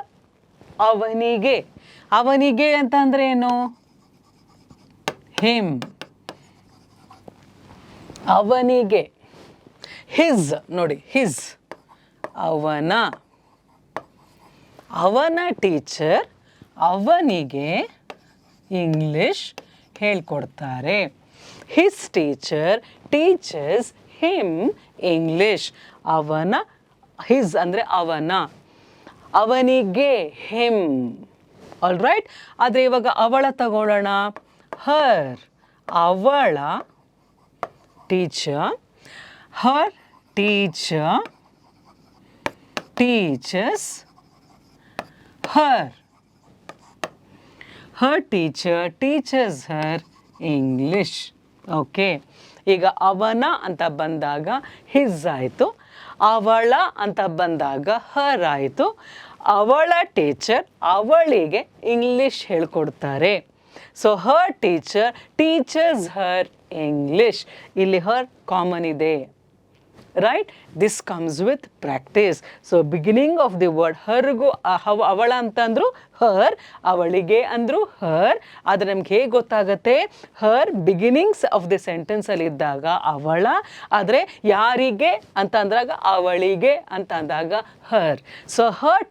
ಅವನಿಗೆ. ಅವನಿಗೆ ಅಂತ ಅಂದರೆ ಏನು? ಹಿಮ್. ಅವನಿಗೆ. ಹಿಸ್ ನೋಡಿ, ಹಿಸ್ ಅವನ. ಅವನ ಟೀಚರ್ ಅವನಿಗೆ ಇಂಗ್ಲಿಷ್ ಹೇಳ್ಕೊಡ್ತಾರೆ. His teacher teachers him English. ಅವನ, ಹಿಸ್ ಅಂದರೆ ಅವನ, ಅವನಿಗೆ ಹಿಮ್. All right. ಆದರೆ ಇವಾಗ ಅವಳ ತಗೊಳ್ಳೋಣ. ಹರ್, ಅವಳ ಟೀಚರ್. ಹರ್ ಟೀಚರ್ ಟೀಚರ್ಸ್ ಹರ್. ಹರ್ teacher teachers her English. Okay, ಈಗ ಅವನ ಅಂತ ಬಂದಾಗ ಹಿಸ್ ಆಯಿತು, ಅವಳ ಅಂತ ಬಂದಾಗ ಹರ್ ಆಯಿತು. ಅವಳ ಟೀಚರ್ ಅವಳಿಗೆ ಇಂಗ್ಲಿಷ್ ಹೇಳ್ಕೊಡ್ತಾರೆ. ಸೊ ಹರ್ ಟೀಚರ್ ಟೀಚರ್ಸ್ ಹರ್ ಇಂಗ್ಲಿಷ್. ಇಲ್ಲಿ ಹರ್ ಕಾಮನ್ ಇದೆ. Right? This comes with practice. So beginning of the word, ಹರ್ಗೂ ಅವಳ ಅಂತಂದ್ರು ಹರ್, ಅವಳಿಗೆ ಅಂದರು ಹರ್. ಆದರೆ ನಮ್ಗೆ ಹೇಗೆ ಗೊತ್ತಾಗತ್ತೆ? ಹರ್ ಬಿಗಿನಿಂಗ್ಸ್ ಆಫ್ ದಿ ಸೆಂಟೆನ್ಸಲ್ಲಿ ಇದ್ದಾಗ ಅವಳ, ಆದರೆ ಯಾರಿಗೆ ಅಂತ ಅಂದಾಗ ಅವಳಿಗೆ ಅಂತ ಅಂದಾಗ her. So her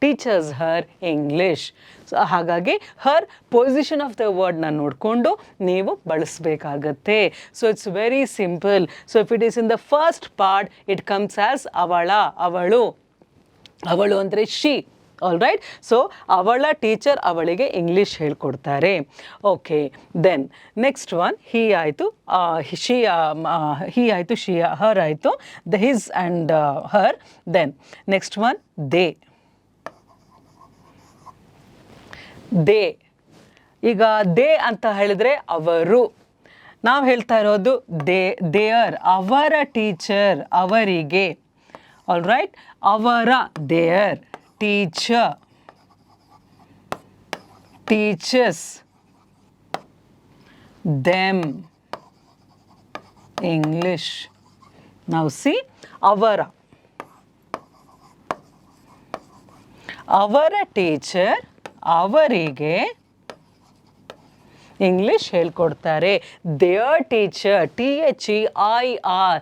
teachers her English. So ಹಾಗಾಗಿ ಹರ್ ಪೊಸಿಷನ್ ಆಫ್ ದ ವರ್ಡ್ನ ನೋಡಿಕೊಂಡು ನೀವು ಬಳಸಬೇಕಾಗತ್ತೆ. So it's very simple. So if it is in the first part it comes as ಅವಳ, ಅವಳು. ಅವಳು ಅಂದರೆ ಶಿ. All right. ಸೊ ಅವಳ ಟೀಚರ್ ಅವಳಿಗೆ ಇಂಗ್ಲೀಷ್ ಹೇಳ್ಕೊಡ್ತಾರೆ. Okay, then next one he ಆಯಿತು, ಶಿ, ಹಿ ಆಯಿತು, ಶಿ, ಹರ್ ಆಯಿತು, the his and her. Then next one they. They, ಈಗ ದೇ ಅಂತ ಹೇಳಿದ್ರೆ ಅವರು. ನಾವು ಹೇಳ್ತಾ ಇರೋದು ದೇಯರ್, ಅವರ ಟೀಚರ್, ಅವರಿಗೆ. All right. ಅವರ, their, teacher, teachers, them, English. ನಾವು ಸಿ, ಅವರ ಟೀಚರ್ ಅವರಿಗೆ ಇಂಗ್ಲಿಷ್ ಹೇಳ್ಕೊಡ್ತಾರೆ. Their teacher, THEIR,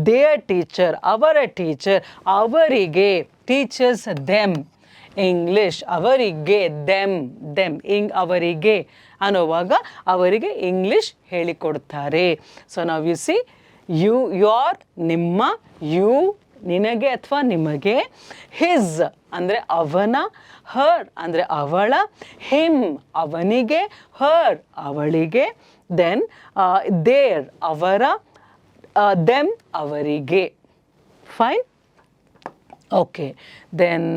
their teacher, ಅವರ ಟೀಚರ್ ಅವರಿಗೆ, ಟೀಚರ್ಸ್ ದೆಮ್ ಇಂಗ್ಲಿಷ್, ಅವರಿಗೆ ದೆಮ್ ಅವರಿಗೆ ಅನ್ನೋವಾಗ ಅವರಿಗೆ ಇಂಗ್ಲಿಷ್ ಹೇಳಿಕೊಡ್ತಾರೆ. ಸೊ ನಾವು ಯು ಸಿ, ಯೋರ್ ನಿಮ್ಮ, ಯು ನಿನಗೆ ಅಥವಾ ನಿಮಗೆ, ಹಿಸ್ ಅಂದರೆ ಅವನ, ಹರ್ ಅಂದರೆ ಅವಳ, ಹಿಮ್ ಅವನಿಗೆ, ಹರ್ ಅವಳಿಗೆ, ದೆನ್ ದೇರ್ ಅವರ, ದೆಮ್ ಅವರಿಗೆ. ಫೈನ್. ಓಕೆ, ದೆನ್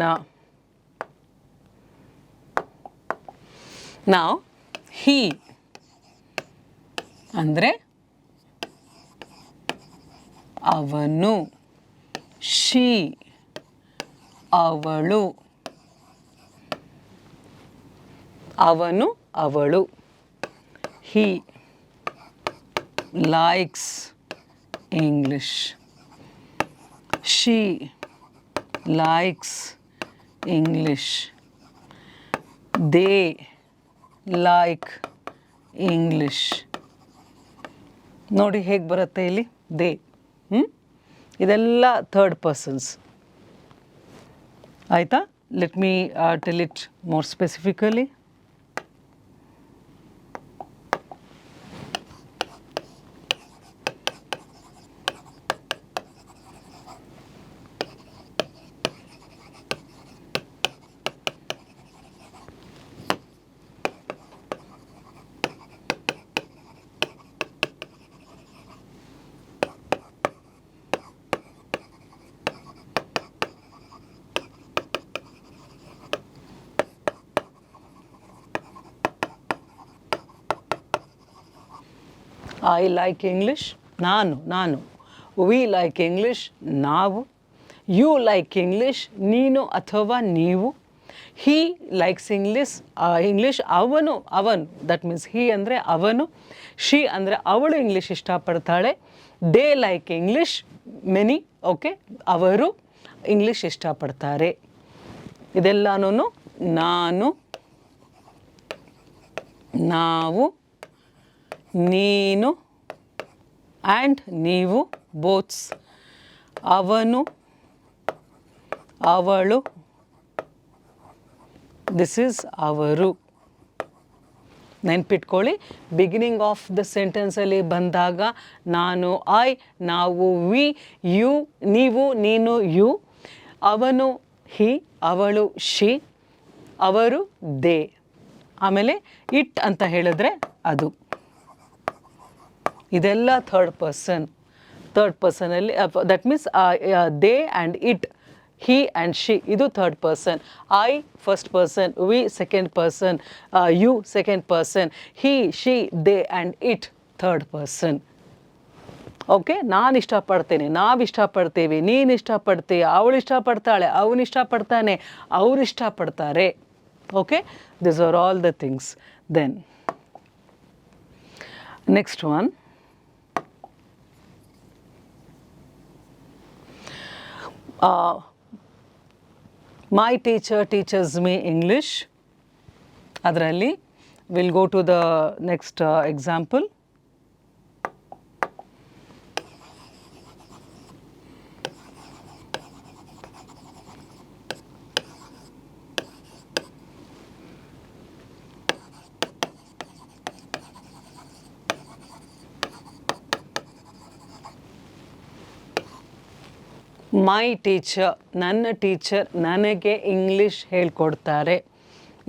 ನಾವು ಹಿ ಅಂದರೆ ಅವನು, ಶಿ ಅವಳು, ಅವನು ಅವಳು. He likes English, she likes English, they like English. ನೋಡಿ ಹೇಗೆ ಬರುತ್ತೆ ಇಲ್ಲಿ ದೇ. ಇದೆಲ್ಲ ಥರ್ಡ್ ಪರ್ಸನ್ಸ್. ಆಯಿತಾ? Let me tell it more specifically. I like English, ನಾನು. ವಿ ಲೈಕ್ ಇಂಗ್ಲಿಷ್, ನಾವು. ಯು ಲೈಕ್ ಇಂಗ್ಲಿಷ್, ನೀನು ಅಥವಾ ನೀವು. ಹಿ ಲೈಕ್ಸ್ ಇಂಗ್ಲಿಷ್, ಅವನು, ದಟ್ ಮೀನ್ಸ್ ಹಿ ಅಂದರೆ ಅವನು. ಶಿ ಅಂದರೆ ಅವಳು ಇಂಗ್ಲೀಷ್ ಇಷ್ಟಪಡ್ತಾಳೆ. They like English, many. Okay, ಅವರು ಇಂಗ್ಲೀಷ್ ಇಷ್ಟಪಡ್ತಾರೆ. ಇದೆಲ್ಲನೂ ನಾನು, ನಾವು, ನೀನು ಆ್ಯಂಡ್ ನೀವು, ಬೋತ್ಸ್. ಅವನು, ಅವಳು, ದಿಸ್ ಈಸ್ ಅವರು. ನೆನ್ಪಿಟ್ಕೊಳ್ಳಿ, ಬಿಗಿನಿಂಗ್ ಆಫ್ ದ ಸೆಂಟೆನ್ಸಲ್ಲಿ ಬಂದಾಗ ನಾನು, ಐ, ನಾವು, ವಿ, ಯು, ನೀವು, ನೀನು, ಯು. ಅವನು, ಹಿ, ಅವಳು, ಶಿ. ಅವರು, ದೇ. ಆಮೇಲೆ ಇಟ್ ಅಂತ ಹೇಳಿದ್ರೆ ಅದು. ಇದೆಲ್ಲ ಥರ್ಡ್ ಪರ್ಸನಲ್ಲಿ that means they and it, he and she ಇದು third person. I first person, we second person, you second person, he, she, they and it third person. Okay, ನಾನು ಇಷ್ಟಪಡ್ತೇನೆ, ನಾವು ಇಷ್ಟಪಡ್ತೇವೆ, ನೀನು ಇಷ್ಟಪಡ್ತೀಯ, ಅವಳು ಇಷ್ಟಪಡ್ತಾಳೆ, ಅವನು ಇಷ್ಟಪಡ್ತಾನೆ, ಅವರು ಇಷ್ಟಪಡ್ತಾರೆ. Okay, these are all the things. Then next one, my teacher teaches me English. ಅದರಲ್ಲಿ will go to the next example. My teacher, ನನ್ನ ಟೀಚರ್ ನನಗೆ ಇಂಗ್ಲೀಷ್ ಹೇಳ್ಕೊಡ್ತಾರೆ.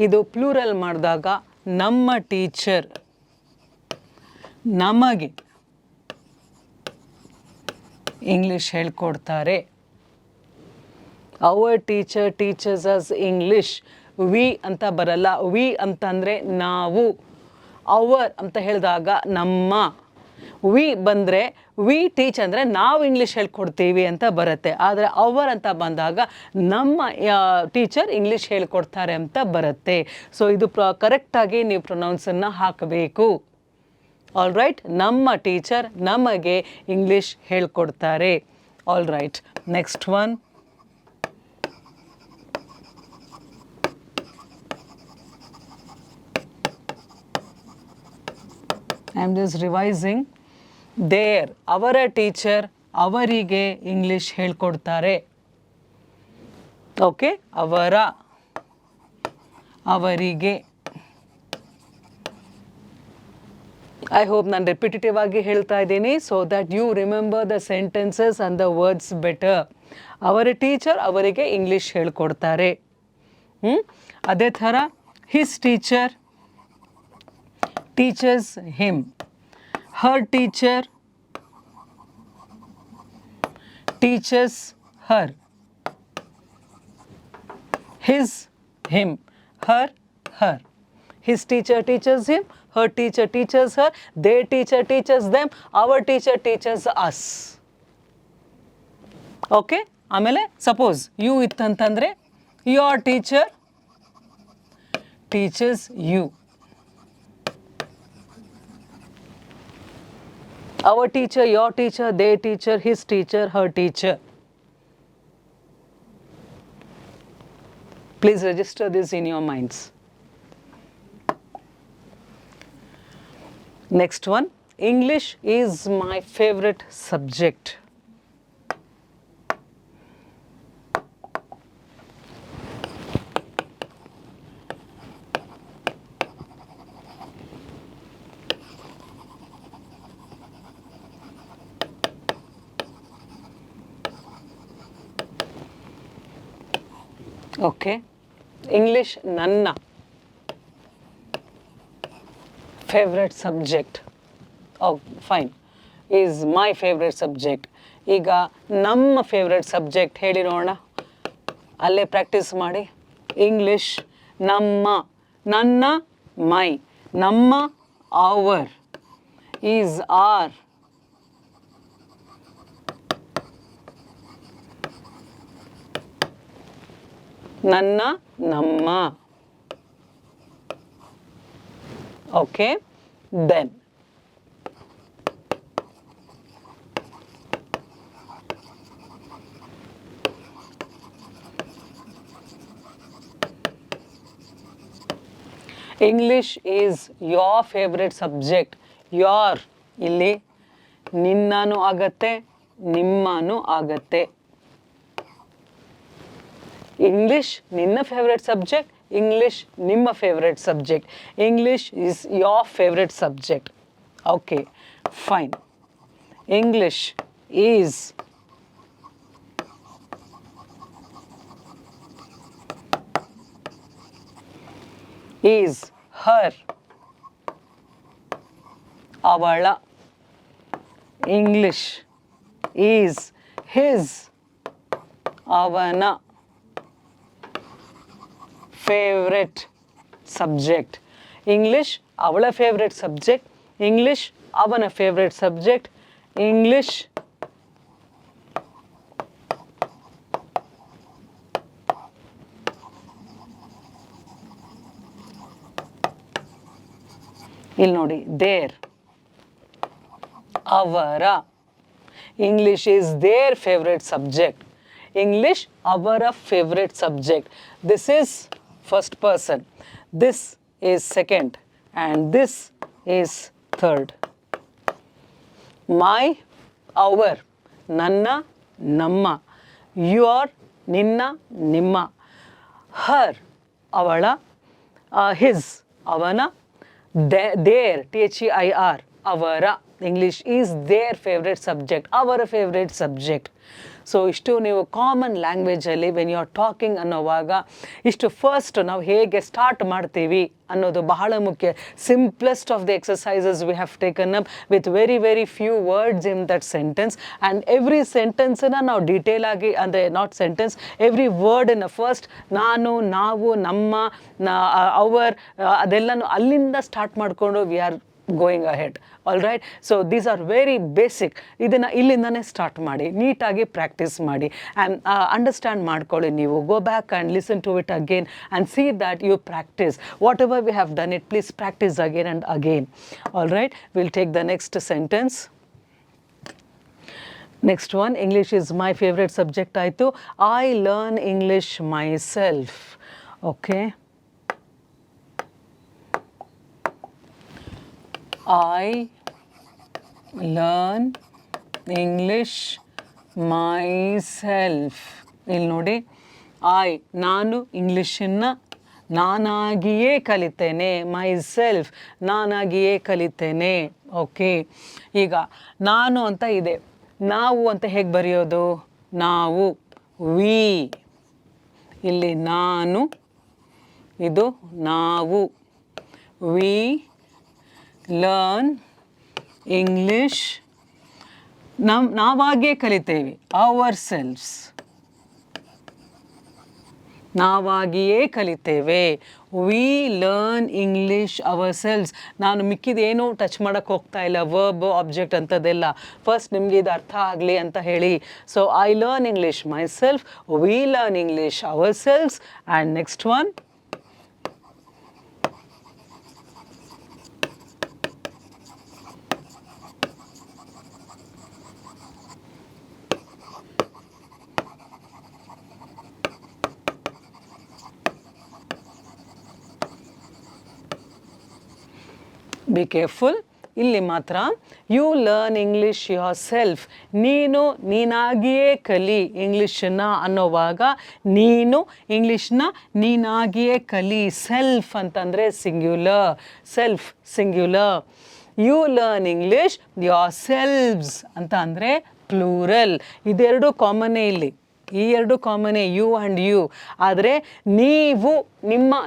ಇದು ಪ್ಲೂರಲ್ ಮಾಡಿದಾಗ ನಮ್ಮ ಟೀಚರ್ ನಮಗೆ ಇಂಗ್ಲೀಷ್ ಹೇಳ್ಕೊಡ್ತಾರೆ. Our teacher teachers us English. We ಅಂತ ಬರಲ್ಲ. ವಿ ಅಂತಂದರೆ ನಾವು. ಅವರ್ ಅಂತ ಹೇಳಿದಾಗ ನಮ್ಮ. ವಿ ಬಂದರೆ ವಿ ಟೀಚ್ ಅಂದರೆ ನಾವು ಇಂಗ್ಲೀಷ್ ಹೇಳ್ಕೊಡ್ತೀವಿ ಅಂತ ಬರುತ್ತೆ. ಆದರೆ ಅವರ್ ಅಂತ ಬಂದಾಗ ನಮ್ಮ ಟೀಚರ್ ಇಂಗ್ಲೀಷ್ ಹೇಳ್ಕೊಡ್ತಾರೆ ಅಂತ ಬರುತ್ತೆ. ಸೊ ಇದು ಕರೆಕ್ಟಾಗಿ ನೀವು ಪ್ರೊನೌನ್ಸನ್ನು ಹಾಕಬೇಕು. ಆಲ್ ರೈಟ್, ನಮ್ಮ ಟೀಚರ್ ನಮಗೆ ಇಂಗ್ಲೀಷ್ ಹೇಳ್ಕೊಡ್ತಾರೆ. All right, next one. I am just revising. Their, ಅವರ ಟೀಚರ್ ಅವರಿಗೆ ಇಂಗ್ಲೀಷ್ ಹೇಳ್ಕೊಡ್ತಾರೆ. ಓಕೆ, ಅವರ, ಅವರಿಗೆ. ಐ ಹೋಪ್ ನಾನು ರೆಪಿಟೇಟಿವ್ ಆಗಿ ಹೇಳ್ತಾ ಇದ್ದೀನಿ so that you remember the sentences and the words better. ಅವರ ಟೀಚರ್ ಅವರಿಗೆ ಇಂಗ್ಲೀಷ್ ಹೇಳ್ಕೊಡ್ತಾರೆ. ಅದೇ ಥರ his teacher teaches him. Her teacher teaches her. His, him. Her, her. His teacher teaches him. Her teacher teaches her. Their teacher teaches them. Our teacher teaches us. Okay? ಆಮೇಲೆ ಸಪೋಸ್ ಯು ಇತ್ತಂತಂದರೆ your teacher teaches you. Our teacher, your teacher, their teacher, his teacher, her teacher. Please register this in your minds. Next one. English is my favorite subject. Okay, English ನನ್ನ favourite subject. Fine, is my favourite subject. ಈಗ ನಮ್ಮ ಫೇವ್ರೆಟ್ ಸಬ್ಜೆಕ್ಟ್ ಹೇಳಿ ನೋಡೋಣ. ಅಲ್ಲೇ ಪ್ರಾಕ್ಟೀಸ್ ಮಾಡಿ. ಇಂಗ್ಲೀಷ್ ನಮ್ಮ, ನನ್ನ ಮೈ, ನಮ್ಮ ಅವರ್, ಈಸ್ ಆರ್, ನನ್ನ ನಮ್ಮ. Okay, then English is your favourite subject. Your ಇಲ್ಲಿ ನಿನ್ನೂ ಆಗತ್ತೆ, ನಿಮ್ಮನೂ ಆಗತ್ತೆ. ಇಂಗ್ಲಿಷ್ ನಿನ್ನ ಫೇವ್ರೆಟ್ ಸಬ್ಜೆಕ್ಟ್, ಇಂಗ್ಲಿಷ್ ನಿಮ್ಮ favourite subject. English is your favourite subject. Okay, fine. English is her, ಅವಳ. ಇಂಗ್ಲಿಷ್ ಈಸ್ ಹಿಸ್, ಅವನ ಫೇವ್ರೆಟ್ ಸಬ್ಜೆಕ್ಟ್. ಇಂಗ್ಲಿಷ್ ಅವಳ ಫೇವ್ರೆಟ್ ಸಬ್ಜೆಕ್ಟ್, ಇಂಗ್ಲಿಷ್ ಅವನ ಫೇವ್ರೆಟ್ ಸಬ್ಜೆಕ್ಟ್. ಇಂಗ್ಲಿಷ್ ಇಲ್ಲಿ ನೋಡಿ, ದೇರ್, ಅವರ. English is their favourite subject. English our favorite subject. This is first person, this is second and this is third. My, our, ನನ್ನ, ನಮ್ಮ, your, ನಿನ್ನ, ನಿಮ್ಮ, her, ಅವಳ, his, ಅವನ, their, their, ಅವರ, English is their favorite subject, our favorite subject. So ಇಷ್ಟು ನೀವು ಕಾಮನ್ ಲ್ಯಾಂಗ್ವೇಜಲ್ಲಿ ವೆನ್ ಯು ಆರ್ ಟಾಕಿಂಗ್ ಅನ್ನೋವಾಗ ಇಷ್ಟು ಫಸ್ಟ್ ನಾವು ಹೇಗೆ ಸ್ಟಾರ್ಟ್ ಮಾಡ್ತೀವಿ ಅನ್ನೋದು ಬಹಳ ಮುಖ್ಯ. Simplest of the exercises we have taken up with very very few words in that sentence and every ಸೆಂಟೆನ್ಸನ್ನು ನಾವು ಡೀಟೇಲ್ ಆಗಿ ಅಂದರೆ ನಾಟ್ ಸೆಂಟೆನ್ಸ್ ಎವ್ರಿ ವರ್ಡನ್ನು ಫಸ್ಟ್ ನಾನು, ನಾವು, ನಮ್ಮ, ಅವರ್ ಅದೆಲ್ಲನೂ ಅಲ್ಲಿಂದ ಸ್ಟಾರ್ಟ್ ಮಾಡಿಕೊಂಡು we are going ahead. All right, so these are very basic. ಇದನ್ನು ಇಲ್ಲಿಂದನೇ ಸ್ಟಾರ್ಟ್ ಮಾಡಿ, ನೀಟಾಗಿ ಪ್ರಾಕ್ಟೀಸ್ ಮಾಡಿ ಆ್ಯಂಡ್ ಅಂಡರ್ಸ್ಟ್ಯಾಂಡ್ ಮಾಡ್ಕೊಳ್ಳಿ. ನೀವು go back and listen to it again and see that you practise whatever we have done it. Please practise again and again. All right, will take the next sentence. Next one, English is my favourite subject ಆಯಿತು. I learn English myself. Okay, I learn English myself. ಇಲ್ಲಿ ನೋಡಿ, ನಾನು ಇಂಗ್ಲೀಷನ್ನು ನಾನಾಗಿಯೇ ಕಲಿತೇನೆ. ಮೈಸೆಲ್ಫ್, ನಾನಾಗಿಯೇ ಕಲಿತೇನೆ. ಓಕೆ, ಈಗ ನಾನು ಅಂತ ಇದೆ, ನಾವು ಅಂತ ಹೇಗೆ ಬರೆಯೋದು? ನಾವು, ವಿ, ಇಲ್ಲಿ ನಾನು, ಇದು ನಾವು. ವಿ ಲರ್ನ್ ಇಂಗ್ಲೀಷ್, ನಾವಾಗೇ ಕಲಿತೇವೆ. ಅವರ್ ಸೆಲ್ಫ್ಸ್, ನಾವಾಗಿಯೇ ಕಲಿತೇವೆ. We learn English ourselves. ನಾನು ಮಿಕ್ಕಿದೇನು ಟಚ್ ಮಾಡೋಕ್ಕೆ ಹೋಗ್ತಾ ಇಲ್ಲ, ವರ್ಬ್, ಆಬ್ಜೆಕ್ಟ್ ಅಂಥದ್ದೆಲ್ಲ. ಫಸ್ಟ್ ನಿಮಗೆ ಇದು ಅರ್ಥ ಆಗಲಿ ಅಂತ ಹೇಳಿ. So I learn English myself, we learn English ourselves. And next one, be careful. ಇಲ್ಲಿ ಮಾತ್ರ you learn English yourself, ನೀನಾಗಿಯೇ ಕಲಿ ಇಂಗ್ಲೀಷನ್ನು ಅನ್ನೋವಾಗ ನೀನು ಇಂಗ್ಲೀಷ್ನ ನೀನಾಗಿಯೇ ಕಲಿ. ಸೆಲ್ಫ್ ಅಂತಂದರೆ singular, self singular. You learn English yourselves ಅಂತ ಅಂದರೆ ಪ್ಲೂರಲ್. ಇದೆರಡು ಕಾಮನ್ನೇ ಇಲ್ಲಿ, ಈ ಎರಡು ಕಾಮನೇ, ಯು ಆ್ಯಂಡ್ ಯು. ಆದರೆ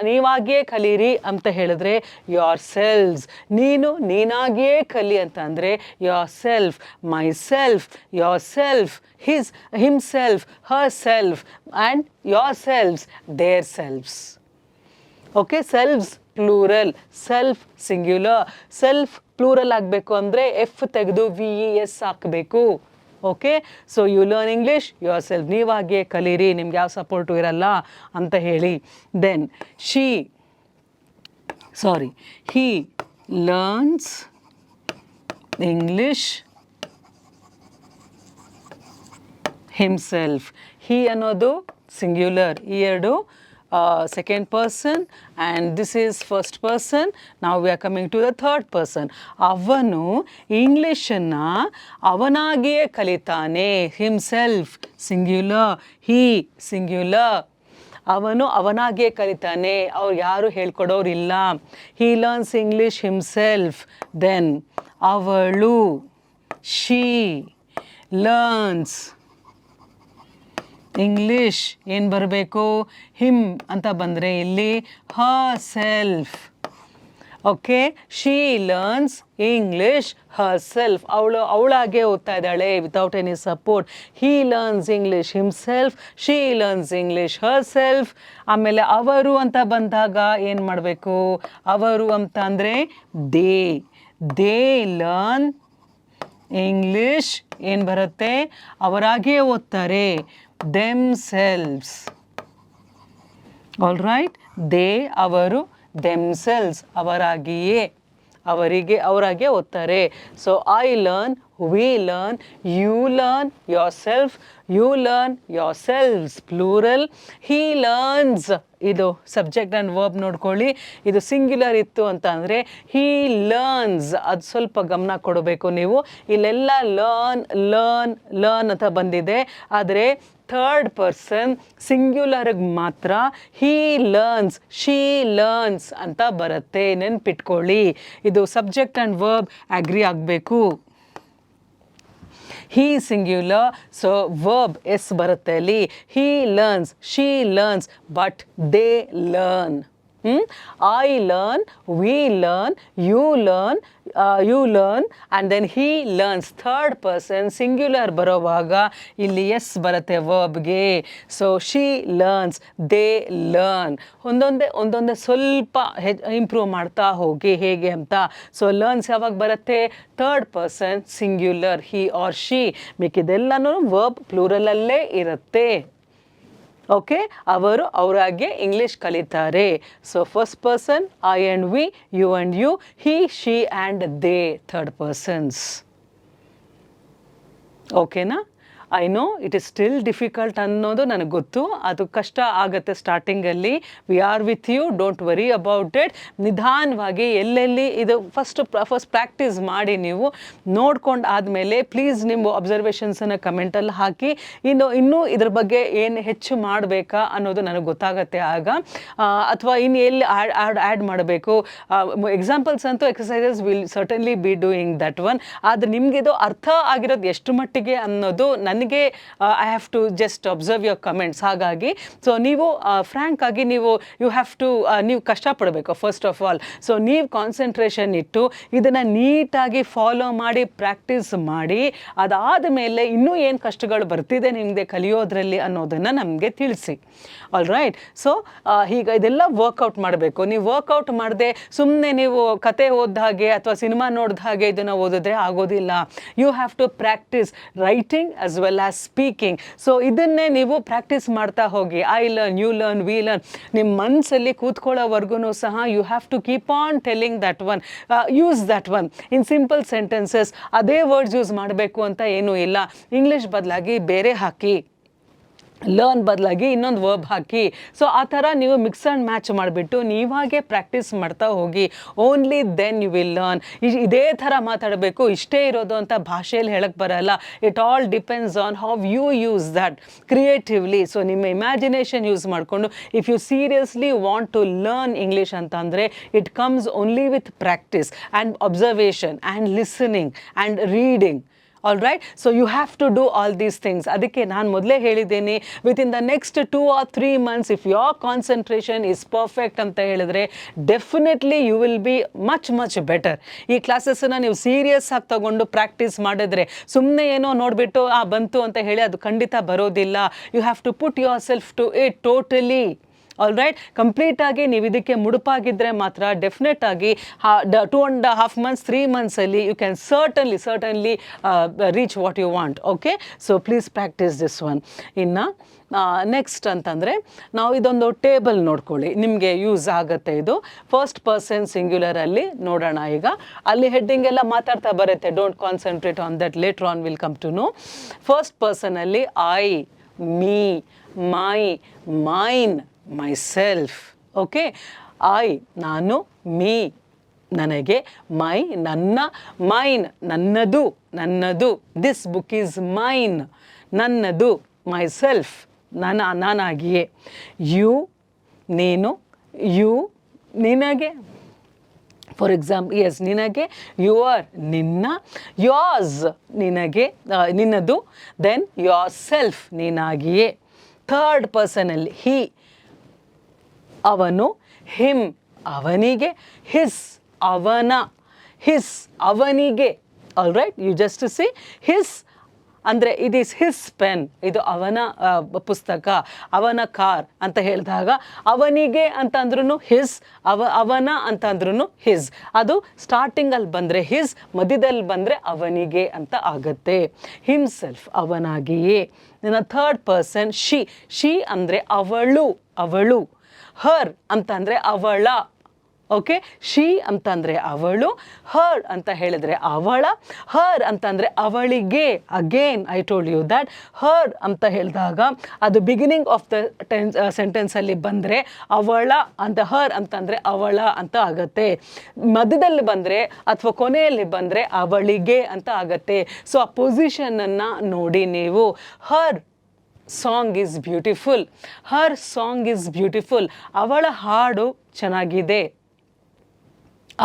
ನೀವಾಗಿಯೇ ಕಲೀರಿ ಅಂತ ಹೇಳಿದ್ರೆ ಯೋರ್ ಸೆಲ್ವ್ಸ್. ನೀನಾಗಿಯೇ ಕಲಿ ಅಂತ ಅಂದರೆ yourself. Myself, yourself, himself, herself, and yourselves, their selves. Okay, selves plural, self singular. Self plural ಆಗಬೇಕು ಅಂದರೆ ಎಫ್ ತೆಗೆದು VES ಹಾಕಬೇಕು. Okay, so you learn English yourself, ನೀವಾಗಿಯೇ ಕಲೀರಿ, ನಿಮ್ಗೆ ಯಾವ ಸಪೋರ್ಟು ಇರಲ್ಲ ಅಂತ ಹೇಳಿ. Then he learns English himself. He ಅನ್ನೋದು ಸಿಂಗ್ಯುಲರ್, ಈ ಎರಡು second person and this is first person. Now we are coming to the third person. ಅವನು ಇಂಗ್ಲಿಷನ್ನು ಅವನಾಗಿಯೇ ಕಲಿತಾನೆ. Himself singular, he singular. ಅವನು ಅವನಾಗಿಯೇ ಕಲಿತಾನೆ, ಅವ್ರು ಯಾರು ಹೇಳ್ಕೊಡೋರಿಲ್ಲ. He learns English himself. Then ಅವಳು, ಶಿ ಲರ್ನ್ಸ್ ಇಂಗ್ಲೀಷ್, ಏನು ಬರಬೇಕು? ಹಿಮ್ ಅಂತ ಬಂದರೆ ಇಲ್ಲಿ herself. Okay, she learns English herself. ಅವಳಾಗೆ ಓದ್ತಾ ಇದ್ದಾಳೆ without any support. He learns English himself, she learns English herself. ಆಮೇಲೆ ಅವರು ಅಂತ ಬಂದಾಗ ಏನು ಮಾಡಬೇಕು? ಅವರು ಅಂತ ಅಂದರೆ ದೇ ಲರ್ನ್ ಇಂಗ್ಲೀಷ್, ಏನು ಬರುತ್ತೆ? ಅವರಾಗೇ ಓದ್ತಾರೆ, themselves. All right, ಅವರು, themselves ಅವರಾಗಿಯೇ, ಅವರಾಗೆ ಓದ್ತಾರೆ. So I learn we learn, you learn yourself, you learn yourselves, plural. He learns, ಇದು ಸಬ್ಜೆಕ್ಟ್ ಆ್ಯಂಡ್ ವರ್ಬ್ ನೋಡ್ಕೊಳ್ಳಿ. ಇದು ಸಿಂಗ್ಯುಲರ್ ಇತ್ತು ಅಂತ ಅಂದರೆ ಹೀ ಲರ್ನ್ಸ್, ಅದು ಸ್ವಲ್ಪ ಗಮನ ಕೊಡಬೇಕು ನೀವು. ಇಲ್ಲೆಲ್ಲ ಲರ್ನ್ ಅಂತ ಬಂದಿದೆ, ಆದರೆ ಥರ್ಡ್ ಪರ್ಸನ್ ಸಿಂಗ್ಯುಲರ್ಗೆ ಮಾತ್ರ ಹೀ ಲರ್ನ್ಸ್, ಶೀ ಲರ್ನ್ಸ್ ಅಂತ ಬರುತ್ತೆ. ನೆನ್ಪಿಟ್ಕೊಳ್ಳಿ, ಇದು ಸಬ್ಜೆಕ್ಟ್ ಆ್ಯಂಡ್ ವರ್ಬ್ ಅಗ್ರಿ ಆಗಬೇಕು. he singular, so verb s ಬರುತ್ತೆ ಅಲ್ಲಿ. he learns, she learns, but they learn. I learn, we learn, you learn, and then he learns. Third person singular ಬರೋವಾಗ ಇಲ್ಲಿ ಎಸ್ ಬರುತ್ತೆ ವರ್ಬ್ಗೆ. So she learns, they learn. ಒಂದೊಂದೇ ಸ್ವಲ್ಪ ಇಂಪ್ರೂವ್ ಮಾಡ್ತಾ ಹೋಗಿ ಹೇಗೆ ಅಂತ. ಸೊ ಲರ್ನ್ಸ್ ಯಾವಾಗ ಬರುತ್ತೆ? Third person singular, he or she. ಮಿಕ್ಕಿದೆಲ್ಲನೂ ವರ್ಬ್ ಪ್ಲೂರಲಲ್ಲೇ ಇರುತ್ತೆ. ಓಕೆ, ಅವರು ಅವರಾಗೆ ಇಂಗ್ಲೀಷ್ ಕಲಿತಾರೆ. So first person I and we, you and you, he, she and they, third persons. ಓಕೆನಾ? I know it is still difficult ಅನ್ನೋದು ನನಗೆ ಗೊತ್ತು. ಅದು ಕಷ್ಟ ಆಗುತ್ತೆ ಸ್ಟಾರ್ಟಿಂಗಲ್ಲಿ. We are with you, don't worry about it. ನಿಧಾನವಾಗಿ ಎಲ್ಲೆಲ್ಲಿ ಇದು ಫಸ್ಟ್ ಪ್ರಾಕ್ಟೀಸ್ ಮಾಡಿ ನೀವು ನೋಡ್ಕೊಂಡು ಆದಮೇಲೆ ಪ್ಲೀಸ್ ನಿಮ್ಮ ಅಬ್ಸರ್ವೇಷನ್ಸನ್ನು ಕಮೆಂಟಲ್ಲಿ ಹಾಕಿ. ಇನ್ನೂ ಇದ್ರ ಬಗ್ಗೆ ಏನು ಹೆಚ್ಚು ಮಾಡಬೇಕಾ ಅನ್ನೋದು ನನಗೆ ಗೊತ್ತಾಗತ್ತೆ ಆಗ. ಅಥವಾ ಇನ್ನು ಎಲ್ಲಿ ಆ್ಯಡ್ ಮಾಡಬೇಕು. ಎಕ್ಸಾಂಪಲ್ಸ್ ಅಂತೂ exercises will certainly be doing that one. ಆದರೆ ನಿಮಗಿದು ಅರ್ಥ ಆಗಿರೋದು ಎಷ್ಟು ಮಟ್ಟಿಗೆ ಅನ್ನೋದು ನನಗೆ I have to just observe your comments. ಹಾಗಾಗಿ ಸೊ ನೀವು ಫ್ರ್ಯಾಂಕ್ ಆಗಿ ಯು ಹ್ಯಾವ್ ಟು ನೀವು ಕಷ್ಟಪಡಬೇಕು ಫಸ್ಟ್ ಆಫ್ ಆಲ್. ಸೊ ನೀವು ಕಾನ್ಸಂಟ್ರೇಷನ್ ಇಟ್ಟು ಇದನ್ನು ನೀಟಾಗಿ ಫಾಲೋ ಮಾಡಿ ಪ್ರಾಕ್ಟೀಸ್ ಮಾಡಿ, ಅದಾದ ಮೇಲೆ ಇನ್ನೂ ಏನು ಕಷ್ಟಗಳು ಬರ್ತಿದೆ ನಿಮಗೆ ಕಲಿಯೋದ್ರಲ್ಲಿ ಅನ್ನೋದನ್ನು ನಮಗೆ ತಿಳಿಸಿ. All right. ಸೊ ಈಗ ಇದೆಲ್ಲ ವರ್ಕೌಟ್ ಮಾಡಬೇಕು. ನೀವು ವರ್ಕೌಟ್ ಮಾಡದೆ ಸುಮ್ಮನೆ ನೀವು ಕತೆ ಓದಿದ ಹಾಗೆ ಅಥವಾ ಸಿನಿಮಾ ನೋಡಿದ ಹಾಗೆ ಇದನ್ನು ಓದಿದ್ರೆ ಆಗೋದಿಲ್ಲ. You have to practise writing as well as speaking. So ಇದನ್ನೇ ನೀವು ಪ್ರಾಕ್ಟೀಸ್ ಮಾಡ್ತಾ ಹೋಗಿ. I learn, you learn, we learn. ನಿಮ್ಮ ಮನಸ್ಸಲ್ಲಿ ಕೂತ್ಕೊಳ್ಳೋವರೆಗೂ ಸಹ you have to keep on telling that one, use that one in simple sentences. ಅದೇ ವರ್ಡ್ಸ್ ಯೂಸ್ ಮಾಡಬೇಕು ಅಂತ ಏನೂ ಇಲ್ಲ. ಇಂಗ್ಲೀಷ್ ಬದಲಾಗಿ ಬೇರೆ ಹಾಕಿ, ಲರ್ನ್ ಬದಲಾಗಿ ಇನ್ನೊಂದು ವರ್ಬ್ ಹಾಕಿ. ಸೊ ಆ ಥರ ನೀವು ಮಿಕ್ಸ್ ಆ್ಯಂಡ್ ಮ್ಯಾಚ್ ಮಾಡಿಬಿಟ್ಟು ನೀವಾಗೆ ಪ್ರಾಕ್ಟೀಸ್ ಮಾಡ್ತಾ ಹೋಗಿ. Only then you will learn. ಇದೇ ಥರ ಮಾತಾಡಬೇಕು, ಇಷ್ಟೇ ಇರೋದು ಅಂತ ಭಾಷೆಯಲ್ಲಿ ಹೇಳಕ್ಕೆ ಬರೋಲ್ಲ. It all depends on how you use that creatively. So ನಿಮ್ಮ ಇಮ್ಯಾಜಿನೇಷನ್ ಯೂಸ್ ಮಾಡಿಕೊಂಡು if you seriously want to learn English ಅಂತಂದರೆ it comes only with practice and observation and listening and reading. All right. So you have to do all these things. ಅದಕ್ಕೆ ನಾನು ಮೊದಲೇ ಹೇಳಿದ್ದೀನಿ, within the next 2 or 3 months if your concentration is perfect ಅಂತ ಹೇಳಿದ್ರೆ definitely you will be much better. ಈ ಕ್ಲಾಸಸ್ಸನ್ನು ನೀವು ಸೀರಿಯಸ್ ಆಗಿ ತಗೊಂಡು ಪ್ರಾಕ್ಟೀಸ್ ಮಾಡಿದ್ರೆ, ಸುಮ್ಮನೆ ಏನೋ ನೋಡಿಬಿಟ್ಟು ಬಂತು ಅಂತ ಹೇಳಿ ಅದು ಖಂಡಿತ ಬರೋದಿಲ್ಲ. You have to put yourself to it totally. All right. ಕಂಪ್ಲೀಟಾಗಿ ನೀವು ಇದಕ್ಕೆ ಮುಡುಪಾಗಿದ್ದರೆ ಮಾತ್ರ ಡೆಫಿನೆಟ್ ಆಗಿ 2.5 months 3 monthsಲ್ಲಿ you can certainly reach what you want. Okay, so please practice this one. ಇನ್ನು ನೆಕ್ಸ್ಟ್ ಅಂತಂದರೆ ನಾವು ಇದೊಂದು ಟೇಬಲ್ ನೋಡ್ಕೊಳ್ಳಿ, ನಿಮಗೆ ಯೂಸ್ ಆಗುತ್ತೆ ಇದು. ಫಸ್ಟ್ ಪರ್ಸನ್ ಸಿಂಗ್ಯುಲರಲ್ಲಿ ನೋಡೋಣ. ಈಗ ಅಲ್ಲಿ ಹೆಡ್ಡಿಂಗ್ ಎಲ್ಲ ಮಾತಾಡ್ತಾ ಬರುತ್ತೆ. Don't concentrate on that, later on will come to know. First ಪರ್ಸನಲ್ಲಿ I, me, my, mine, myself. Okay, I ನಾನು, ಮೀ ನನಗೆ, ಮೈ ನನ್ನ, ಮೈನ್ ನನ್ನದು, ದಿಸ್ ಬುಕ್ ಈಸ್ ಮೈನ್ ನನ್ನದು, ಮೈಸೆಲ್ಫ್ ನಾನಾಗಿಯೇ, ಯು ನೀನು, ಯು ನಿನಗೆ, ಫಾರ್ ಎಕ್ಸಾಂಪಲ್ ಎಸ್ ನಿನಗೆ, ಯುವರ್ ನಿನ್ನ, ಯೋರ್ಸ್ ನಿನಗೆ ನಿನ್ನದು, ದೆನ್ ಯೋರ್ ಸೆಲ್ಫ್ ನೀನಾಗಿಯೇ. ಥರ್ಡ್ ಪರ್ಸನಲ್ಲಿ ಹಿ ಅವನು, ಹಿಮ್ ಅವನಿಗೆ, ಹಿಸ್ ಅವನ, ಹಿಸ್ ಅವನಿಗೆ. All right, you just see his ಅಂದರೆ ಇಟ್ ಈಸ್ ಹಿಸ್ ಪೆನ್, ಇದು ಅವನ ಪುಸ್ತಕ, ಅವನ ಕಾರ್ ಅಂತ ಹೇಳಿದಾಗ ಅವನಿಗೆ ಅಂತಂದ್ರೂ ಹಿಸ್, ಅವನ ಅಂತಂದ್ರೂ ಹಿಸ್. ಅದು ಸ್ಟಾರ್ಟಿಂಗಲ್ಲಿ ಬಂದರೆ ಹಿಸ್, ಮಧ್ಯದಲ್ಲಿ ಬಂದರೆ ಅವನಿಗೆ ಅಂತ ಆಗುತ್ತೆ. ಹಿಮ್ಸೆಲ್ಫ್ ಅವನಾಗಿಯೇ. ಇನ್ನು ಥರ್ಡ್ ಪರ್ಸನ್ ಶಿ ಅಂದರೆ ಅವಳು, ಹರ್ ಅಂತಂದರೆ ಅವಳ. ಓಕೆ. ಶಿ ಅಂತಂದರೆ ಅವಳು, ಹರ್ ಅಂತ ಹೇಳಿದ್ರೆ ಅವಳ, ಹರ್ ಅಂತಂದರೆ ಅವಳಿಗೆ. Again I told you that her ಅಂತ ಹೇಳಿದಾಗ ಅದು ಬಿಗಿನಿಂಗ್ ಆಫ್ ದ ಸೆಂಟೆನ್ಸಲ್ಲಿ ಬಂದರೆ ಅವಳ ಅಂತ, ಹರ್ ಅಂತಂದರೆ ಅವಳ ಅಂತ ಆಗತ್ತೆ. ಮಧ್ಯದಲ್ಲಿ ಬಂದರೆ ಅಥವಾ ಕೊನೆಯಲ್ಲಿ ಬಂದರೆ ಅವಳಿಗೆ ಅಂತ ಆಗತ್ತೆ. ಸೊ ಆ ಪೊಸಿಷನನ್ನು ನೋಡಿ ನೀವು. Her song is beautiful, her song is beautiful, ಅವಳ ಹಾಡು ಚೆನ್ನಾಗಿದೆ.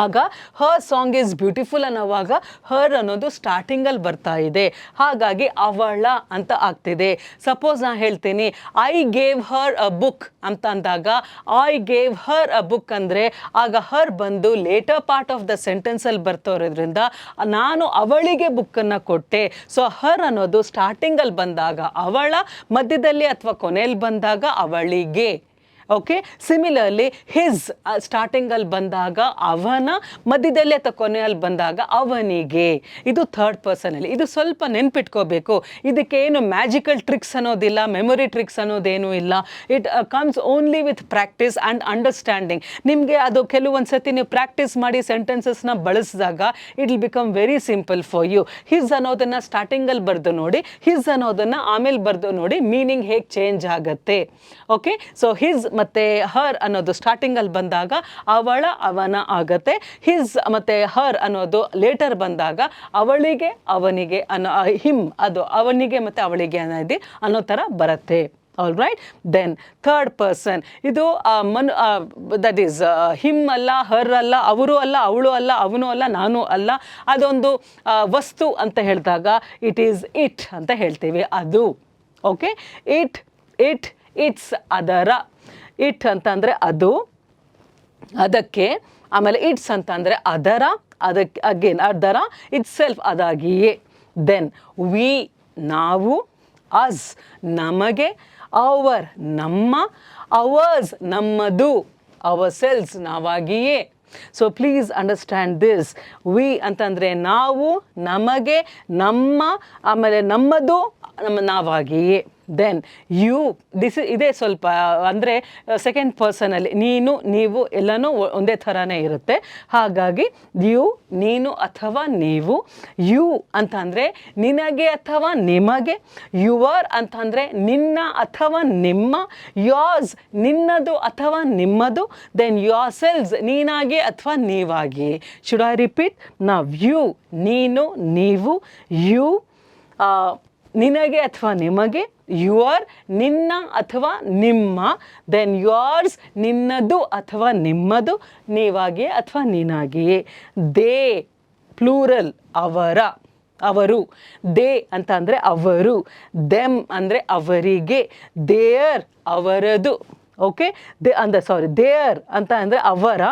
ಆಗ ಹರ್ ಸಾಂಗ್ ಈಸ್ ಬ್ಯೂಟಿಫುಲ್ ಅನ್ನೋವಾಗ ಹರ್ ಅನ್ನೋದು ಸ್ಟಾರ್ಟಿಂಗಲ್ಲಿ ಬರ್ತಾ ಇದೆ, ಹಾಗಾಗಿ ಅವಳ ಅಂತ ಆಗ್ತಿದೆ. ಸಪೋಸ್ ನಾನು ಹೇಳ್ತೀನಿ I gave Har a book ಅಂತ ಅಂದಾಗ I gave Har a book ಅಂದರೆ ಆಗ ಹರ್ ಬಂದು ಲೇಟರ್ ಪಾರ್ಟ್ ಆಫ್ ದ ಸೆಂಟೆನ್ಸಲ್ಲಿ ಬರ್ತಿರೋದ್ರಿಂದ ನಾನು ಅವಳಿಗೆ ಬುಕ್ಕನ್ನು ಕೊಟ್ಟೆ. ಸೊ ಹರ್ ಅನ್ನೋದು ಸ್ಟಾರ್ಟಿಂಗಲ್ಲಿ ಬಂದಾಗ ಅವಳ, ಮಧ್ಯದಲ್ಲಿ ಅಥವಾ ಕೊನೆಯಲ್ಲಿ ಬಂದಾಗ ಅವಳಿಗೆ. ಓಕೆ. ಸಿಮಿಲರ್ಲಿ ಹಿಸ್ ಸ್ಟಾರ್ಟಿಂಗಲ್ಲಿ ಬಂದಾಗ ಅವನ, ಮಧ್ಯದಲ್ಲಿ ಅಥವಾ ಕೊನೆಯಲ್ಲಿ ಬಂದಾಗ ಅವನಿಗೆ. ಇದು ಥರ್ಡ್ ಪರ್ಸನಲ್ಲಿ. ಇದು ಸ್ವಲ್ಪ ನೆನ್ಪಿಟ್ಕೋಬೇಕು. ಇದಕ್ಕೇನು ಮ್ಯಾಜಿಕಲ್ ಟ್ರಿಕ್ಸ್ ಅನ್ನೋದಿಲ್ಲ, ಮೆಮೊರಿ ಟ್ರಿಕ್ಸ್ ಅನ್ನೋದೇನೂ ಇಲ್ಲ. It comes only with practice and understanding. ನಿಮಗೆ ಅದು ಕೆಲವೊಂದು ಸತಿ ನೀವು ಪ್ರಾಕ್ಟೀಸ್ ಮಾಡಿ ಸೆಂಟೆನ್ಸಸ್ನ ಬಳಸಿದಾಗ it will become very simple for you. His ಅನ್ನೋದನ್ನು ಸ್ಟಾರ್ಟಿಂಗಲ್ಲಿ ಬರೆದು ನೋಡಿ, ಹಿಸ್ ಅನ್ನೋದನ್ನು ಆಮೇಲೆ ಬರೆದು ನೋಡಿ, ಮೀನಿಂಗ್ ಹೇಗೆ ಚೇಂಜ್ ಆಗುತ್ತೆ. ಓಕೆ. ಸೊ ಹಿಸ್ ಮತ್ತು ಹರ್ ಅನ್ನೋದು ಸ್ಟಾರ್ಟಿಂಗಲ್ಲಿ ಬಂದಾಗ ಅವಳ, ಅವನ ಆಗತ್ತೆ. ಹಿಸ್ ಮತ್ತು ಹರ್ ಅನ್ನೋದು ಲೇಟರ್ ಬಂದಾಗ ಅವಳಿಗೆ, ಅವನಿಗೆ ಅನ್ನೋ, ಹಿಮ್ ಅದು ಅವನಿಗೆ ಮತ್ತು ಅವಳಿಗೆ ಅನ್ನೋ ಥರ ಬರುತ್ತೆ. All right. Then third person, ಇದು ದಟ್ ಈಸ್ ಹಿಮ್ ಅಲ್ಲ, ಹರ್ ಅಲ್ಲ, ಅವರು ಅಲ್ಲ, ಅವಳು ಅಲ್ಲ, ಅವನು ಅಲ್ಲ, ನಾನು ಅಲ್ಲ. ಅದೊಂದು ವಸ್ತು ಅಂತ ಹೇಳಿದಾಗ ಇಟ್ ಈಸ್ ಇಟ್ ಅಂತ ಹೇಳ್ತೀವಿ, ಅದು. ಓಕೆ. ಇಟ್ಸ್ ಅದರ. ಇಟ್ ಅಂತಂದರೆ ಅದು, ಅದಕ್ಕೆ. ಆಮೇಲೆ ಇಟ್ಸ್ ಅಂತಂದರೆ ಅದರ, ಅದಕ್ಕೆ. ಅಗೇನ್ ಅದರ, ಇಟ್ಸ್ ಸೆಲ್ಫ್ ಅದಾಗಿಯೇ. ದೆನ್ ವಿ ನಾವು, ಅಸ್ ನಮಗೆ, ಅವರ್ ನಮ್ಮ, ಅವರ್ಸ್ ನಮ್ಮದು, ಅವರ್ ಸೆಲ್ಸ್ ನಾವಾಗಿಯೇ. So please understand this. We ಅಂತಂದರೆ ನಾವು, ನಮಗೆ, ನಮ್ಮ, ಆಮೇಲೆ ನಮ್ಮದು, ನಾವಾಗಿಯೇ. ದೆನ್ ಯು, ಇದೇ ಸ್ವಲ್ಪ ಅಂದರೆ ಸೆಕೆಂಡ್ ಪರ್ಸನಲ್ಲಿ ನೀನು, ನೀವು ಎಲ್ಲನೂ ಒಂದೇ ಥರನೇ ಇರುತ್ತೆ. ಹಾಗಾಗಿ ಯು ನೀನು ಅಥವಾ ನೀವು. ಯು ಅಂತಂದರೆ ನಿನಗೆ ಅಥವಾ ನಿಮಗೆ. ಯುವರ್ ಅಂತಂದರೆ ನಿನ್ನ ಅಥವಾ ನಿಮ್ಮ. ಯೋರ್ಸ್ ನಿನ್ನದು ಅಥವಾ ನಿಮ್ಮದು. ದೆನ್ ಯೋರ್ ಸೆಲ್ಸ್ ನೀನಾಗಿ ಅಥವಾ ನೀವಾಗಿ. Should I repeat? Now you ನೀನು, ನೀವು. ಯು ನಿನಗೆ ಅಥವಾ ನಿಮಗೆ. ಯುವರ್ ನಿನ್ನ ಅಥವಾ ನಿಮ್ಮ. ದೆನ್ ಯೋರ್ಸ್ ನಿನ್ನದು ಅಥವಾ ನಿಮ್ಮದು, ನೀವಾಗಿಯೇ ಅಥವಾ ನೀನಾಗಿಯೇ. ದೇ ಪ್ಲೂರಲ್ ಅವರ, ಅವರು. ದೇ ಅಂತ ಅಂದರೆ ಅವರು. ದೆಮ್ ಅಂದರೆ ಅವರಿಗೆ. ದೇಯರ್ ಅವರದು. ಓಕೆ. ದೇಯರ್ ಅಂತ ಅಂದರೆ ಅವರ.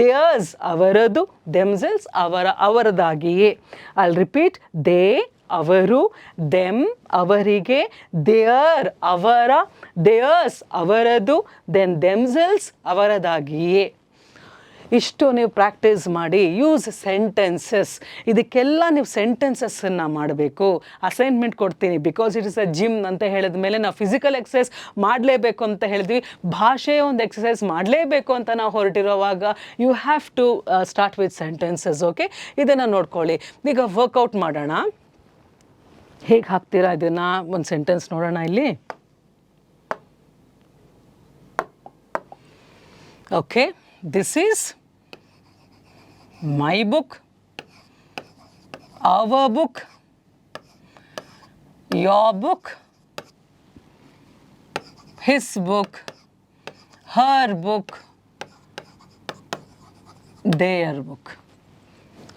ದೇಯರ್ಸ್ ಅವರದು. ದೆಮ್ಸೆಲ್ಸ್ ಅವರದಾಗಿಯೇ. I'll repeat. ದೇ ಅವರು, ದೆಮ್ ಅವರಿಗೆ, ದೇಯರ್ ಅವರ, ದೇಯರ್ಸ್ ಅವರದು, ದೆನ್ ದೆಮ್ಸೆಲ್ಸ್ ಅವರದಾಗಿಯೇ. ಇಷ್ಟು ನೀವು ಪ್ರಾಕ್ಟೀಸ್ ಮಾಡಿ. Use sentences. ಇದಕ್ಕೆಲ್ಲ ನೀವು ಸೆಂಟೆನ್ಸಸ್ಸನ್ನು ಮಾಡಬೇಕು. ಅಸೈನ್ಮೆಂಟ್ ಕೊಡ್ತೀನಿ. Because it is a gym ಅಂತ ಹೇಳಿದ ಮೇಲೆ ನಾವು ಫಿಸಿಕಲ್ ಎಕ್ಸಸೈಸ್ ಮಾಡಲೇಬೇಕು ಅಂತ ಹೇಳಿದ್ವಿ. ಭಾಷೆಯ ಒಂದು ಎಕ್ಸಸೈಸ್ ಮಾಡಲೇಬೇಕು ಅಂತ ನಾವು ಹೊರಟಿರೋವಾಗ you have to start with sentences. Okay. ಇದನ್ನು ನೋಡ್ಕೊಳ್ಳಿ. ಈಗ ವರ್ಕೌಟ್ ಮಾಡೋಣ. ಹೇಗೆ ಹಾಕ್ತೀರಾ ಇದನ್ನು? ಒಂದು ಸೆಂಟೆನ್ಸ್ ನೋಡೋಣ ಇಲ್ಲಿ. Okay. This is my book, our book, your book, his book, her book, their book.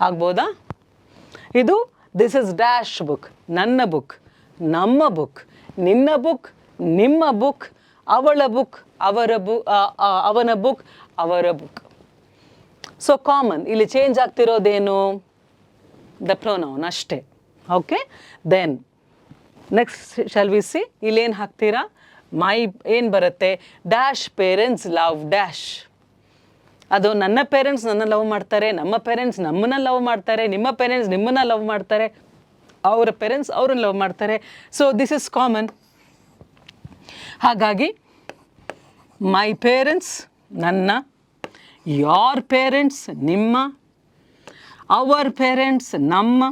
ಆಗ್ಬೋದಾ? ಇದು ದಿಸ್ ಇಸ್ ಡ್ಯಾಶ್ ಬುಕ್, ನನ್ನ ಬುಕ್, ನಮ್ಮ ಬುಕ್, ನಿನ್ನ ಬುಕ್, ನಿಮ್ಮ ಬುಕ್, ಅವಳ ಬುಕ್, ಅವನ ಬುಕ್, ಅವರ ಬುಕ್. So common. ಇಲ್ಲಿ ಚೇಂಜ್ ಆಗ್ತಿರೋದೇನು? ದ ಪ್ರೊನೌನ್ ಅಷ್ಟೇ. Okay. Then next shall we see. ಇಲ್ಲೇನು ಹಾಕ್ತೀರಾ? ಮೈ ಏನು ಬರುತ್ತೆ? Dash parents love dash. ಅದು ನನ್ನ ಪೇರೆಂಟ್ಸ್ ನನ್ನ ಲವ್ ಮಾಡ್ತಾರೆ, ನಮ್ಮ ಪೇರೆಂಟ್ಸ್ ನಮ್ಮನ್ನ ಲವ್ ಮಾಡ್ತಾರೆ, ನಿಮ್ಮ ಪೇರೆಂಟ್ಸ್ ನಿಮ್ಮನ್ನ ಲವ್ ಮಾಡ್ತಾರೆ, ಅವರ ಪೇರೆಂಟ್ಸ್ ಅವ್ರನ್ನ ಲವ್ ಮಾಡ್ತಾರೆ. So this is common. ಹಾಗಾಗಿ ಮೈ ಪೇರೆಂಟ್ಸ್ ನನ್ನ, ಯೋರ್ ಪೇರೆಂಟ್ಸ್ ನಿಮ್ಮ, ಅವರ್ ಪೇರೆಂಟ್ಸ್ ನಮ್ಮ,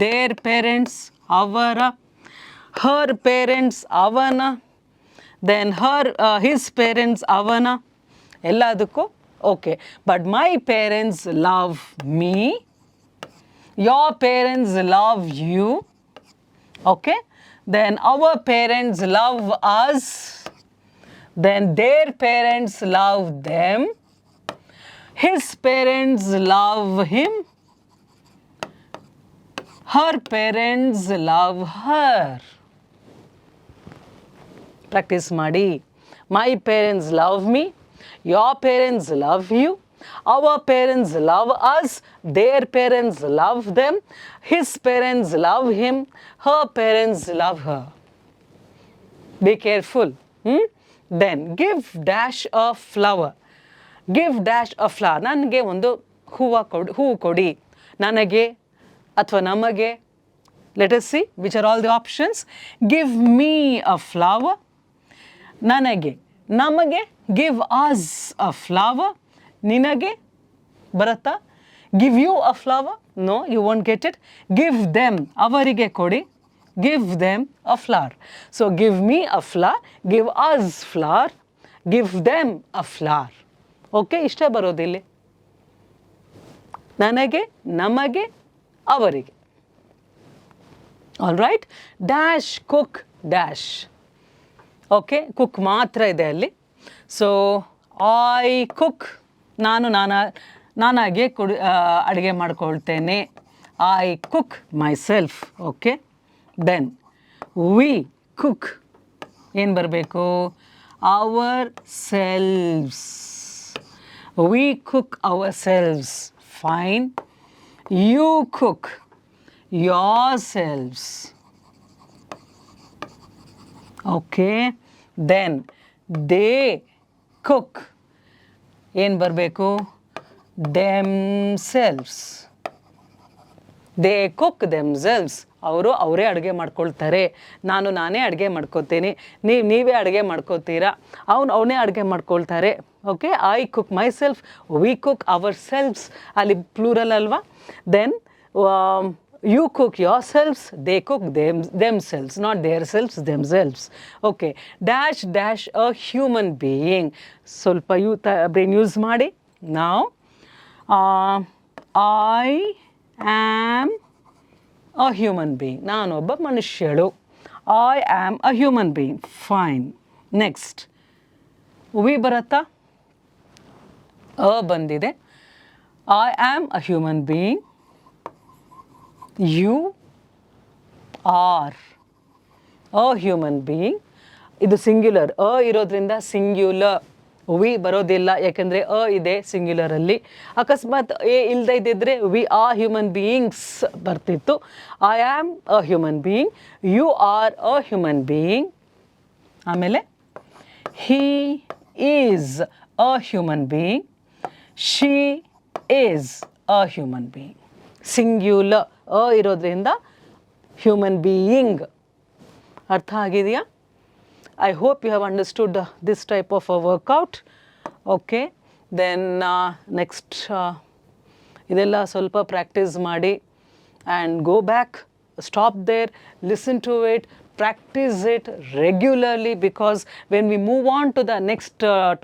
ದೇರ್ ಪೇರೆಂಟ್ಸ್ ಅವರ, ಹರ್ ಪೇರೆಂಟ್ಸ್ ಅವನ, ದೆನ್ ಹಿಸ್ ಪೇರೆಂಟ್ಸ್ ಅವನ, ಎಲ್ಲದಕ್ಕೂ okay. But my parents love me, your parents love you, okay. Then our parents love us, then their parents love them, his parents love him, her parents love her. Practice ಮಾಡಿ. My parents love me, your parents love you, our parents love us, their parents love them, his parents love him, her parents love her. Be careful. Then give dash a flower. Give dash a flower. ನನಗೆ ಒಂದು ಹೂವು ಕೊಡಿ, ನನಗೆ ಅಥವಾ ನಮಗೆ. Let us see which are all the options. Give me a flower. ನನಗೆ, ನಮಗೆ. Give us a flower. ನಿನಗೆ ಬರುತ್ತಾ? Give you a flower? No, you won't get it. Give them, ಅವರಿಗೆ ಕೊಡಿ. Give them a flower. So give me a flower, give us flower, give them a flower. Okay, ಇಷ್ಟೇ ಬರೋದಿಲ್ಲಿ. ನನಗೆ, ನಮಗೆ, ಅವರಿಗೆ. All right. Dash cook dash. Okay, cook ಮಾತ್ರ ಇದೆ ಅಲ್ಲಿ. ಸೊ ಐ ಕುಕ್, ನಾನಾಗೆ ಅಡುಗೆ ಮಾಡ್ಕೊಳ್ತೇನೆ. I cook myself. Okay. Then we cook, ಏನು ಬರಬೇಕು? Ourselves. We cook ourselves. Fine. You cook yourselves. Okay. Then they cook, ಏನು ಬರಬೇಕು? ದೆಮ್ಸೆಲ್ವ್ಸ್. They cook themselves. ಅವರೇ ಅಡುಗೆ ಮಾಡ್ಕೊಳ್ತಾರೆ. ನಾನೇ ಅಡುಗೆ ಮಾಡ್ಕೋತೀನಿ, ನೀವೇ ಅಡುಗೆ ಮಾಡ್ಕೋತೀರಾ. ಅವನೇ ಅಡುಗೆ ಮಾಡ್ಕೊಳ್ತಾರೆ. Okay. I cook myself, we cook ourselves. ಅಲ್ಲಿ ಪ್ಲೂರಲ್ ಅಲ್ವಾ? Then you cook yourselves, they cook themselves, not their selves, themselves. Okay. Dash dash a human being. ಸ್ವಲ್ಪ brain use ಮಾಡಿ. Now I am a human being. ನಾನೊಬ್ಬ ಮನುಷ್ಯಳು. I am a human being. Fine. Next. we ಬರುತ್ತಾ? ಬಂದಿದೆ. I am a human being. You are a human being. ಇದು ಸಿಂಗ್ಯುಲರ್. ಇರೋದ್ರಿಂದ ಸಿಂಗ್ಯುಲರ್. ವಿ ಬರೋದಿಲ್ಲ, ಯಾಕೆಂದರೆ ಇದೆ ಸಿಂಗ್ಯುಲರಲ್ಲಿ. ಅಕಸ್ಮಾತ್ ಇಲ್ಲದೆ ಇದ್ದಿದ್ರೆ ವಿ ಆರ್ ಹ್ಯೂಮನ್ ಬೀಯಿಂಗ್ಸ್ ಬರ್ತಿತ್ತು. I am a human being, you are a human being. ಆಮೇಲೆ he is a human being, she is a human being. Singular ಇರೋದ್ರಿಂದ ಹ್ಯೂಮನ್ ಬೀಯಿಂಗ್. ಅರ್ಥ ಆಗಿದೆಯಾ? I hope you have understood this type of a workout. Okay. Then next ಇದೆಲ್ಲ ಸ್ವಲ್ಪ ಪ್ರಾಕ್ಟೀಸ್ ಮಾಡಿ and go back, stop there, listen to it, practice it regularly, because when we move on to the next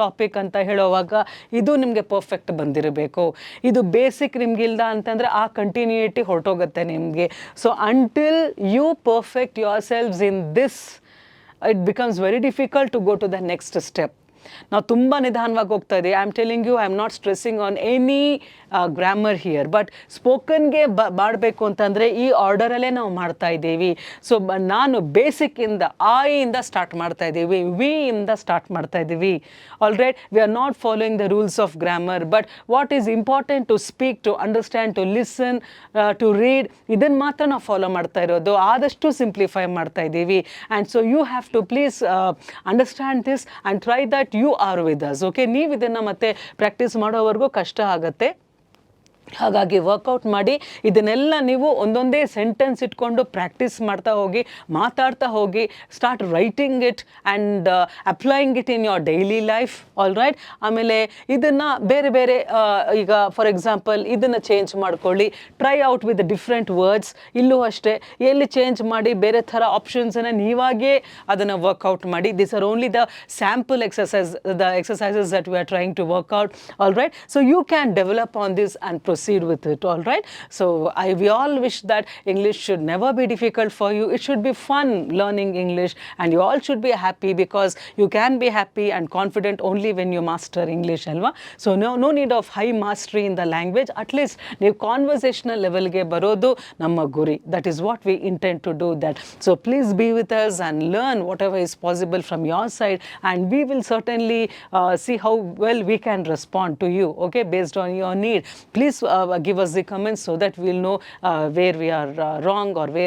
topic ಅಂತ ಹೇಳುವಾಗ ಇದು ನಿಮಗೆ ಪರ್ಫೆಕ್ಟ್ ಬಂದಿರಬೇಕು. ಇದು ಬೇಸಿಕ್ ನಿಮಗಿಲ್ಲ ಅಂತಂದರೆ ಆ ಕಂಟಿನ್ಯೂಟಿ ಹೊರಟೋಗುತ್ತೆ ನಿಮಗೆ. So until you perfect yourselves in this, it becomes very difficult to go to the next step. ನಾವು ತುಂಬ ನಿಧಾನವಾಗಿ ಹೋಗ್ತಾ ಇದ್ದೀವಿ. I am telling you, I am not stressing on any grammar here. But ಸ್ಪೋಕನ್ಗೆ ಮಾಡಬೇಕು ಅಂತಂದರೆ ಈ ಆರ್ಡರಲ್ಲೇ ನಾವು ಮಾಡ್ತಾ ಇದ್ದೀವಿ. ಸೊ ನಾನು ಬೇಸಿಕ್ಕಿಂದ ಇಂದ ಸ್ಟಾರ್ಟ್ ಮಾಡ್ತಾ ಇದ್ದೀವಿ, ವಿ ಇಂದ ಸ್ಟಾರ್ಟ್ ಮಾಡ್ತಾ ಇದ್ದೀವಿ. All right. We are not following the rules of grammar. But what is important to speak, to understand, to listen, to read, ಇದನ್ನು ಮಾತ್ರ ನಾವು ಫಾಲೋ ಮಾಡ್ತಾ ಇರೋದು. ಆದಷ್ಟು ಸಿಂಪ್ಲಿಫೈ ಮಾಡ್ತಾ ಇದ್ದೀವಿ. And so you have to please understand this and try that you are with us. Okay. ನೀವು ಇದನ್ನು ಮತ್ತೆ ಪ್ರಾಕ್ಟೀಸ್ ಮಾಡೋವರೆಗೂ ಕಷ್ಟ ಆಗುತ್ತೆ. ಹಾಗಾಗಿ ವರ್ಕೌಟ್ ಮಾಡಿ ಇದನ್ನೆಲ್ಲ ನೀವು ಒಂದೊಂದೇ ಸೆಂಟೆನ್ಸ್ ಇಟ್ಕೊಂಡು ಪ್ರಾಕ್ಟೀಸ್ ಮಾಡ್ತಾ ಹೋಗಿ, ಮಾತಾಡ್ತಾ ಹೋಗಿ, start writing it and applying it in your daily life. All right. ಆಮೇಲೆ ಇದನ್ನು ಬೇರೆ ಬೇರೆ ಈಗ ಫಾರ್ ಎಕ್ಸಾಂಪಲ್ ಇದನ್ನು ಚೇಂಜ್ ಮಾಡ್ಕೊಳ್ಳಿ, try out with different words. ಇಲ್ಲೂ ಅಷ್ಟೇ ಎಲ್ಲಿ ಚೇಂಜ್ ಮಾಡಿ ಬೇರೆ ಥರ ಆಪ್ಷನ್ಸನ್ನು ನೀವಾಗೇ ಅದನ್ನು ವರ್ಕೌಟ್ ಮಾಡಿ. This are only the sample exercises that we are trying to work out. All right. So you can develop on this and proceed with it. All right. So we all wish that English should never be difficult for you. It should be fun learning English, and you all should be happy, because you can be happy and confident only when you master English alva. So no need of high mastery in the language. At least ನೀವು conversational level ಗೆ ಬರೋದು ನಮ್ಮ ಗುರಿ. That is what we intend to do that. So please be with us and learn whatever is possible from your side, and we will certainly see how well we can respond to you, okay, based on your need. Please give us the comments so that we'll know where we are wrong or where